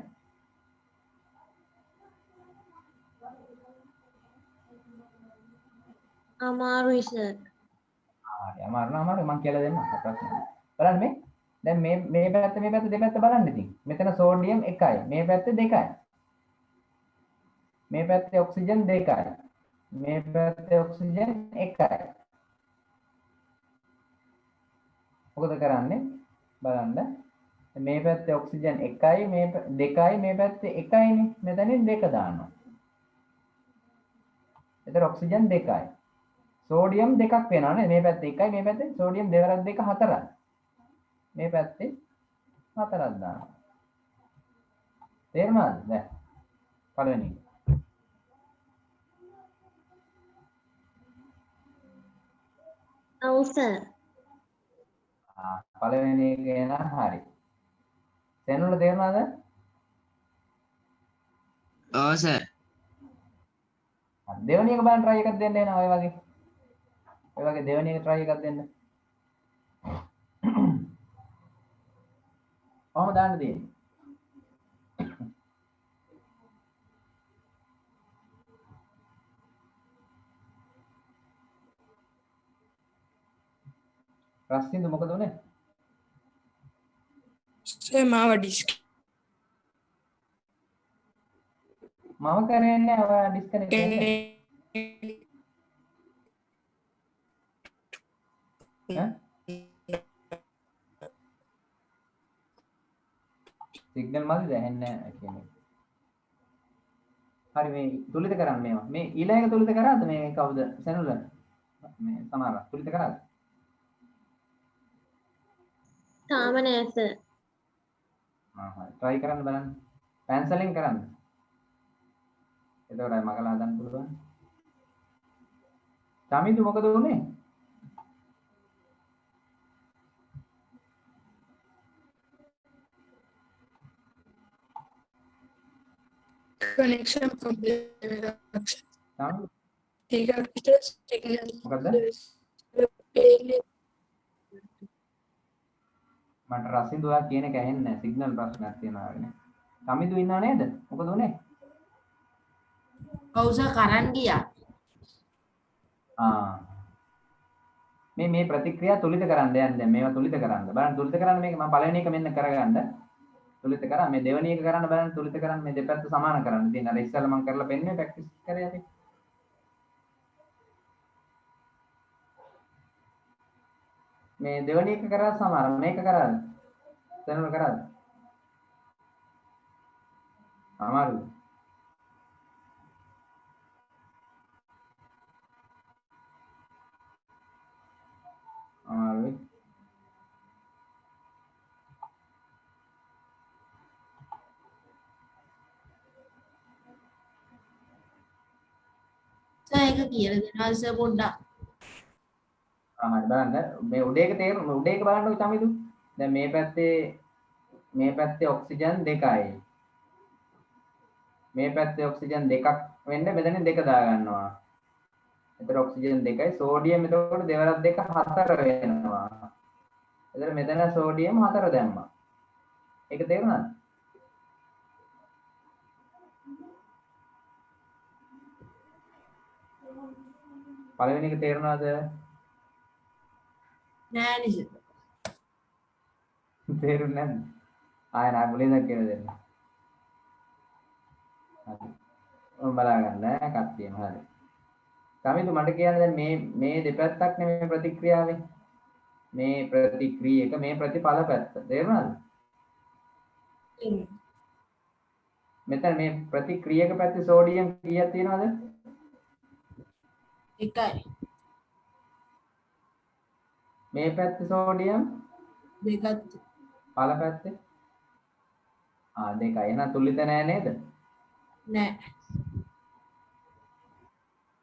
අමාරුයි සර්. හරි අමාරු මම කියලා දෙන්නම් ප්‍රශ්න. බලන්න මේ දැන් මේ පැත්ත දෙපැත්ත බලන්න ඉතින්. මෙතන සෝඩියම් 1යි. මේ පැත්තේ 2යි. මේ පැත්තේ ඔක්සිජන් 2යි. මේ පැත්තේ ඔක්සිජන් 1යි. මොකද කරන්නේ? බලන්න. මේ පැත්තේ ඔක්සිජන් 1යි මේ 2යි මේ පැත්තේ 1යිනේ. මෙතනින් 2 දානවා. එතන ඔක්සිජන් 2යි. සෝඩියම් 2ක් වෙනවා නේ. මේ පැත්තේ 1යි මේ පැත්තේ සෝඩියම් 2 වරක් 2 4යි. මේ පැත්තේ 4ක් දානවා. තේරුණාද? දැන් පළවෙනි එක. ඔව් සර්. පළවෙනි එක එන හරි. සෙනුල තේරුණාද? ඔව් සර්. දෙවෙනි එක බලන්න try එකක් දෙන්න එන ඔය වගේ. ඔය වගේ දෙවෙනි එක try එකක් දෙන්න. කොහොමද දාන්න දෙන්නේ? රස්සින්දු මොකද උනේ? සර් මාව ඩිස්ක් මම කරන්නේ ඔයා ඩිස්කනෙක්ට් වෙන්නේ. ඈ? සිග්නල් මදිද ඇහෙන්නේ නැහැ කියන්නේ. හරි මේ තුලිත කරන්න මේවා. මේ ඊළඟ තුලිත කරාද මේ කවුද? සෙනුල. මේ සමහර තුලිත කරාද? තාම නෑ සර්. හරි. try කරන්න බලන්න. පැන්සලෙන් කරන්න. එතකොට මගලා හදන්න පුළුවන්. චමිදු මොකද උනේ? කනෙක්ෂන් ප්‍රොබ්ලම් එකක්. චමිදු ටිකක් විතර සිග්නල් මොකද? පේන්නේ මට රසින්දුවා කියන එක ඇහෙන්නේ නැහැ. සිග්නල් ප්‍රශ්නයක් තියෙනවා වගේ නේ. චමිදු ඉන්නව නේද? මොකද උනේ? ඔව් සර් කරන් ගියා. මේ ප්‍රතික්‍රියා තුලිත කරන්න දැන් මේවා තුලිත කරන්න. බලන්න තුලිත කරන්න මේක මම පළවෙනි එක මෙන්න කරගන්න. තුලිත කරා මේ දෙවෙනි එක කරන්න බලන්න තුලිත කරන්න මේ දෙපැත්ත සමාන කරන්න. ඉතින් අර ඉස්සෙල්ලා මම කරලා පෙන්නන්නේ ප්‍රැක්ටිස් කරේ අපි. මේ දෙවෙනි එක කරා සමාන මේක කරාද? දැනුම කරාද? අමාරුයි. අමාරුයි. සර් ඒක කියලා දෙනවා සර් පොඩ්ඩක්. හරි බලන්න මේ උඩ එක තේරුම් උඩ එක බලන්නකො චමිදු. දැන් මේ පැත්තේ ඔක්සිජන් 2යි. මේ පැත්තේ ඔක්සිජන් 2ක් වෙන්න මෙතනින් 2 දා ගන්නවා. එතන ඔක්සිජන් 2යි සෝඩියම් එතකොට දෙවරක් 2 4 වෙනවා. එතන මෙතන සෝඩියම් 4 දැම්මා. ඒක තේරුණාද? පළවෙනි එක තේරුණාද? නෑ නේ සර්. තේරුන්නේ නැද්ද? ආයෙ නා මුලින්ම කියලා දෙන්න. හරි. ඔන්න බලා ගන්න කට්ටියම හරි. සමිදු මට කියන්න දැන් මේ දෙපැත්තක් නෙමෙයි ප්‍රතික්‍රියාවේ. මේ ප්‍රතික්‍රියක මේ ප්‍රතිඵල පැත්ත. තේරුණාද? මෙතන මේ ප්‍රතික්‍රියක පැත්තේ සෝඩියම් කීයක් තියෙනවද? එකයි. මේ පැත්තේ සෝඩියම් දෙකක් පළ පැත්තේ දෙකයි. එහෙනම් තුලිත නෑ නේද? නෑ.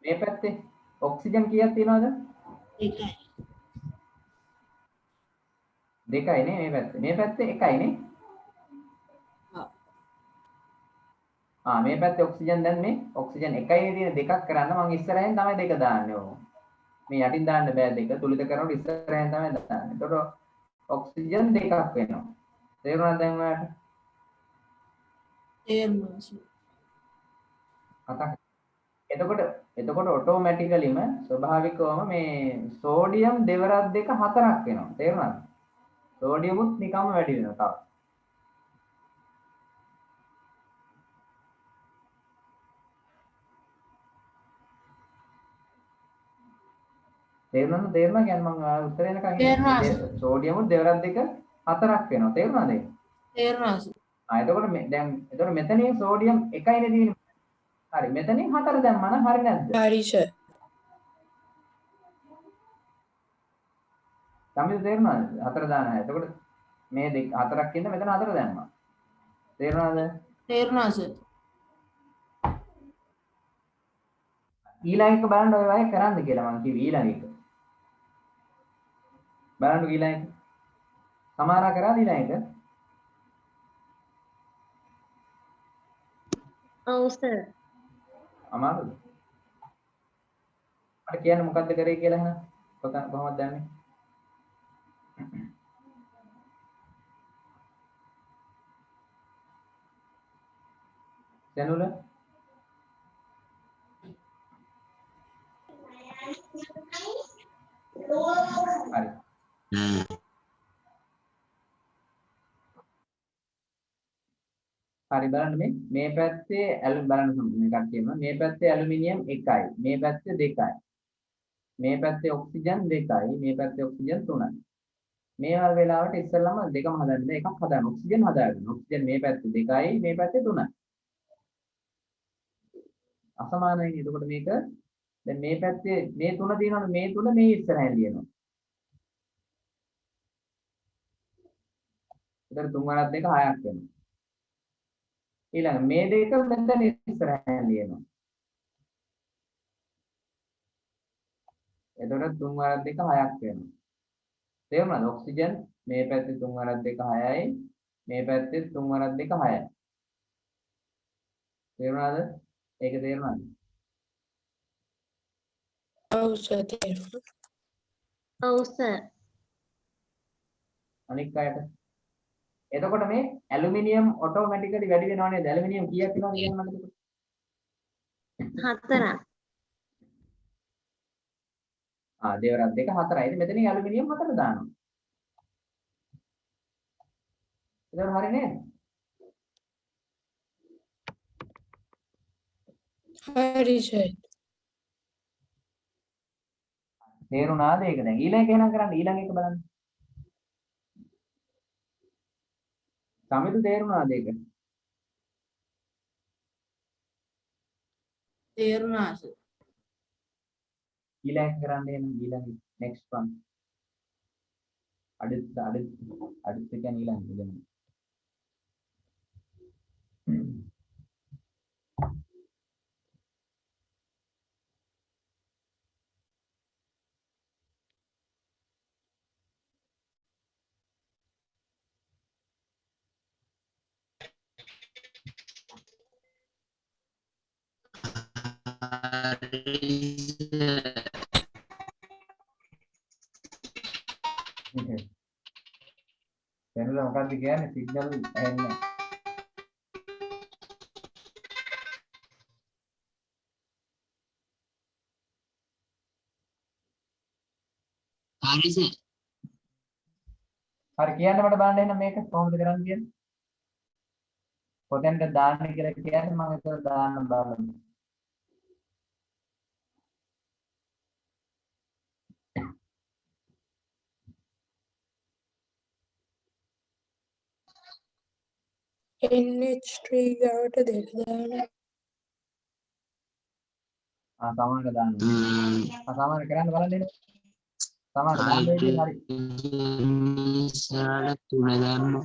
මේ පැත්තේ ඔක්සිජන් කීයක් තියෙනවද? එකයි. දෙකයි නේ මේ පැත්තේ. මේ පැත්තේ එකයි නේ. මේ පැත්තේ ඔක්සිජන් දැන් මේ ඔක්සිජන් එකයි තියෙන දෙකක් කරන්න මම ඉස්සරහින් තමයි දෙක දාන්නේ ඕක. මේ යටින් දාන්න බෑ දෙක. තුලිත කරනකොට ඉස්සරහින් තමයි දාන්නේ. එතකොට ඔක්සිජන් දෙකක් වෙනවා. තේරුණාද දැන් ඔයාලට? තේරුණා. එතකොට ඔටෝමැටිකලිම ස්වභාවිකවම මේ සෝඩියම් දෙවරක් දෙක හතරක් වෙනවා. තේරුණාද? සෝඩියමුත් නිකම්ම වැඩි වෙනවා තව. තේරුණා කියන්නේ මම උත්තර එනකන් සෝඩියමුත් දෙවරක් දෙක හතරක් වෙනවා. තේරුණාද ඒක? තේරුණා. එතකොට එතකොට මෙතනින් සෝඩියම් එකයිනේ තියෙන්නේ. හරි මෙතනින් හතර දැම්මා නම් හරි නැද්ද? හරි සර්. සමිත තේරුණාද? හතර දාන අය. එතකොට මේ දෙක හතරක් ඉන්න මෙතන හතර දැම්මා. තේරුණාද? තේරුණා සර්. ඊළඟ එක බලන්න ඔය වගේ කරන්න කියලා මම කිව්වේ ඊළඟ එක. බලන්න ඊළඟ එක. සමහරා කරාද ඊළඟ එක? ඔව් සර්. අමාරුද? මට කියන්න මොකද්ද කරේ කියලා එහෙනම්. කොහොමද දන්නේ? දැනුල? හරි. හරි බලන්න මේ පැත්තේ බලන්න මේ කට්ටියම මේ පැත්තේ ඇලුමිනියම් 1යි මේ පැත්තේ 2යි මේ පැත්තේ ඔක්සිජන් 2යි මේ පැත්තේ ඔක්සිජන් 3යි මේ වගේ වෙලාවට ඉස්සෙල්ලාම දෙකම හදන්න එකක් හදන්න ඔක්සිජන් හදාගන්න ඔක්සිජන් මේ පැත්තේ 2යි මේ පැත්තේ 3යි අසමානයි එතකොට මේක දැන් මේ පැත්තේ මේ 3 තියෙනවනේ මේ 3 මේ ඉස්සරහින් ලියනවා ඒතර 3 වරක් 2 6ක් වෙනවා ඊළඟ මේ දෙක මෙතන ඉස්සරහින් ලියනවා. එතකොට 3 වරක් 2 6ක් වෙනවා. තේරුණාද? ඔක්සිජන් මේ පැත්තේ 3 වරක් 2 6යි මේ පැත්තේ 3 වරක් 2 6යි. තේරුණාද? ඒක තේරුණාද? ඔව් සර් තේරුණා. ඔව් සර්. අනික් අයට එතකොට මේ ඇලුමිනියම් ඔටෝමැටිකලි වැඩි වෙනව නේද? ඇලුමිනියම් කීයක් වෙනවද කියන්න මට එතකොට? 4ක්. දෙවරක් 2 4යි. ඉතින් මෙතනින් ඇලුමිනියම් 4 දානවා. ඒක හරි නේද? හරි සර්. තේරුණාද ඒක දැන්? ඊළඟ එක එහෙනම් කරන්න ඊළඟ එක බලන්න. සමිත තේරුණාද ඒක? තේරුණා සර්. ඊළඟ කරන්න එහෙනම් ඊළඟ next one. அடுத்து කියන්නේ ඊළඟ එක. දැනුල මොකක්ද කියන්නේ සිග්නල් ඇහෙන්නේ හරි සර්. හරි කියන්න මට බලන්න එහෙනම් මේක කොහොමද කරන්නේ කියන්නේ කොතෙන්ද දාන්නේ කියලා කියන්නේ මම ඒක දාන්න බලන්න NH3 ගාවට දෙක දාන්න. සමාන දාන්න. සමාන කරන්න බලන්න එන්න. සමාන දාන්න වෙන්නේ හරි. ඉස්සරහට 3 දැම්ම.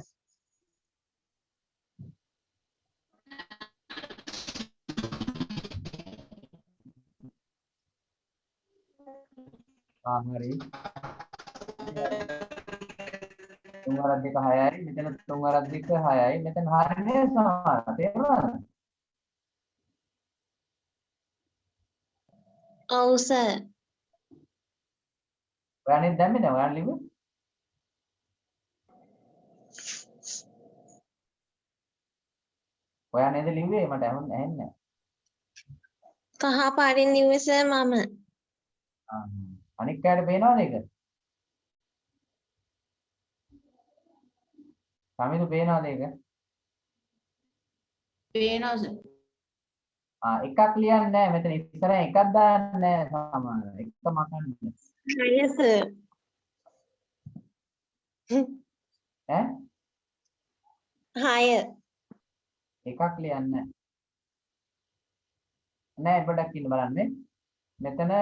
හරි. 3 වරක් 2 6යි. මෙතන 3 වරක් 2 6යි. මෙතන හරිනේ සමාන. තේරුණාද? ඔව් සර්. ඔයානේ දැම්මේ දැන් ඔයාලා ලිව්වේ? ඔයා නේද ලිව්වේ? මට ඇහෙන්නේ නැහැ. කහ පාටින් ලිව්වේ සර් මම. අනික් කාට පේනවද ඒක? සමිදු පේනවද ඒක? පේනවා සර්. එකක් ලියන්නේ නැහැ. මෙතන ඉස්සරහ එකක් දාන්නේ නැහැ සමාන. එක මකන්නේ. හරි සර්. ඈ? 6. එකක් ලියන්නේ නැහැ. පොඩ්ඩක් ඉන්න බලන්න. මෙතන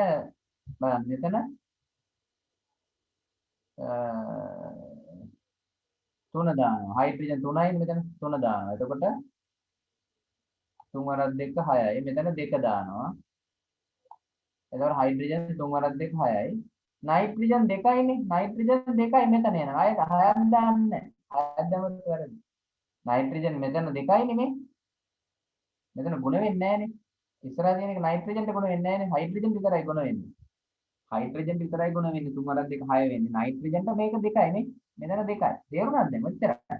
බලන්න. මෙතන 3 දානවා. හයිඩ්‍රජන් 3යි මෙතන 3 දානවා. එතකොට 3 වරක් 2 6යි. මෙතන 2 දානවා. එතකොට හයිඩ්‍රජන් 3 වරක් 2 6යි. නයිට්‍රජන් 2යිනේ. නයිට්‍රජන් 2යි මෙතන එනවා. ආයෙත් 6ක් දාන්නේ නැහැ. 6ක් දැම්මොත් වැරදි. නයිට්‍රජන් මෙතන 2යිනේ මේ. මෙතන ගුණ වෙන්නේ නැහනේ. ඉස්සරහ තියෙන එක නයිට්‍රජන්ට ගුණ වෙන්නේ නැහනේ. හයිඩ්‍රජන් විතරයි ගුණ වෙන්නේ. හයිඩ්‍රජන් විතරයි ගුණ වෙන්නේ 3 වරක් 2 6 වෙන්නේ. නයිට්‍රජන්ට මේක 2යි නේ. මෙතන 2යි. තේරුණාද දැන්? මෙච්චරයි.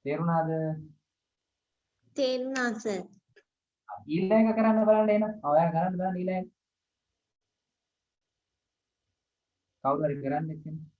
තේරුණාද? තේරුණා සර්. ඊළඟ එක කරන්න බලන්න එන. ඔයා කරන්න බලන්න ඊළඟ. කවුරු හරි කරන්නේ කියන්නේ.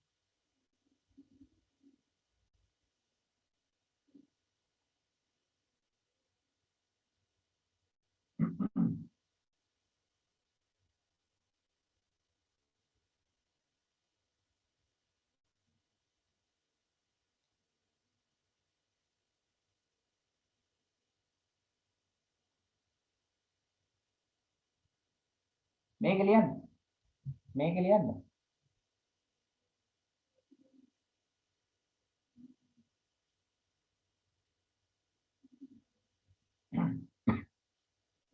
මේක ලියන්න. මේක ලියන්න.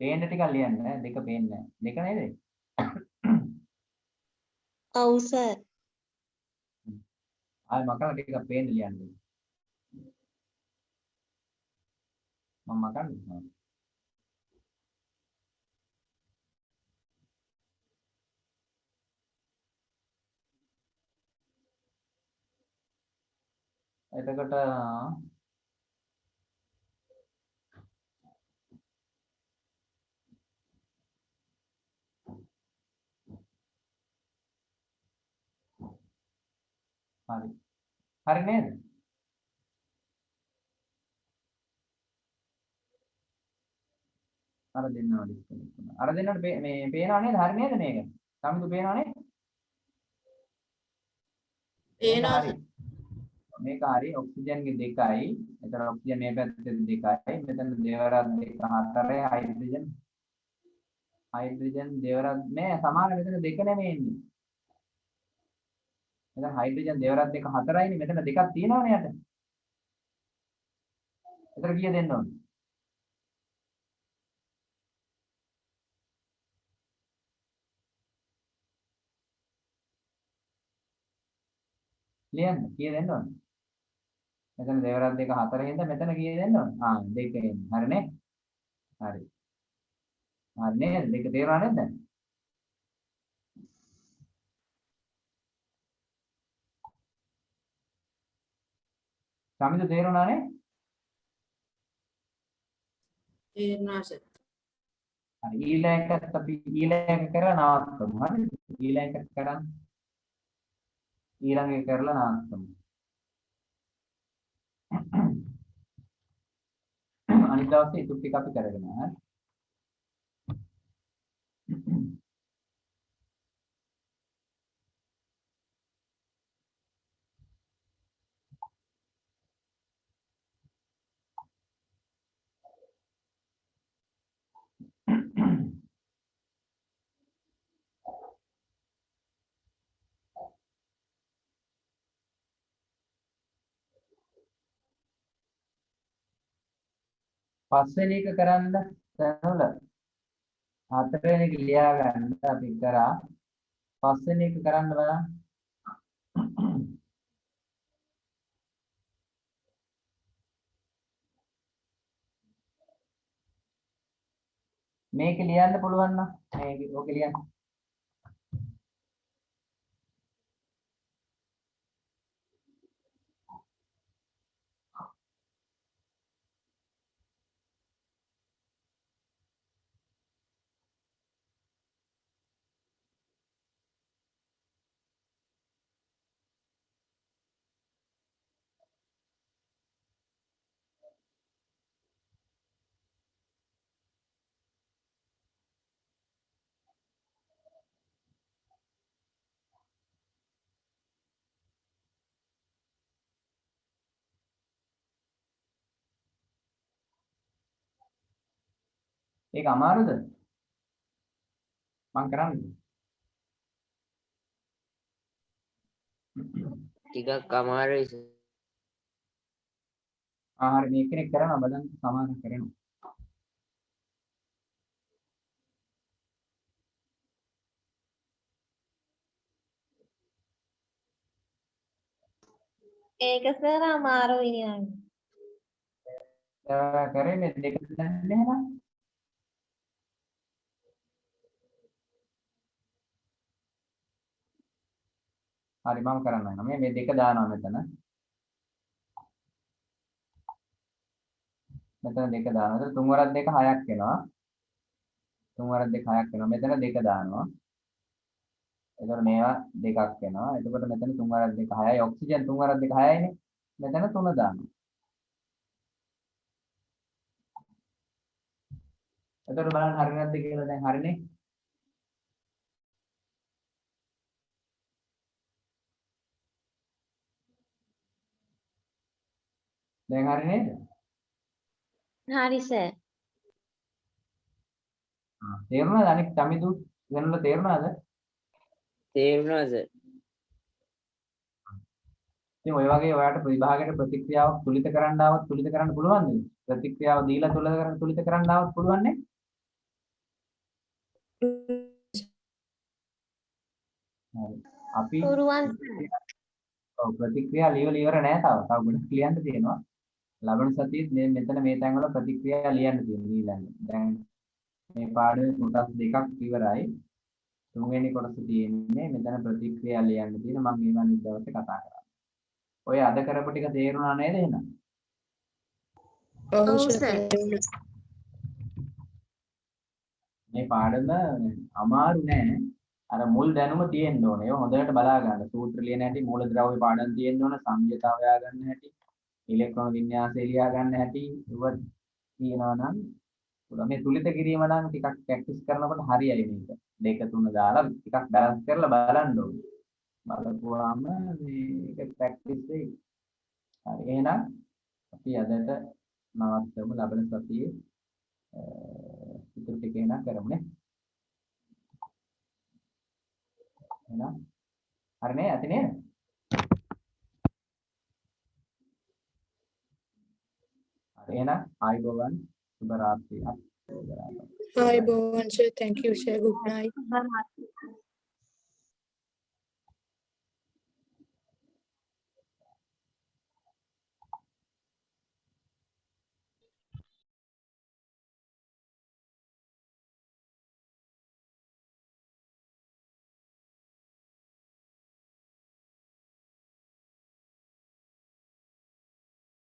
පේන්න ටිකක් ලියන්න. දෙක පේන්නේ නැහැ. දෙක නේද? ඔව් සර්. ආයෙ මකලා ටිකක් පේන්න ලියන්න. මම මකන්නේ. එතකොට හරි. හරි නේද? අර දෙන්නවා ඩිස්කනෙක්ට් වුණා. අර දෙන්නට මේ පේනව නේද? හරි නේද මේක? සමිදු පේනව නේද? පේනවා හරි. සර්. මේක හරි ඔක්සිජන්ගේ 2යි. එතන ඔක්සිජන් මේ පැත්තේ 2යි. මෙතන දෙවරක් 2 4යි හයිඩ්‍රජන් දෙවරක් මේ සමාන මෙතන 2 නෙමෙයි ඉන්නේ. මෙතන හයිඩ්‍රජන් දෙවරක් 2 4යිනේ. මෙතන දෙකක් තියෙනවනේ යට. එතන කීය දෙන්න ඕනේ? ලියන්න කීය දෙන්න ඕනේ? මෙතන දෙවරක් 2 4 හින්දා මෙතන කීය දෙන්න ඕනේ? 2 එන්නේ. හරිනේ? හරි. හරි නේද? දෙක තේරුණා නේද දැන්? සමිදු තේරුණානේ? තේරුණා සර්. හරි ඊළඟට අපි ඊළඟ කරලා නවත්තමු. හරි? ඊළඟ කරන් ඊළඟ එක කරලා නවත්තමු. අනිත් දවසේ ඉතුරු ටික අපි කරගෙන හරි. පස්වෙනි එක කරන්න තැනවල හතරවෙනි එක ලියා ගන්න අපි කරා. පස්වෙනි එක කරන්න බලන්න. මේක ලියන්න පුළුවන් නම් මේක ඔක ලියන්න. ඒක අමාරුද? මම කරන්නේ. ටිකක් අමාරුයි සර්. හරි මේ කෙනෙක් කරනවා බලන්න සමාන කරනවා. ඒක සර් අමාරුයි නේද? කරේ මේ දෙක දන්නේ නැහැ. හරි මම කරන්නම්. මේ දෙක දානවා මෙතන. මෙතන දෙක දානවා. එතන 3 වරක් 2 6ක් වෙනවා. 3 වරක් 2 6ක් වෙනවා. මෙතන දෙක දානවා. එතකොට මේවා දෙකක් වෙනවා. එතකොට මෙතන 3 වරක් 2 6යි. ඔක්සිජන් 3 වරක් 2 6යිනේ. මෙතන 3 දානවා. එතකොට බලන්න හරි නැද්ද කියලා දැන් හරිනේ. දැන් හරි නේද? හරි සර්. තේරුණාද අනික සමිදු වෙනවල තේරුණාද? තේරුණා සර්. ඉතින් ඔය වගේ ඔයාලට විභාගයට ප්‍රතික්‍රියාවක් තුලිත කරන්න ආවොත් තුලිත කරන්න පුළුවන් නේද? ප්‍රතික්‍රියාව දීලා තුලිත කරන්න ආවොත් පුළුවන් නේ? හරි. අපි පුරුවන් ඔව් ප්‍රතික්‍රියා ලියවලා ඉවර නෑ තාම. තව ගොඩක් ලියන්න තියෙනවා. ලබන සතියේ මේ මෙතන මේ තැන්වල ප්‍රතික්‍රියා ලියන්න තියෙනවා ඊළඟ. දැන් මේ පාඩමේ කොටස් දෙකක් ඉවරයි. තුන්වෙනි කොටස තියෙන්නේ මෙතන ප්‍රතික්‍රියා ලියන්න තියෙන මම ඊළඟ දවසේ කතා කරා. ඔය අද කරපු ටික තේරුණා නේද එහෙනම්? ඔව් ඔව් සර්. සර්. මේ පාඩම අමාරු නෑ. අර මුල් දැනුම තියෙන්න ඕනේ. ඒක හොඳට බලා ගන්න. සූත්‍ර ලියන හැටි, මූලද්‍රව්‍ය පාඩම් තියෙන්න ඕන, සංයුතාව හොයා ගන්න හැටි, ඉලෙක්ට්‍රෝන වින්‍යාසය ලියා ගන්න හැටි, ඉවත් තියෙනවා නම් මේ තුලිත කිරීම නම් ටිකක් ප්‍රැක්ටිස් කරනකොට හරියයි මේක. 2 3 දාලා ටිකක් බැලන්ස් කරලා බලන්න ඕනේ. බලපුවාම මේක ප්‍රැක්ටිස් වෙයි. හරි එහෙනම් අපි අදට නවත්තමු. ලබන සතියේ ඉතුරු ටික එන කරමු නේ. එහෙනම් හරි නේ ඇති නේද? හරි එහෙනම් ආයුබෝවන් සුබ රාත්‍රියක්. Hi, Bhuvan sir. Thank you, sir. Good night.